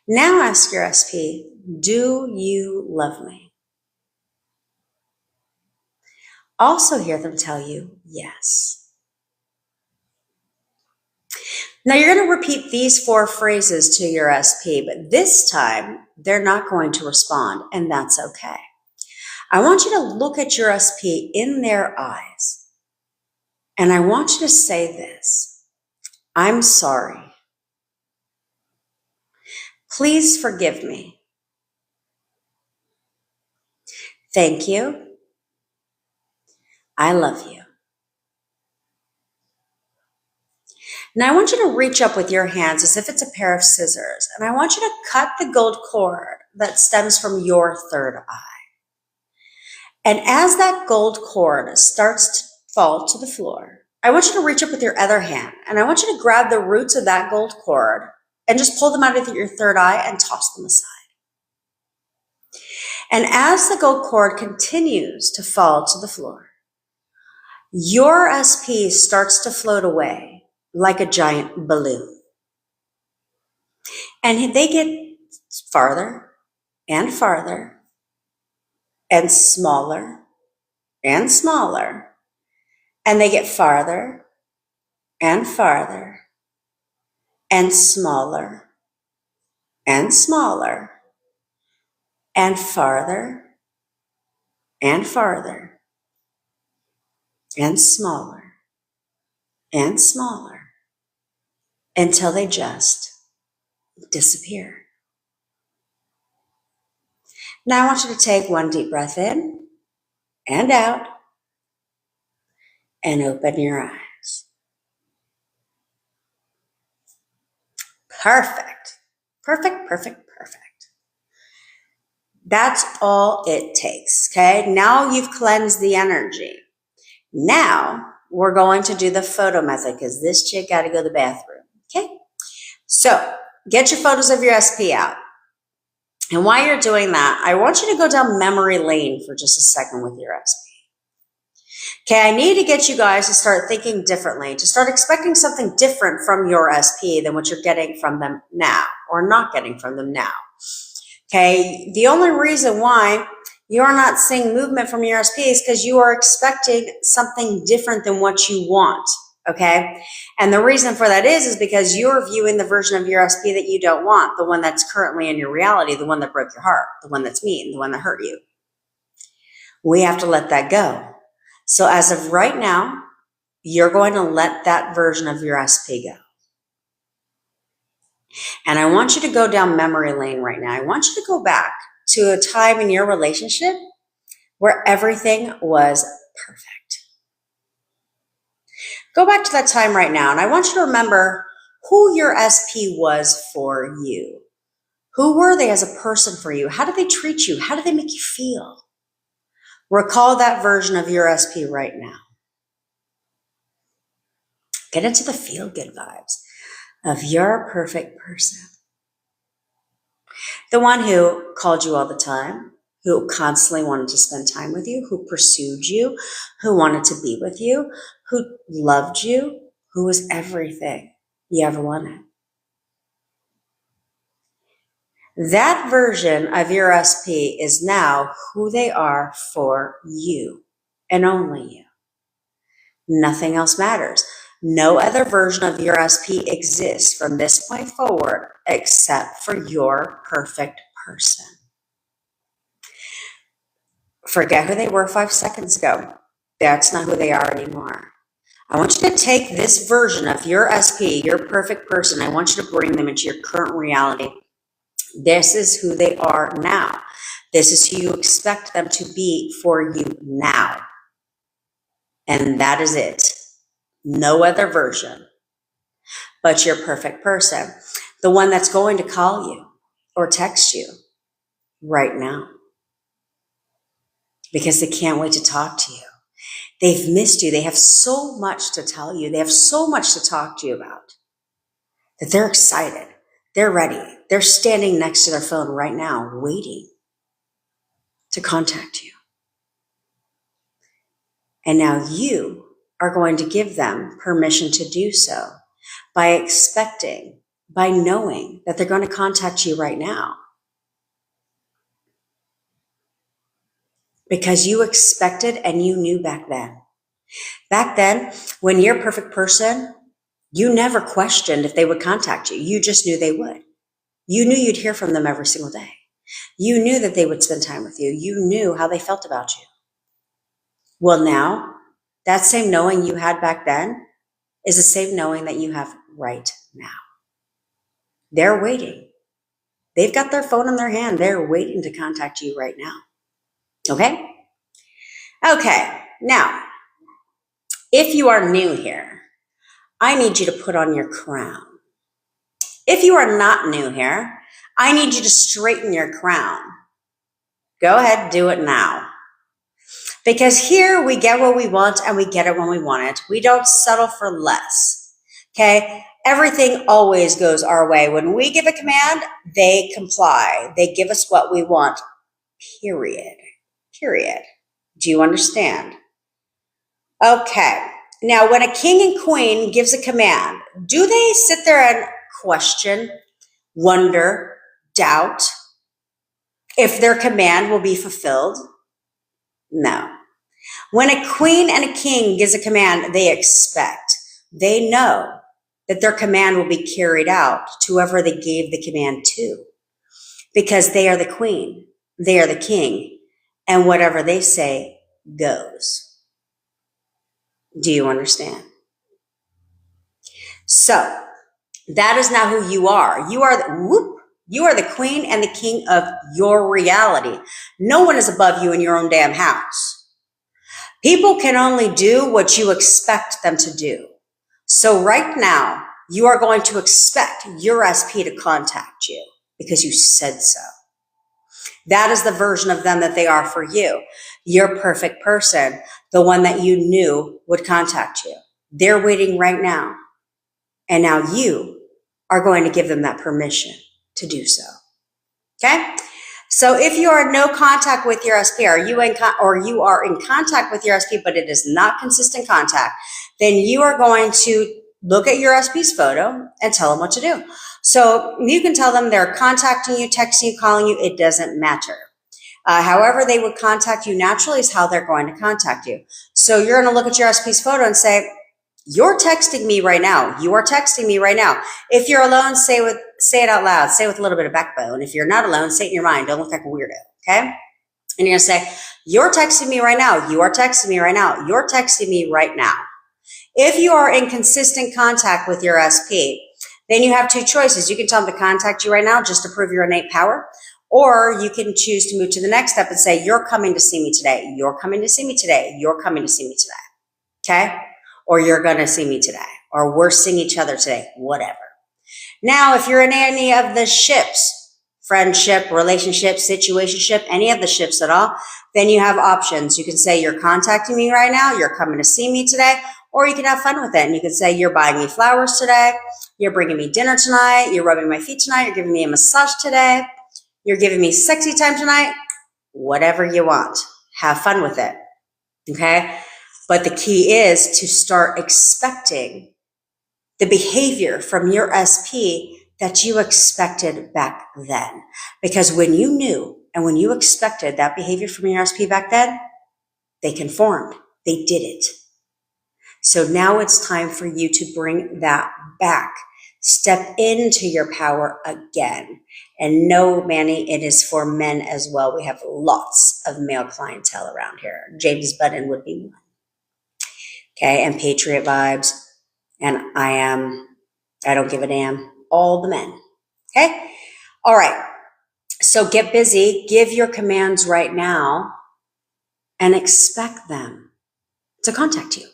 Now ask your SP, do you love me? Also hear them tell you yes. Now you're going to repeat these 4 phrases to your SP, but this time they're not going to respond, and that's okay. I want you to look at your SP in their eyes, and I want you to say this: I'm sorry. Please forgive me. Thank you. I love you. Now I want you to reach up with your hands as if it's a pair of scissors, and I want you to cut the gold cord that stems from your third eye. And as that gold cord starts to fall to the floor, I want you to reach up with your other hand, and I want you to grab the roots of that gold cord and just pull them out of your third eye and toss them aside. And as the gold cord continues to fall to the floor, your SP starts to float away like a giant balloon. And they get farther and farther and smaller and smaller. And they get farther and farther and smaller and smaller and farther and farther and smaller and smaller until they just disappear. Now I want you to take one deep breath in and out and open your eyes. Perfect. Perfect, perfect, perfect. That's all it takes, okay? Now you've cleansed the energy. Now we're going to do the photo method because this chick got to go to the bathroom, okay? So get your photos of your SP out. And while you're doing that, I want you to go down memory lane for just a second with your SP. Okay, I need to get you guys to start thinking differently, to start expecting something different from your SP than what you're getting from them now or not getting from them now. Okay, the only reason why you're not seeing movement from your SP is because you are expecting something different than what you want. Okay, and the reason for that is because you're viewing the version of your SP that you don't want, the one that's currently in your reality, the one that broke your heart, the one that's mean, the one that hurt you. We have to let that go. So as of right now, you're going to let that version of your SP go. And I want you to go down memory lane right now. I want you to go back to a time in your relationship where everything was perfect. Go back to that time right now, and I want you to remember who your SP was for you. Who were they as a person for you? How did they treat you? How did they make you feel? Recall that version of your SP right now. Get into the feel-good vibes of your perfect person. The one who called you all the time, who constantly wanted to spend time with you, who pursued you, who wanted to be with you, who loved you, who was everything you ever wanted. That version of your SP is now who they are for you and only you. Nothing else matters. No other version of your SP exists from this point forward except for your perfect person. Forget who they were 5 seconds ago. That's not who they are anymore. I want you to take this version of your SP, your perfect person. I want you to bring them into your current reality. This is who they are now. This is who you expect them to be for you now. And that is it. No other version but your perfect person. The one that's going to call you or text you right now because they can't wait to talk to you. They've missed you. They have so much to tell you. They have so much to talk to you about that they're excited. They're ready. They're standing next to their phone right now, waiting to contact you. And now you are going to give them permission to do so by expecting, by knowing that they're going to contact you right now. Because you expected and you knew back then. Back then, when you're a perfect person, you never questioned if they would contact you. You just knew they would. You knew you'd hear from them every single day. You knew that they would spend time with you. You knew how they felt about you. Well, now, that same knowing you had back then is the same knowing that you have right now. They're waiting. They've got their phone in their hand. They're waiting to contact you right now. Okay? Okay, now, if you are new here, I need you to put on your crown. If you are not new here, I need you to straighten your crown. Go ahead, do it now. Because here we get what we want and we get it when we want it. We don't settle for less. Okay? Everything always goes our way. When we give a command, they comply. They give us what we want. Period. Period. Do you understand? Okay. Now, when a king and queen gives a command, do they sit there and question, wonder, doubt if their command will be fulfilled? No. When a queen and a king gives a command, they expect, they know that their command will be carried out to whoever they gave the command to, because they are the queen, they are the king, and whatever they say goes. Do you understand? So that is now who you are. You are the queen and the king of your reality. No one is above you in your own damn house. People can only do what you expect them to do. So right now, you are going to expect your SP to contact you because you said so. That is the version of them that they are for you. Your perfect person, the one that you knew would contact you. They're waiting right now. And now you are going to give them that permission to do so. Okay? So if you are in no contact with your SP, or you are in contact with your SP, but it is not consistent contact, then you are going to look at your SP's photo and tell them what to do. So you can tell them they're contacting you, texting you, calling you. It doesn't matter. However they would contact you naturally is how they're going to contact you. So you're going to look at your SP's photo and say, you're texting me right now. You are texting me right now. If you're alone, say it out loud. Say it with a little bit of backbone. If you're not alone, say it in your mind. Don't look like a weirdo, okay? And you're going to say, you're texting me right now. You are texting me right now. You're texting me right now. If you are in consistent contact with your SP, then you have two choices. You can tell them to contact you right now just to prove your innate power, or you can choose to move to the next step and say, you're coming to see me today. You're coming to see me today. You're coming to see me today, okay? Or you're going to see me today, or we're seeing each other today, whatever. Now, if you're in any of the ships, friendship, relationship, situationship, any of the ships at all, then you have options. You can say you're contacting me right now, you're coming to see me today, or you can have fun with it. And you can say you're buying me flowers today, you're bringing me dinner tonight, you're rubbing my feet tonight, you're giving me a massage today, you're giving me sexy time tonight, whatever you want. Have fun with it, okay? But the key is to start expecting the behavior from your SP that you expected back then. Because when you knew and when you expected that behavior from your SP back then, they conformed. They did it. So now it's time for you to bring that back. Step into your power again. And no, Manny, it is for men as well. We have lots of male clientele around here. James Button would be one. Okay, and Patriot vibes, and I don't give a damn, all the men, okay? All right, so get busy, give your commands right now, and expect them to contact you.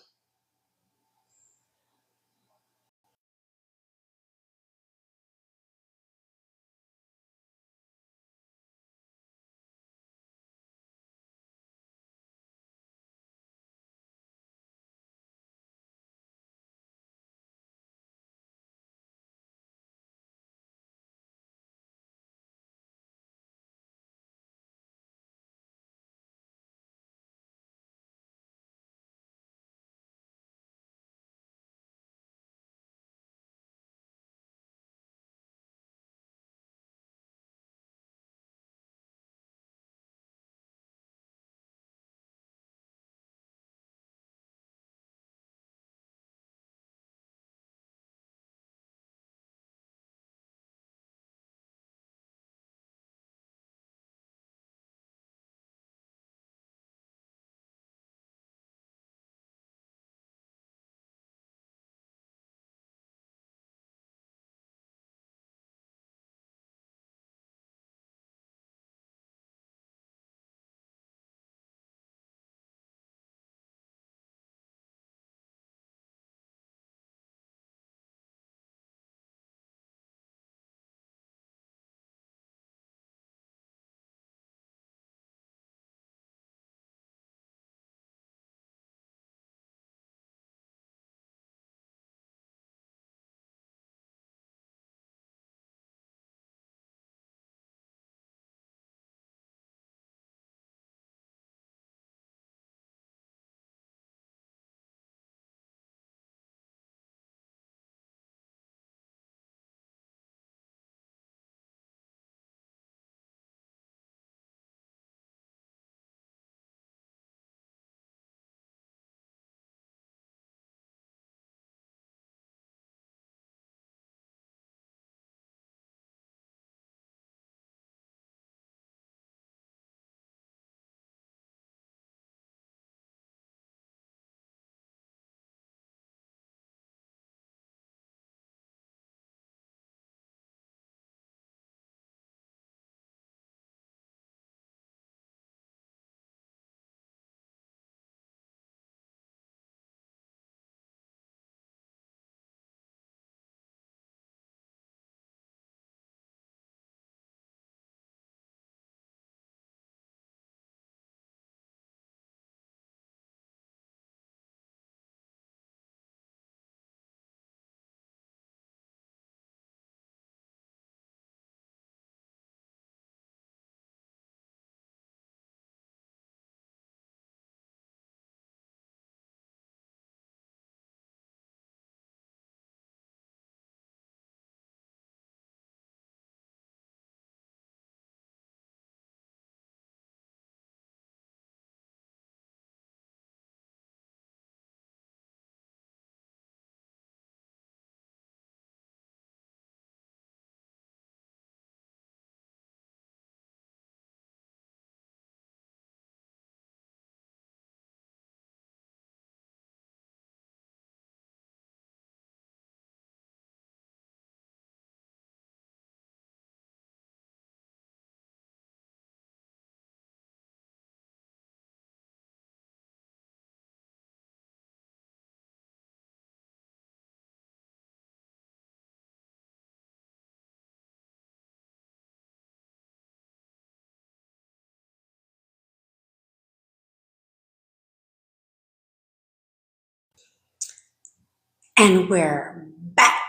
And we're back.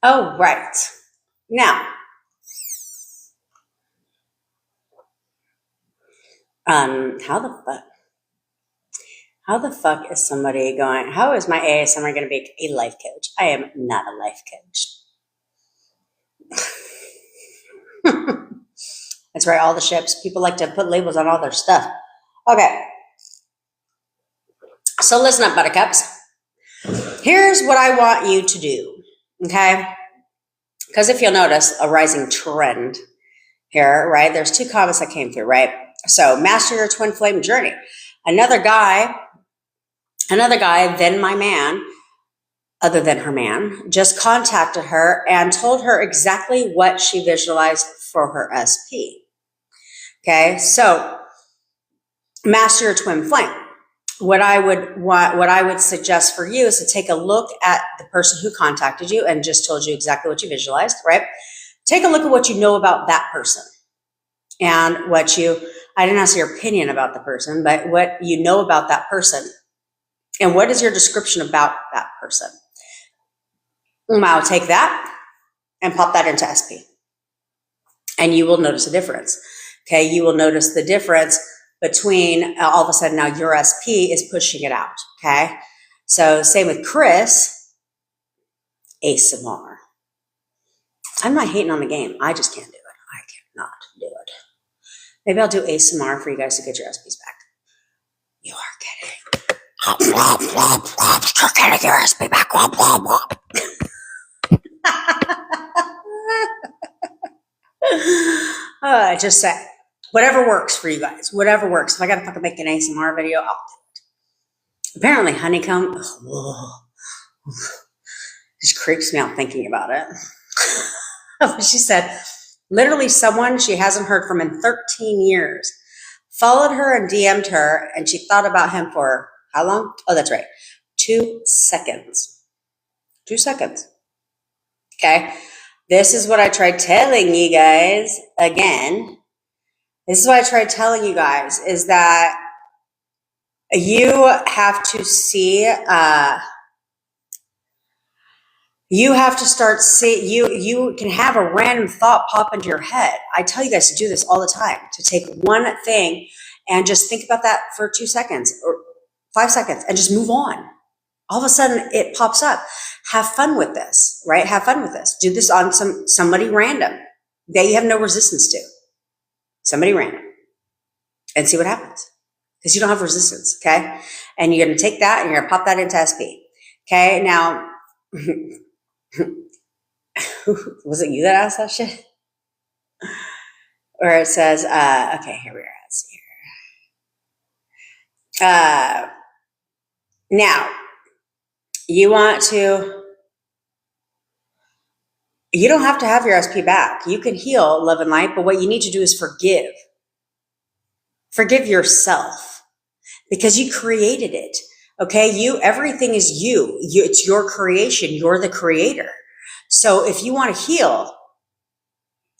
Oh, right. Now, how the fuck is somebody going, how is my ASMR going to be a life coach? I am not a life coach. That's right, all the ships. People like to put labels on all their stuff. Okay. So listen up, buttercups. Here's what I want you to do, okay? Because if you'll notice, a rising trend here, right? There's 2 comments that came through, right? So, master your twin flame journey. Another guy, then my man, other than her man, just contacted her and told her exactly what she visualized for her SP. Okay, so master your twin flame. What I would suggest for you is to take a look at the person who contacted you and just told you exactly what you visualized, right? Take a look at what you know about that person and I didn't ask your opinion about the person, but what you know about that person and what is your description about that person. I'll take that and pop that into SP and you will notice a difference. Okay, you will notice the difference between all of a sudden now your SP is pushing it out. Okay, so same with Chris, ASMR. I'm not hating on the game. I just can't do it. I cannot do it. Maybe I'll do ASMR for you guys to get your SPs back. You are kidding. You're getting your SP back. Just say whatever works for you guys. Whatever works. If I gotta fucking make an ASMR video, I'll do it. Apparently, honeycomb just creeps me out thinking about it. She said, literally someone she hasn't heard from in 13 years followed her and DM'd her, and she thought about him for how long? Oh, that's right. 2 seconds. 2 seconds. Okay. This is what I tried telling you guys again. This is what I tried telling you guys is that you have to see, you have to start seeing, you can have a random thought pop into your head. I tell you guys to do this all the time, to take one thing and just think about that for 2 seconds or 5 seconds and just move on. All of a sudden it pops up. Have fun with this, right? Have fun with this. Do this on somebody random that you have no resistance to. Somebody random. And see what happens. Because you don't have resistance, okay? And you're going to take that and you're going to pop that into SP. Okay, now, was it you that asked that shit? Or it says, okay, here we are. Let's see here. Now, you don't have to have your SP back. You can heal, love and light, but what you need to do is forgive. Forgive yourself because you created it. Okay. Everything is you. It's your creation. You're the creator. So if you want to heal,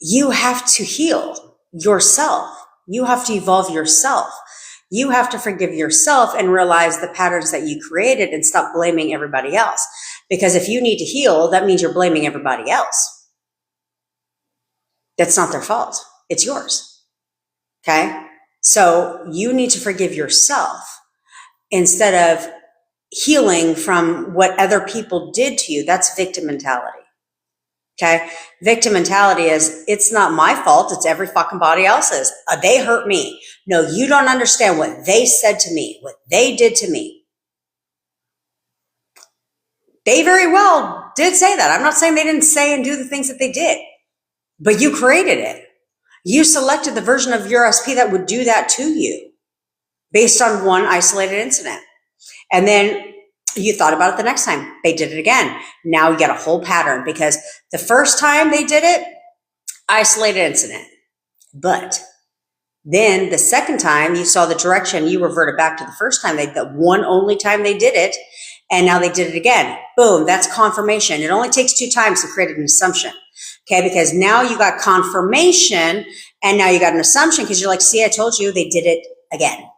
you have to heal yourself. You have to evolve yourself. You have to forgive yourself and realize the patterns that you created and stop blaming everybody else. Because if you need to heal, that means you're blaming everybody else. That's not their fault. It's yours. Okay? So you need to forgive yourself instead of healing from what other people did to you. That's victim mentality. Okay? Victim mentality is, it's not my fault. It's every fucking body else's. They hurt me. No, you don't understand what they said to me, what they did to me. They very well did say that. I'm not saying they didn't say and do the things that they did, but you created it. You selected the version of your SP that would do that to you based on one isolated incident. And then you thought about it the next time. They did it again. Now you get a whole pattern because the first time they did it, isolated incident. But then the second time you saw the direction, you reverted back to the first time, the one only time they did it. And now they did it again. Boom, that's confirmation. It only takes 2 times to create an assumption. Okay, because now you got confirmation and now you got an assumption because you're like, see, I told you they did it again.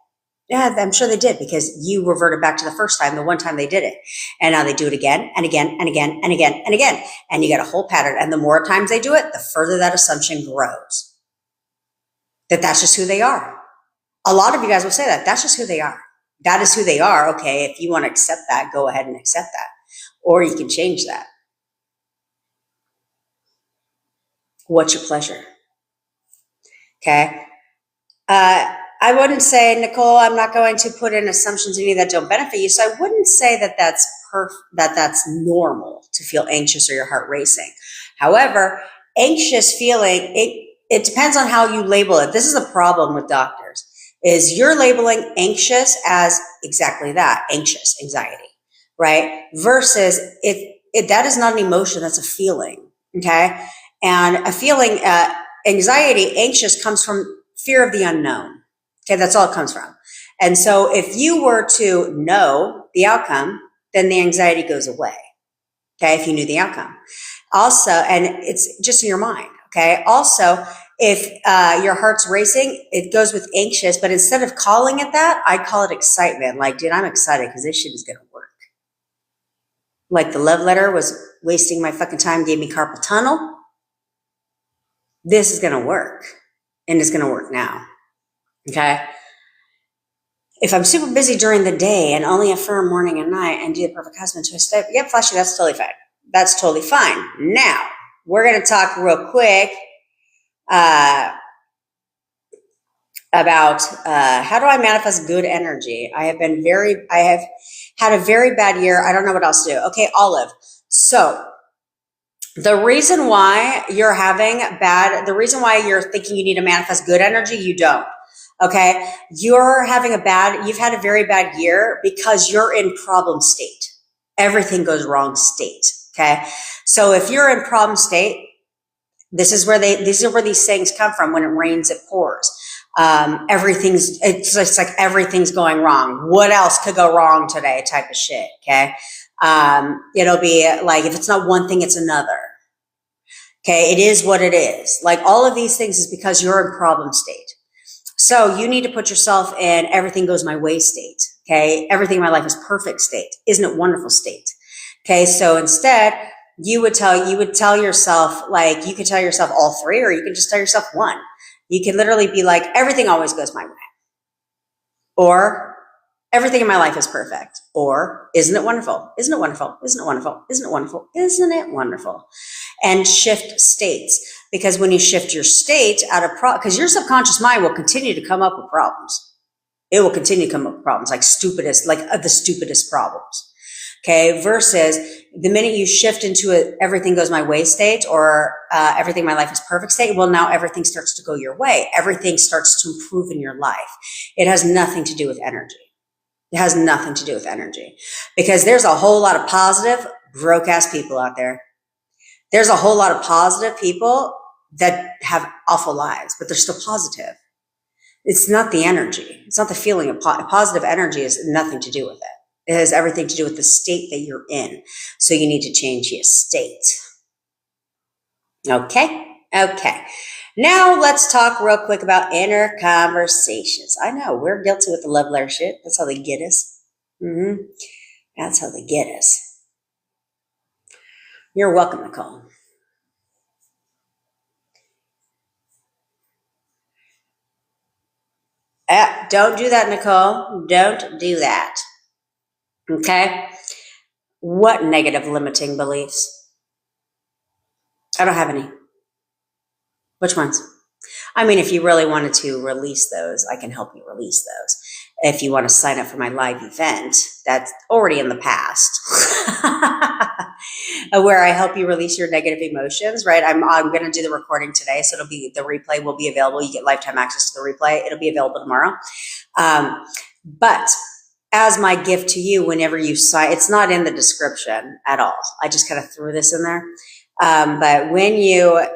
Yeah, I'm sure they did, because you reverted back to the first time, the one time they did it. And now they do it again and again and again and again and again. And you get a whole pattern. And the more times they do it, the further that assumption grows. That's just who they are. A lot of you guys will say that. That's just who they are. That is who they are. Okay, if you want to accept that, go ahead and accept that. Or you can change that. What's your pleasure? Okay. I wouldn't say, Nicole, I'm not going to put in assumptions in you that don't benefit you. So I wouldn't say that that's normal to feel anxious or your heart racing. However, anxious feeling, it depends on how you label it. This is a problem with doctors, is you're labeling anxious as exactly that, anxious, anxiety, right? Versus that is not an emotion, that's a feeling, okay? And a feeling, anxiety, anxious comes from fear of the unknown. Okay, that's all it comes from. And so if you were to know the outcome, then the anxiety goes away. Okay, if you knew the outcome. Also, and it's just in your mind. Okay, also, if your heart's racing, it goes with anxious, but instead of calling it that, I call it excitement. Like, dude, I'm excited because this shit is going to work. Like the love letter was wasting my fucking time, gave me carpal tunnel. This is going to work, and it's going to work now. Okay. If I'm super busy during the day and only affirm morning and night and do the perfect husband to a step, yep, Flashy, that's totally fine. That's totally fine. Now, we're going to talk real quick about how do I manifest good energy. I have had a very bad year. I don't know what else to do. Okay, Olive. So the reason why you're thinking you need to manifest good energy, you don't. Okay. You've had a very bad year because you're in problem state. Everything goes wrong state. Okay. So if you're in problem state, these are where these things come from. When it rains, it pours. It's like everything's going wrong. What else could go wrong today? Type of shit. Okay. It'll be like, if it's not one thing, it's another. Okay. It is what it is. Like all of these things is because you're in problem state. So you need to put yourself in everything goes my way state. Okay. Everything in my life is perfect state. Isn't it wonderful state? Okay. So instead you could tell yourself all three, or you can just tell yourself one. You can literally be like, everything always goes my way. Or everything in my life is perfect. Or isn't it wonderful? Isn't it wonderful? Isn't it wonderful? Isn't it wonderful? Isn't it wonderful? And shift states. Because when you shift your state because your subconscious mind will continue to come up with problems. It will continue to come up with problems like the stupidest problems. Okay. Versus the minute you shift into everything goes my way state, or everything in my life is perfect state, well, now everything starts to go your way. Everything starts to improve in your life. It has nothing to do with energy. It has nothing to do with energy, because there's a whole lot of positive, broke ass people out there. There's a whole lot of positive people that have awful lives, but they're still positive. It's not the energy. It's not the feeling of positive energy. Has nothing to do with it. It has everything to do with the state that you're in. So you need to change your state. Okay. Now let's talk real quick about inner conversations. I know we're guilty with the love letter shit. That's how they get us. That's how they get us. You're welcome, Nicole. Don't do that, Nicole. Don't do that. Okay? What negative limiting beliefs? I don't have any. Which ones? I mean, if you really wanted to release those, I can help you release those. If you want to sign up for my live event, that's already in the past, where I help you release your negative emotions, right? I'm going to do the recording today, so the replay will be available. You get lifetime access to the replay. It'll be available tomorrow. But as my gift to you, whenever you sign, it's not in the description at all. I just kind of threw this in there. But when you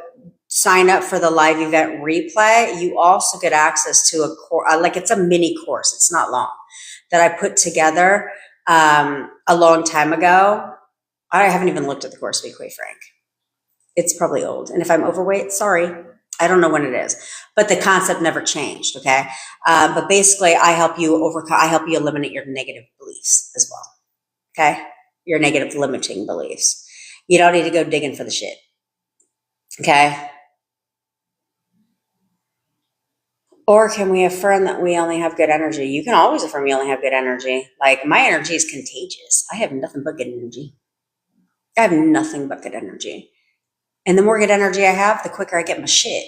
sign up for the live event replay, you also get access to a course, like it's a mini course. It's not long, that I put together a long time ago. I haven't even looked at the course, to be quite frank. It's probably old. And if I'm overweight, sorry. I don't know when it is, but the concept never changed. Okay. But basically I help you eliminate your negative beliefs as well. Okay. Your negative limiting beliefs. You don't need to go digging for the shit. Okay. Or can we affirm that we only have good energy? You can always affirm you only have good energy. Like, my energy is contagious. I have nothing but good energy. I have nothing but good energy. And the more good energy I have, the quicker I get my shit.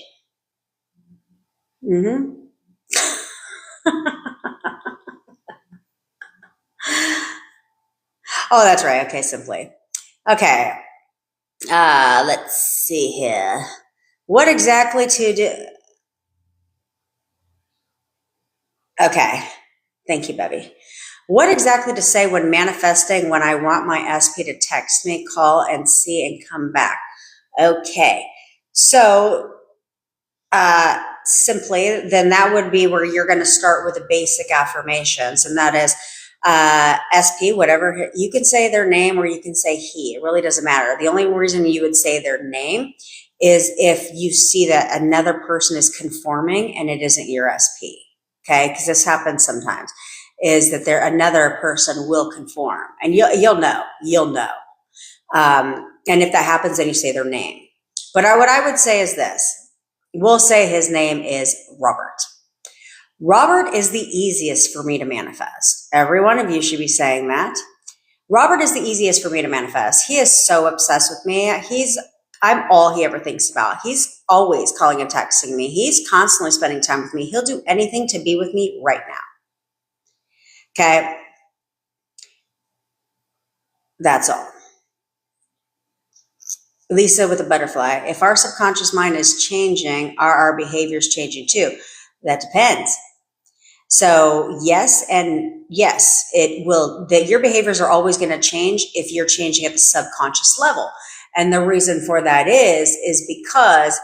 Mm-hmm. Oh, that's right. Okay, simply. Okay. Let's see here. What exactly to do? Okay. Thank you, Bevy. What exactly to say when manifesting when I want my SP to text me, call, and see and come back? Okay. So simply, then that would be where you're going to start with the basic affirmations. And that is SP, whatever. You can say their name or you can say he. It really doesn't matter. The only reason you would say their name is if you see that another person is conforming and it isn't your SP. Okay, because this happens sometimes, is that another person will conform, and you'll know. And if that happens, then you say their name. But what I would say is this: we'll say his name is Robert. Robert is the easiest for me to manifest. Every one of you should be saying that. Robert is the easiest for me to manifest. He is so obsessed with me. I'm all he ever thinks about. He's always calling and texting me. He's constantly spending time with me. He'll do anything to be with me right now. Okay. That's all. Lisa with a butterfly. If our subconscious mind is changing, are our behaviors changing too? That depends. So yes, and yes, it will, that your behaviors are always going to change if you're changing at the subconscious level. And the reason for that is because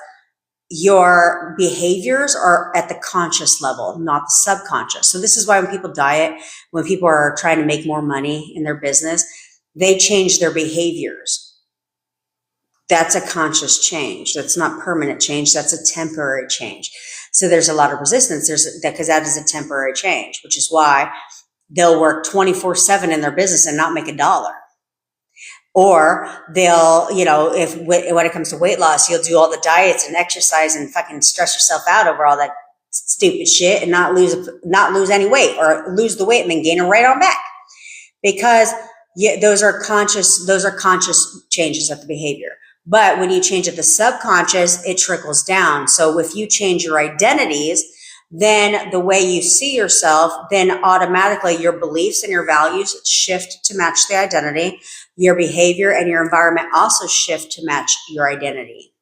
your behaviors are at the conscious level, not the subconscious. So this is why when people diet, when people are trying to make more money in their business, they change their behaviors. That's a conscious change. That's not permanent change. That's a temporary change. So there's a lot of resistance because that is a temporary change, which is why they'll work 24/7 in their business and not make a dollar. Or they'll, if when it comes to weight loss, you'll do all the diets and exercise and fucking stress yourself out over all that stupid shit and not lose any weight, or lose the weight and then gain it right on back. Because those are conscious changes of the behavior. But when you change at the subconscious, it trickles down. So if you change your identities, then the way you see yourself, then automatically your beliefs and your values shift to match the identity. Your behavior and your environment also shift to match your identity.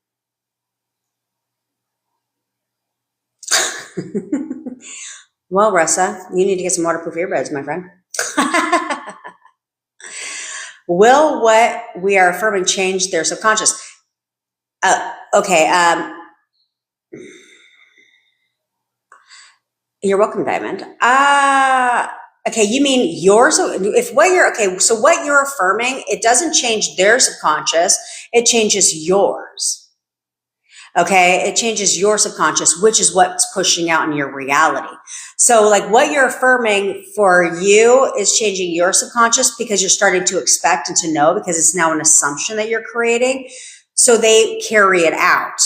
Well, Ressa, you need to get some waterproof earbuds, my friend. Will what we are affirming change their subconscious? Okay. You're welcome, Diamond. Okay, you mean yours? So what you're affirming, it doesn't change their subconscious, it changes yours. Okay, it changes your subconscious, which is what's pushing out in your reality. So like what you're affirming for you is changing your subconscious because you're starting to expect and to know, because it's now an assumption that you're creating. So they carry it out.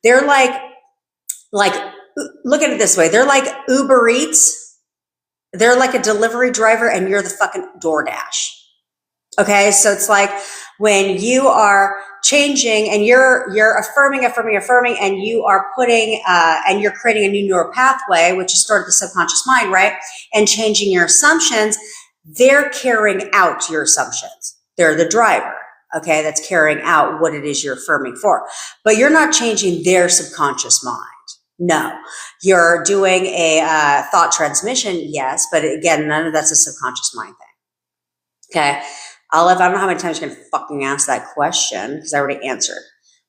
They're like, look at it this way. They're like Uber Eats. They're like a delivery driver and you're the fucking DoorDash. Okay. So it's like when you are changing and you're affirming, and you are putting, and you're creating a new neural pathway, which is started the subconscious mind, right? And changing your assumptions, they're carrying out your assumptions. They're the driver. Okay. That's carrying out what it is you're affirming for, but you're not changing their subconscious mind. No, you're doing a thought transmission. Yes. But again, none of that's a subconscious mind thing. Okay. Olive, I don't know how many times you're going to fucking ask that question because I already answered.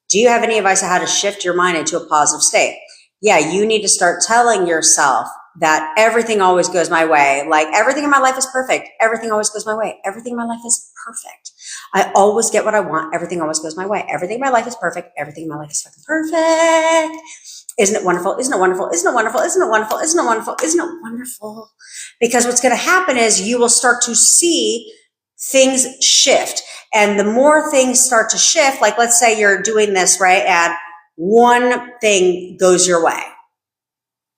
Do you have any advice on how to shift your mind into a positive state? Yeah, you need to start telling yourself that everything always goes my way. Like everything in my life is perfect. Everything always goes my way. Everything in my life is perfect. I always get what I want. Everything always goes my way. Everything in my life is perfect. Everything in my life is fucking perfect. Isn't it wonderful? Isn't it wonderful? Isn't it wonderful? Isn't it wonderful? Isn't it wonderful? Isn't it wonderful? Because what's going to happen is you will start to see things shift. And the more things start to shift, like let's say you're doing this, right? And one thing goes your way.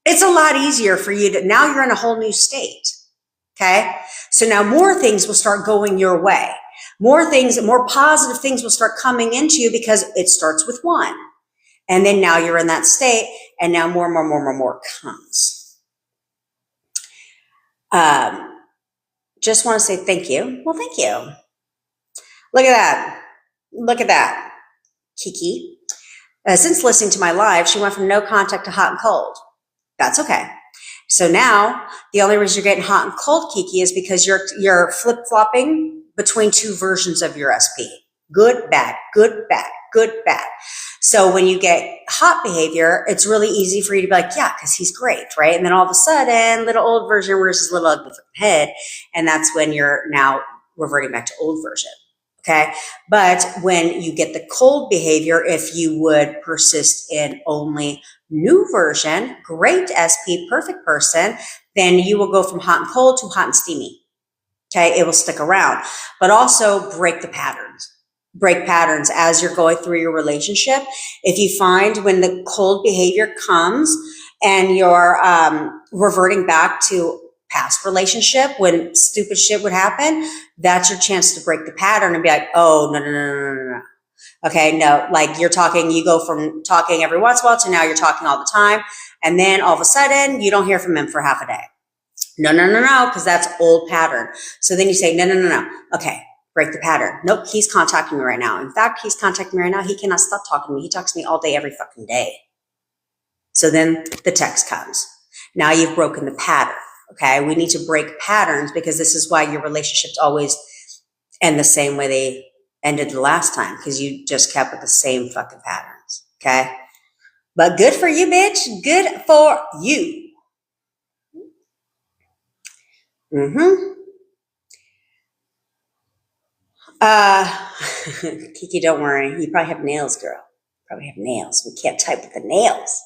It's a lot easier for you to, now you're in a whole new state. Okay. So now more things will start going your way. More things, more positive things will start coming into you because it starts with one. And then now you're in that state and now more comes. Just want to say thank you. Well, thank you. Look at that. Look at that. Kiki. Since listening to my live, she went from no contact to hot and cold. That's okay. So now the only reason you're getting hot and cold, Kiki, is because you're flip-flopping between two versions of your SP. Good, bad, good, bad, good, bad. So when you get hot behavior, it's really easy for you to be like, yeah, because he's great, right? And then all of a sudden, little old version versus little ugly head. And that's when you're now reverting back to old version. Okay. But when you get the cold behavior, if you would persist in only new version, great SP, perfect person, then you will go from hot and cold to hot and steamy. Okay. It will stick around, but also break the patterns. Break patterns as you're going through your relationship. If you find when the cold behavior comes and you're reverting back to past relationship when stupid shit would happen, that's your chance to break the pattern and be like, oh, no. Okay, no, like you're talking, you go from talking every once in a while to now you're talking all the time. And then all of a sudden you don't hear from him for half a day. No, because that's old pattern. So then you say, no. Okay. Break the pattern. Nope, he's contacting me right now. In fact, he's contacting me right now. He cannot stop talking to me. He talks to me all day, every fucking day. So then the text comes. Now you've broken the pattern. Okay, we need to break patterns because this is why your relationships always end the same way they ended the last time because you just kept with the same fucking patterns. Okay, but good for you, bitch. Good for you. Kiki, don't worry. You probably have nails, girl. Probably have nails. We can't type with the nails.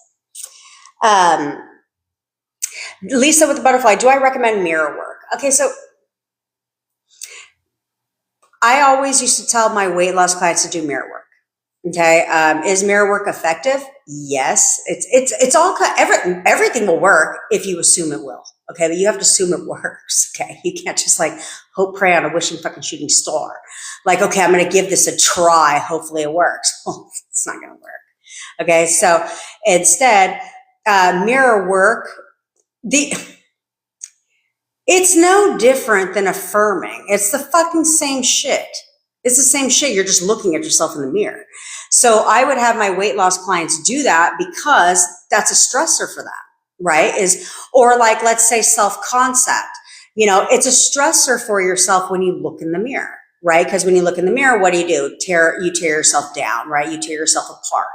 Lisa with the butterfly. Do I recommend mirror work? Okay, so I always used to tell my weight loss clients to do mirror work. Okay, is mirror work effective? Yes, it's all everything will work if you assume it will. Okay, but you have to assume it works. Okay, you can't just like hope, pray on a wishing fucking shooting star. Like, okay, I'm going to give this a try. Hopefully it works. Well, it's not going to work. Okay, so instead, mirror work. It's no different than affirming. It's the fucking same shit. It's the same shit. You're just looking at yourself in the mirror. So I would have my weight loss clients do that because that's a stressor for them, right? Or like, let's say self-concept. You know, it's a stressor for yourself when you look in the mirror, right? Because when you look in the mirror, what do? You tear yourself down, right? You tear yourself apart.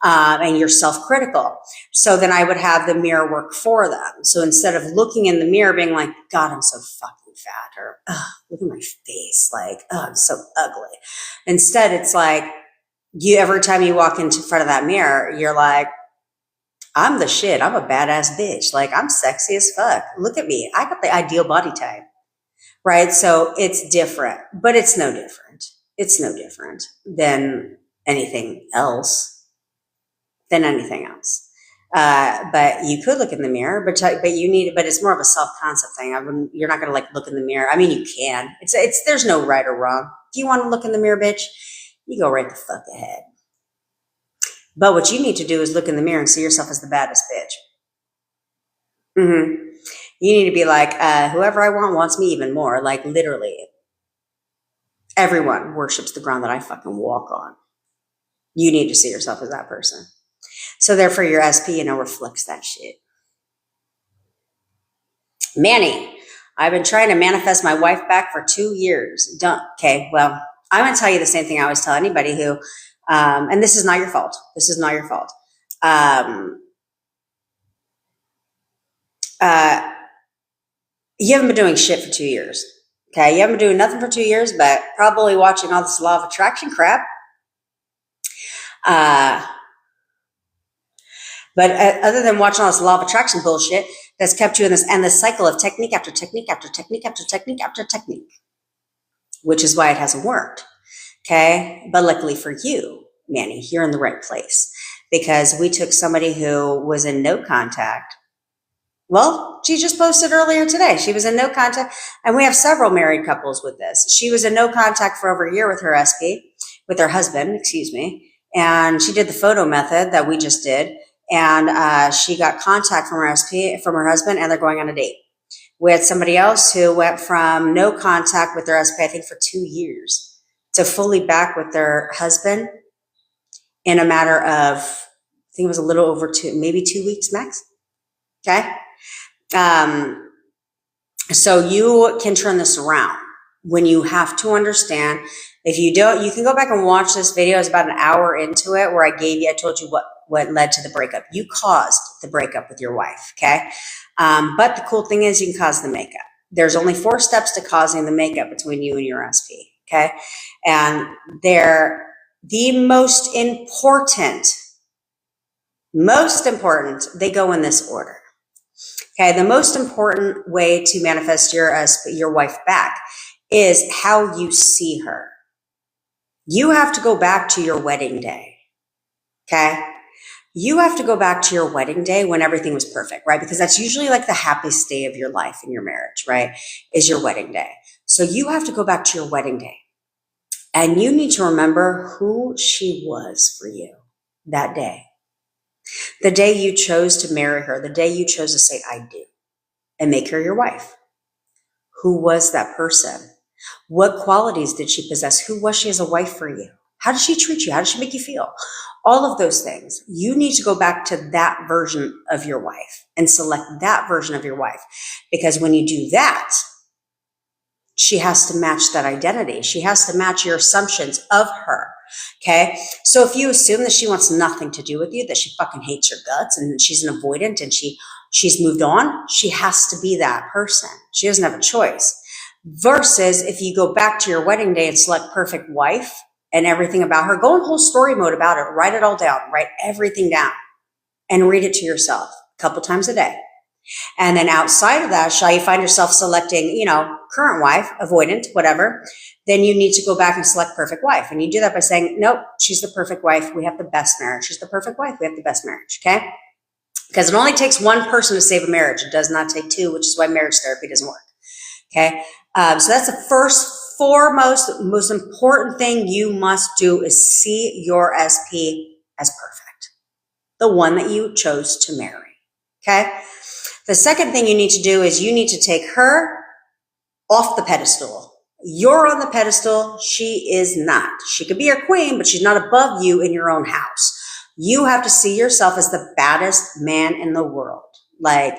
And you're self-critical. So then I would have the mirror work for them. So instead of looking in the mirror being like, God, I'm so fucking fat, or look at my face, like, oh, I'm so ugly. Instead, it's like every time you walk into front of that mirror, you're like, I'm the shit. I'm a badass bitch. Like, I'm sexy as fuck. Look at me. I got the ideal body type, right? So it's different, but it's no different. It's no different than anything else. But you could look in the mirror, but it's more of a self-concept thing. You're not going to like look in the mirror. I mean, you can, there's no right or wrong. Do you want to look in the mirror, bitch? You go right the fuck ahead. But what you need to do is look in the mirror and see yourself as the baddest bitch. You need to be like, whoever I want wants me even more. Like literally everyone worships the ground that I fucking walk on. You need to see yourself as that person. So therefore your SP, reflects that shit. Manny, I've been trying to manifest my wife back for 2 years. Okay, well, I'm going to tell you the same thing I always tell anybody who, and this is not your fault. This is not your fault. You haven't been doing shit for 2 years. Okay, you haven't been doing nothing for 2 years, but probably watching all this law of attraction crap. But other than watching all this law of attraction bullshit that's kept you in this endless cycle of technique after technique after technique after technique after technique, which is why it hasn't worked. Okay. But luckily for you, Manny, you're in the right place because we took somebody who was in no contact. Well, she just posted earlier today. She was in no contact, and we have several married couples with this. She was in no contact for over a year with her SP, with her husband, excuse me. And she did the photo method that we just did. And she got contact from her SP, from her husband, and they're going on a date. We had somebody else who went from no contact with their SP, I think for 2 years, to fully back with their husband in a matter of, I think it was a little over maybe 2 weeks max. Okay. So you can turn this around when you have to understand. If you don't, you can go back and watch this video. It's about an hour into it where I told you what led to the breakup. You caused the breakup with your wife. Okay. But the cool thing is you can cause the makeup. There's only 4 steps to causing the makeup between you and your SP. Okay. And they're the most important, they go in this order. Okay, the most important way to manifest your wife back is how you see her. You have to go back to your wedding day. Okay, you have to go back to your wedding day when everything was perfect, right? Because that's usually like the happiest day of your life in your marriage, right? Is your wedding day. So you have to go back to your wedding day, and you need to remember who she was for you that day. The day you chose to marry her, the day you chose to say, I do, and make her your wife. Who was that person? What qualities did she possess? Who was she as a wife for you? How did she treat you? How did she make you feel? All of those things. You need to go back to that version of your wife and select that version of your wife. Because when you do that, she has to match that identity. She has to match your assumptions of her. Okay. So if you assume that she wants nothing to do with you, that she fucking hates your guts and she's an avoidant and she's moved on, she has to be that person. She doesn't have a choice. Versus if you go back to your wedding day and select perfect wife and everything about her, go in whole story mode about it, write it all down, write everything down and read it to yourself a couple times a day. And then outside of that, shall you find yourself selecting, current wife, avoidant, whatever, then you need to go back and select perfect wife. And you do that by saying, nope, she's the perfect wife. We have the best marriage. She's the perfect wife. We have the best marriage. Okay. Because it only takes one person to save a marriage. It does not take 2, which is why marriage therapy doesn't work. Okay. So that's the first, foremost, most important thing you must do is see your SP as perfect. The one that you chose to marry. Okay. The second thing you need to do is you need to take her off the pedestal. You're on the pedestal. She is not. She could be your queen, but she's not above you in your own house. You have to see yourself as the baddest man in the world. Like,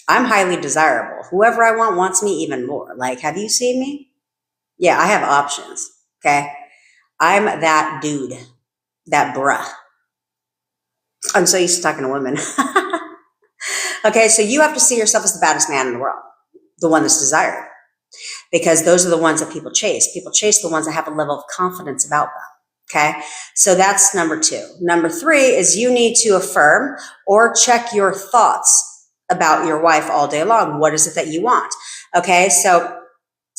I'm highly desirable. Whoever I want wants me even more. Like, have you seen me? Yeah, I have options. Okay. I'm that dude, that bruh. I'm so used to talking to women. Okay, so you have to see yourself as the baddest man in the world, the one that's desired, because those are the ones that people chase. People chase the ones that have a level of confidence about them. Okay, so that's number 2. Number 3 is you need to affirm or check your thoughts about your wife all day long. What is it that you want? Okay, so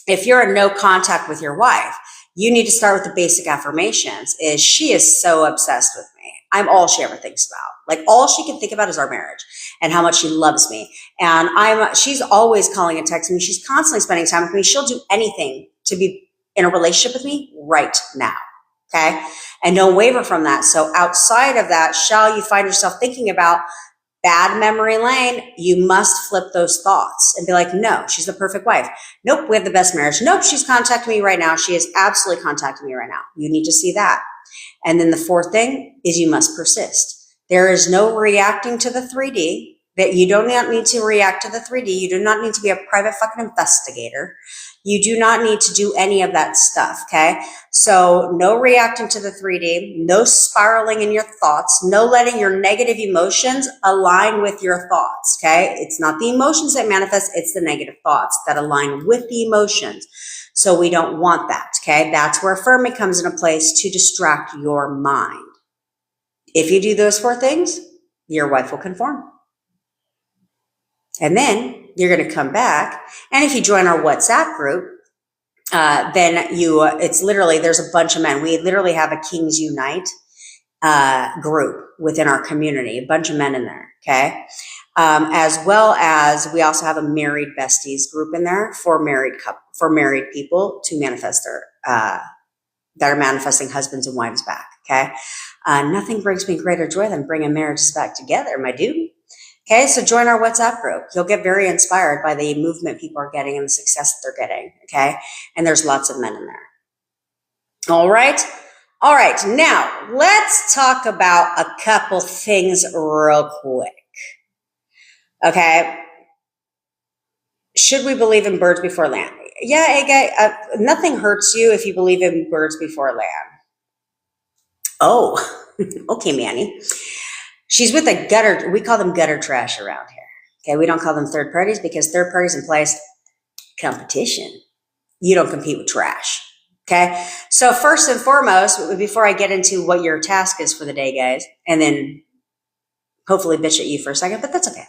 if you're in no contact with your wife, you need to start with the basic affirmations. Is she is so obsessed with me. I'm all she ever thinks about. Like, all she can think about is our marriage and how much she loves me. And she's always calling and texting me. She's constantly spending time with me. She'll do anything to be in a relationship with me right now. Okay. And don't waver from that. So outside of that, shall you find yourself thinking about bad memory lane, you must flip those thoughts and be like, no, she's the perfect wife. Nope, we have the best marriage. Nope, she's contacting me right now. She is absolutely contacting me right now. You need to see that. And then the 4th thing is you must persist. There is no reacting to the 3D. That you do not need to react to the 3D. You do not need to be a private fucking investigator. You do not need to do any of that stuff, okay? So no reacting to the 3D, no spiraling in your thoughts, no letting your negative emotions align with your thoughts, okay? It's not the emotions that manifest, it's the negative thoughts that align with the emotions. So we don't want that, okay? That's where affirming comes into place to distract your mind. If you do those 4 things, your wife will conform. And then you're going to come back. And if you join our WhatsApp group, then it's literally, there's a bunch of men. We literally have a Kings Unite group within our community, a bunch of men in there, okay? As well as we also have a married besties group in there for married people to manifest that are manifesting husbands and wives back, okay? Nothing brings me greater joy than bringing marriages back together, my dude. Okay, so join our WhatsApp group. You'll get very inspired by the movement people are getting and the success that they're getting, okay? And there's lots of men in there. All right. Now, let's talk about a couple things real quick. Okay. Should we believe in birds before land? Yeah, hey, guy, nothing hurts you if you believe in birds before land. Oh, okay, Manny. She's with a gutter. We call them gutter trash around here. Okay, we don't call them third parties because third parties implies competition. You don't compete with trash. Okay, so first and foremost, before I get into what your task is for the day, guys, and then hopefully bitch at you for a second, but that's okay.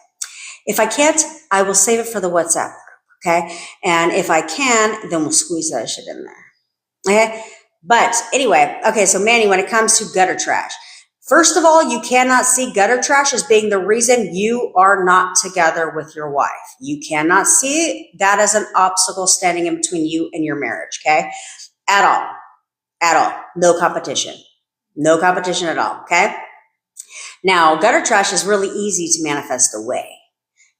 If I can't, I will save it for the WhatsApp group. Okay, and if I can, then we'll squeeze that shit in there. Okay, but anyway, okay, so Manny, when it comes to gutter trash, first of all, you cannot see gutter trash as being the reason you are not together with your wife. You cannot see that as an obstacle standing in between you and your marriage, okay? At all. No competition. No competition at all, okay? Now, gutter trash is really easy to manifest away,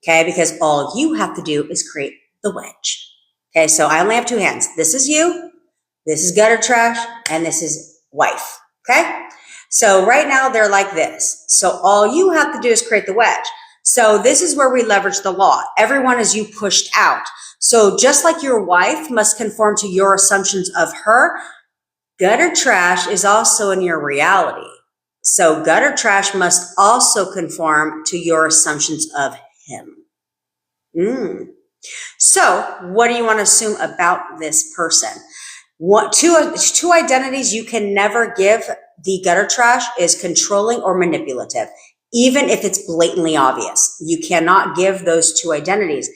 okay? Because all you have to do is create the wedge. Okay, so I only have 2 hands. This is you, this is gutter trash, and this is wife, okay? So right now they're like this. So all you have to do is create the wedge. So this is where we leverage the law. Everyone is you pushed out. So just like your wife must conform to your assumptions of her, gutter trash is also in your reality. So gutter trash must also conform to your assumptions of him. So what do you want to assume about this person? Two identities you can never give the gutter trash is controlling or manipulative, even if it's blatantly obvious. You cannot give those 2 identities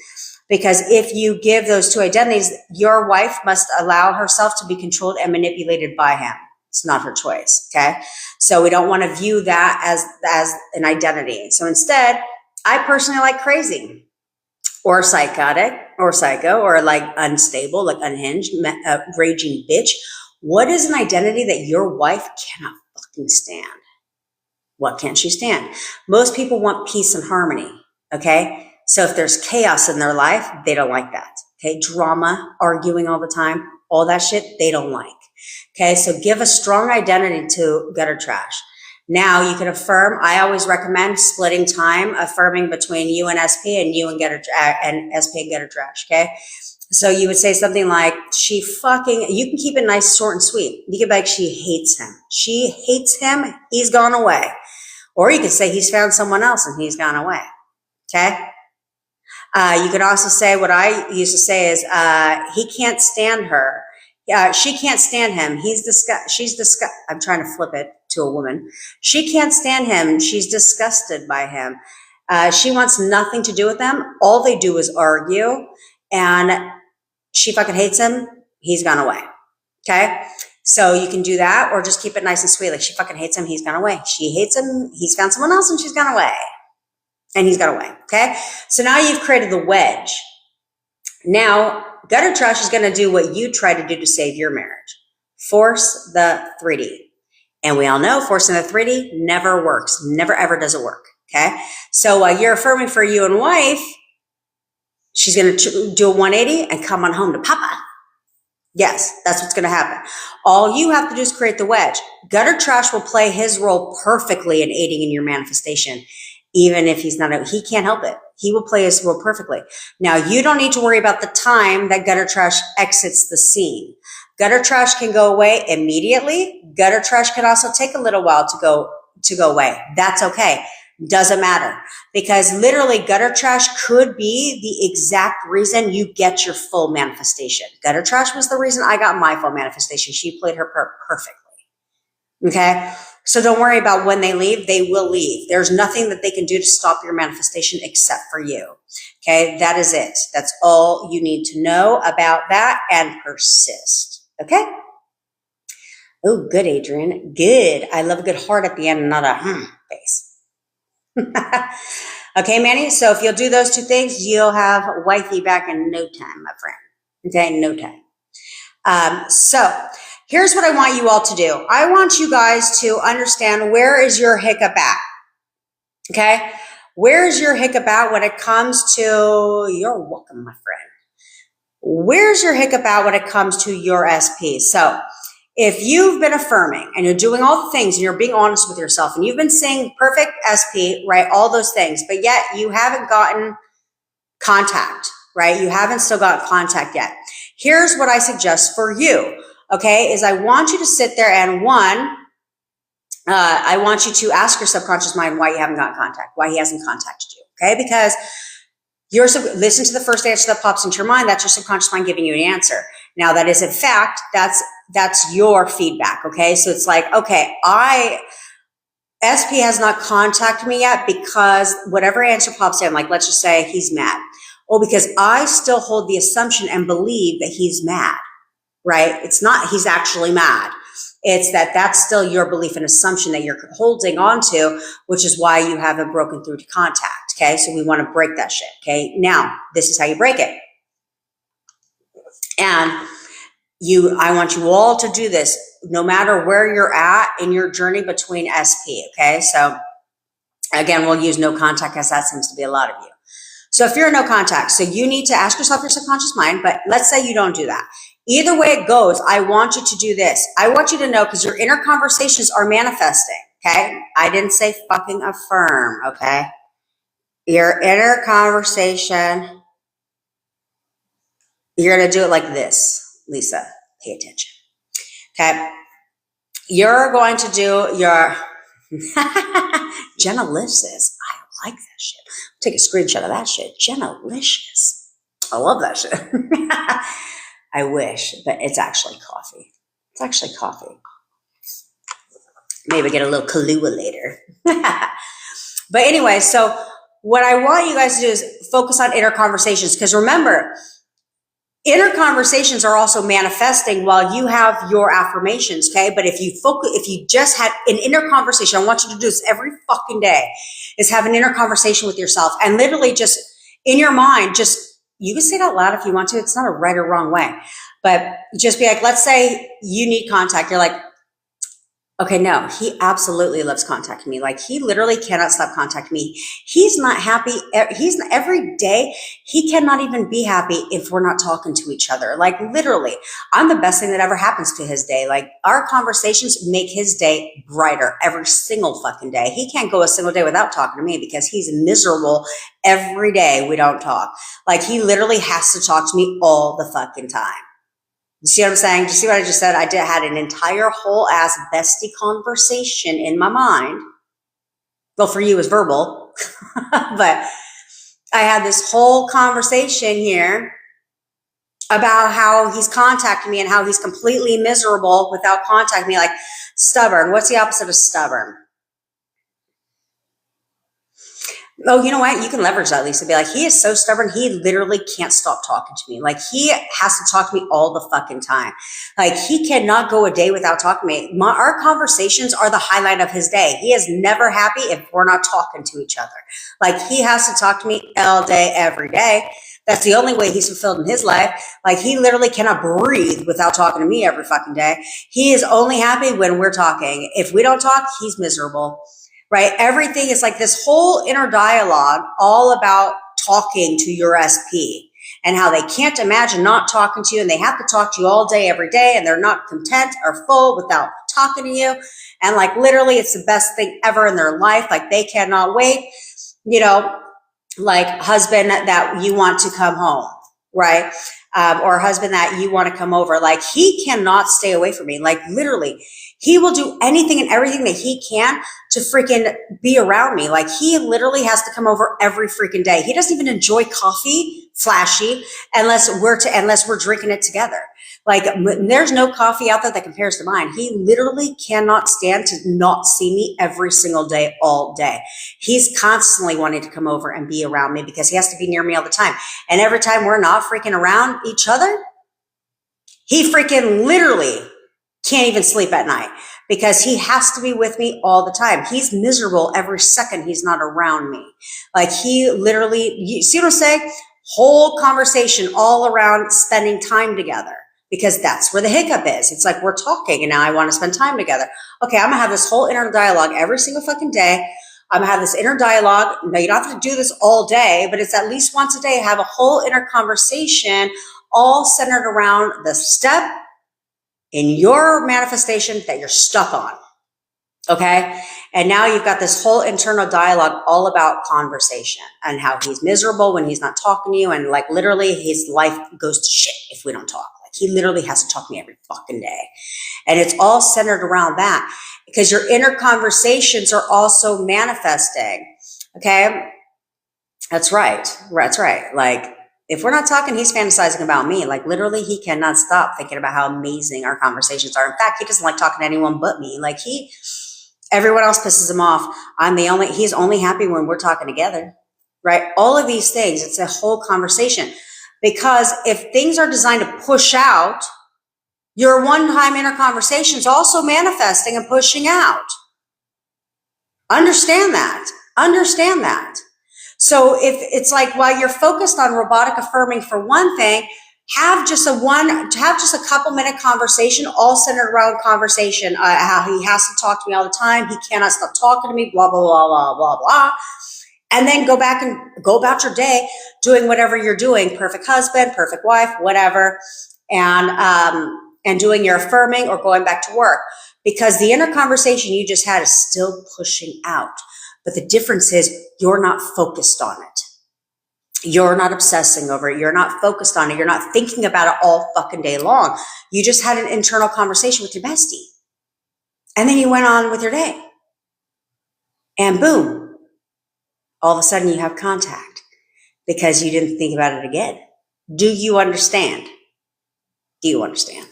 because if you give those 2 identities, your wife must allow herself to be controlled and manipulated by him. It's not her choice, okay? So we don't want to view that as an identity. So instead, I personally like crazy or psychotic or psycho or like unstable, like unhinged, raging bitch. What is an identity that your wife cannot fucking stand? What can't she stand? Most people want peace and harmony, okay? So if there's chaos in their life, they don't like that, okay? Drama, arguing all the time, all that shit, they don't like, okay? So give a strong identity to gutter trash. Now you can affirm. I always recommend splitting time, affirming between you and SP and you and SP and gutter trash, okay? So you would say something like, you can keep it nice, short, and sweet. You could be like, she hates him. She hates him. He's gone away. Or you could say he's found someone else and he's gone away. Okay. You could also say what I used to say is, he can't stand her. She can't stand him. She's disgusted. I'm trying to flip it to a woman. She can't stand him. She's disgusted by him. She wants nothing to do with them. All they do is argue. And she fucking hates him. He's gone away. Okay. So you can do that or just keep it nice and sweet. Like she fucking hates him. He's gone away. She hates him. He's found someone else and she's gone away. And he's gone away. Okay. So now you've created the wedge. Now gutter trash is going to do what you try to do to save your marriage. Force the 3D. And we all know forcing the 3D never works. Never ever does it work. Okay. So you're affirming for you and wife. She's going to do a 180 and come on home to Papa. Yes, that's what's going to happen. All you have to do is create the wedge. Gutter trash will play his role perfectly in aiding in your manifestation, even if he can't help it. He will play his role perfectly. Now, you don't need to worry about the time that gutter trash exits the scene. Gutter trash can go away immediately. Gutter trash can also take a little while to go away. That's okay. Doesn't matter, because literally gutter trash could be the exact reason you get your full manifestation. Gutter trash was the reason I got my full manifestation. She played her part perfectly. Okay. So don't worry about when they leave. They will leave. There's nothing that they can do to stop your manifestation except for you. Okay. That is it. That's all you need to know about that, and persist. Okay. Oh, good, Adrian. Good. I love a good heart at the end and not a face. Okay, Manny. So if you'll do those two things, you'll have wifey back in no time, my friend. Okay, no time. So here's what I want you all to do. I want you guys to understand, where is your hiccup at? Okay, where is your hiccup at when it comes to, you're welcome, my friend. Where's your hiccup at when it comes to your SP? So if you've been affirming and you're doing all the things and you're being honest with yourself and you've been saying perfect SP, right? All those things, but yet you haven't gotten contact, right? You haven't still got contact yet. Here's what I suggest for you, okay, is I want you to sit there and I want you to ask your subconscious mind why you haven't gotten contact, why he hasn't contacted you, okay? Because listen to the first answer that pops into your mind. That's your subconscious mind giving you an answer. Now, that is in fact, that's your feedback, okay? So it's like, okay, SP has not contacted me yet because whatever answer pops in, like let's just say he's mad. Oh, because I still hold the assumption and believe that he's mad, right? It's not he's actually mad. It's that's still your belief and assumption that you're holding on to, which is why you haven't broken through to contact, okay? So we want to break that shit, okay? Now, this is how you break it. And I want you all to do this no matter where you're at in your journey between SP, okay? So again, we'll use no contact because that seems to be a lot of you. So if you're in no contact, so you need to ask yourself your subconscious mind, but let's say you don't do that. Either way it goes, I want you to do this. I want you to know, because your inner conversations are manifesting, okay? I didn't say fucking affirm, okay? Your inner conversation, you're going to do it like this, Lisa. Pay attention. Okay. You're going to do your Jennalicious. I like that shit. Take a screenshot of that shit. Jennalicious. I love that shit. I wish, but it's actually coffee. It's actually coffee. Maybe get a little Kahlua later. But anyway, so what I want you guys to do is focus on inner conversations, because remember, inner conversations are also manifesting while you have your affirmations, okay? But if you just had an inner conversation, I want you to do this every fucking day, is have an inner conversation with yourself, and literally just in your mind, you can say it out loud if you want to. It's not a right or wrong way, but just be like, let's say you need contact. You're like, okay, no, he absolutely loves contacting me. Like, he literally cannot stop contacting me. He's not happy. Every day, he cannot even be happy if we're not talking to each other. Like, literally, I'm the best thing that ever happens to his day. Like, our conversations make his day brighter every single fucking day. He can't go a single day without talking to me because he's miserable every day we don't talk. Like, he literally has to talk to me all the fucking time. You see what I'm saying? Do you see what I just said? I had an entire whole ass bestie conversation in my mind. Well, for you, it's verbal, but I had this whole conversation here about how he's contacting me and how he's completely miserable without contacting me. Like, stubborn. What's the opposite of stubborn? Oh, you know what? You can leverage that, Lisa. Be like, he is so stubborn. He literally can't stop talking to me. Like, he has to talk to me all the fucking time. Like, he cannot go a day without talking to me. Our conversations are the highlight of his day. He is never happy if we're not talking to each other. Like, he has to talk to me all day, every day. That's the only way he's fulfilled in his life. Like, he literally cannot breathe without talking to me every fucking day. He is only happy when we're talking. If we don't talk, he's miserable. Right? Everything is like this whole inner dialogue all about talking to your SP and how they can't imagine not talking to you, and they have to talk to you all day, every day, and they're not content or full without talking to you. And like, literally, it's the best thing ever in their life. Like, they cannot wait, like husband that you want to come home, right? Or husband that you want to come over. Like he cannot stay away from me. Like literally, he will do anything and everything that he can to freaking be around me. Like he literally has to come over every freaking day. He doesn't even enjoy coffee, flashy, unless we're drinking it together. Like there's no coffee out there that compares to mine. He literally cannot stand to not see me every single day, all day. He's constantly wanting to come over and be around me because he has to be near me all the time. And every time we're not freaking around each other, he freaking literally can't even sleep at night because he has to be with me all the time. He's miserable every second he's not around me. Like he literally, you see what I'm saying? Whole conversation all around spending time together. Because that's where the hiccup is. It's like we're talking and now I want to spend time together. Okay, I'm gonna have this whole inner dialogue every single fucking day. I'm gonna have this inner dialogue. Now you don't have to do this all day, but it's at least once a day. Have a whole inner conversation all centered around the step in your manifestation that you're stuck on. Okay. And now you've got this whole internal dialogue all about conversation and how he's miserable when he's not talking to you. And like literally his life goes to shit if we don't talk. Like he literally has to talk to me every fucking day. And it's all centered around that because your inner conversations are also manifesting. Okay. That's right. That's right. Like if we're not talking, he's fantasizing about me. Like literally he cannot stop thinking about how amazing our conversations are. In fact, he doesn't like talking to anyone but me. Like everyone else pisses him off. He's only happy when we're talking together, right? All of these things, it's a whole conversation because if things are designed to push out, your one-time inner conversation is also manifesting and pushing out. Understand that. Understand that. So if it's like while you're focused on robotic affirming for one thing, have just a couple minute conversation, all centered around conversation. How he has to talk to me all the time. He cannot stop talking to me, blah, blah, blah, blah, blah, blah. And then go back and go about your day doing whatever you're doing. Perfect husband, perfect wife, whatever. And doing your affirming or going back to work because the inner conversation you just had is still pushing out. But the difference is you're not focused on it. You're not obsessing over it. You're not focused on it. You're not thinking about it all fucking day long. You just had an internal conversation with your bestie. And then you went on with your day. And boom, all of a sudden you have contact because you didn't think about it again. Do you understand? Do you understand?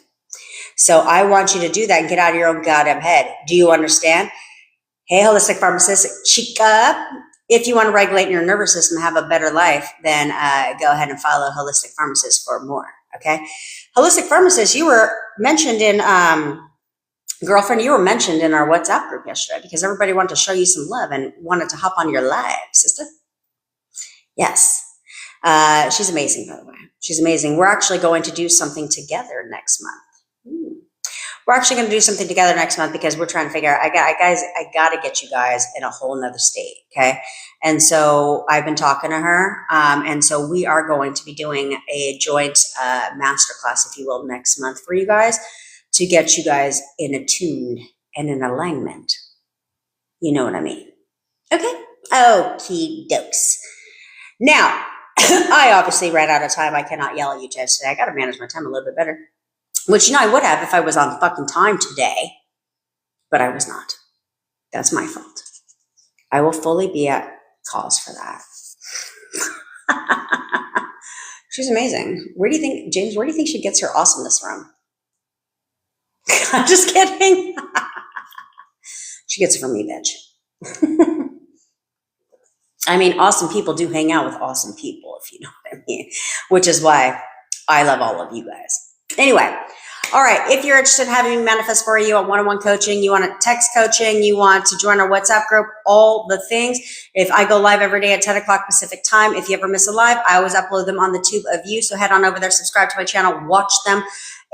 So I want you to do that and get out of your own goddamn head. Do you understand? Hey, holistic pharmacist, chica. If you want to regulate your nervous system, have a better life, then go ahead and follow Holistic Pharmacist for more, okay? Holistic Pharmacist, you were mentioned in, girlfriend, you were mentioned in our WhatsApp group yesterday because everybody wanted to show you some love and wanted to hop on your live, sister. Yes. She's amazing, by the way. She's amazing. We're actually going to do something together next month. We're actually going to do something together next month because we're trying to figure out, I got to get you guys in a whole nother state. Okay. And so I've been talking to her. And so we are going to be doing a joint, masterclass, if you will, next month for you guys to get you guys in attune and in alignment. You know what I mean? Okay. Okie dokes. Now, I obviously ran out of time. I cannot yell at you guys today. I got to manage my time a little bit better. Which, I would have if I was on fucking time today, but I was not. That's my fault. I will fully be at cause for that. She's amazing. Where do you think, James, where do you think she gets her awesomeness from? I'm just kidding. She gets it from me, bitch. I mean, awesome people do hang out with awesome people, if you know what I mean, which is why I love all of you guys. Anyway, all right, if you're interested in having me manifest for you on one-on-one coaching, you want to text coaching, you want to join our WhatsApp group, all the things. If I go live every day at 10 o'clock Pacific time, if you ever miss a live, I always upload them on the tube of you. So head on over there, subscribe to my channel, watch them,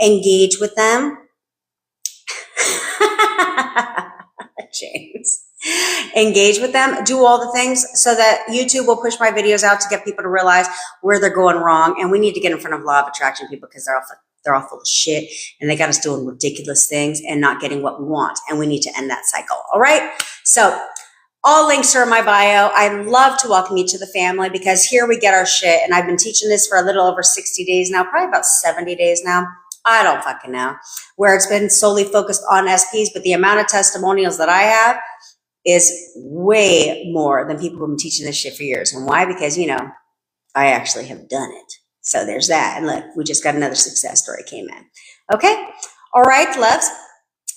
engage with them. James. Engage with them, do all the things so that YouTube will push my videos out to get people to realize where they're going wrong. And we need to get in front of law of attraction people because they're all full of shit and they got us doing ridiculous things and not getting what we want. And we need to end that cycle. All right. So All links are in my bio. I love to welcome you to the family because here we get our shit. And I've been teaching this for a little over 60 days now, probably about 70 days now. I don't fucking know, where it's been solely focused on SPs, but the amount of testimonials that I have is way more than people who've been teaching this shit for years. And why? Because, I actually have done it. So there's that. And look, we just got another success story came in. Okay. All right, loves.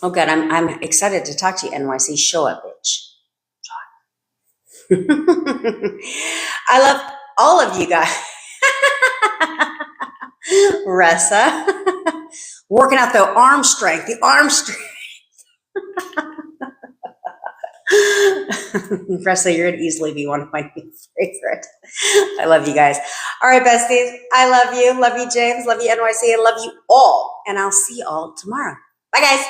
Oh, good. I'm excited to talk to you, NYC. Show up, bitch. I love all of you guys. Ressa. Working out the arm strength. Ressa, you're going to easily be one of my favorite. I love you guys. All right, besties. I love you. Love you, James. Love you, NYC. I love you all. And I'll see you all tomorrow. Bye, guys.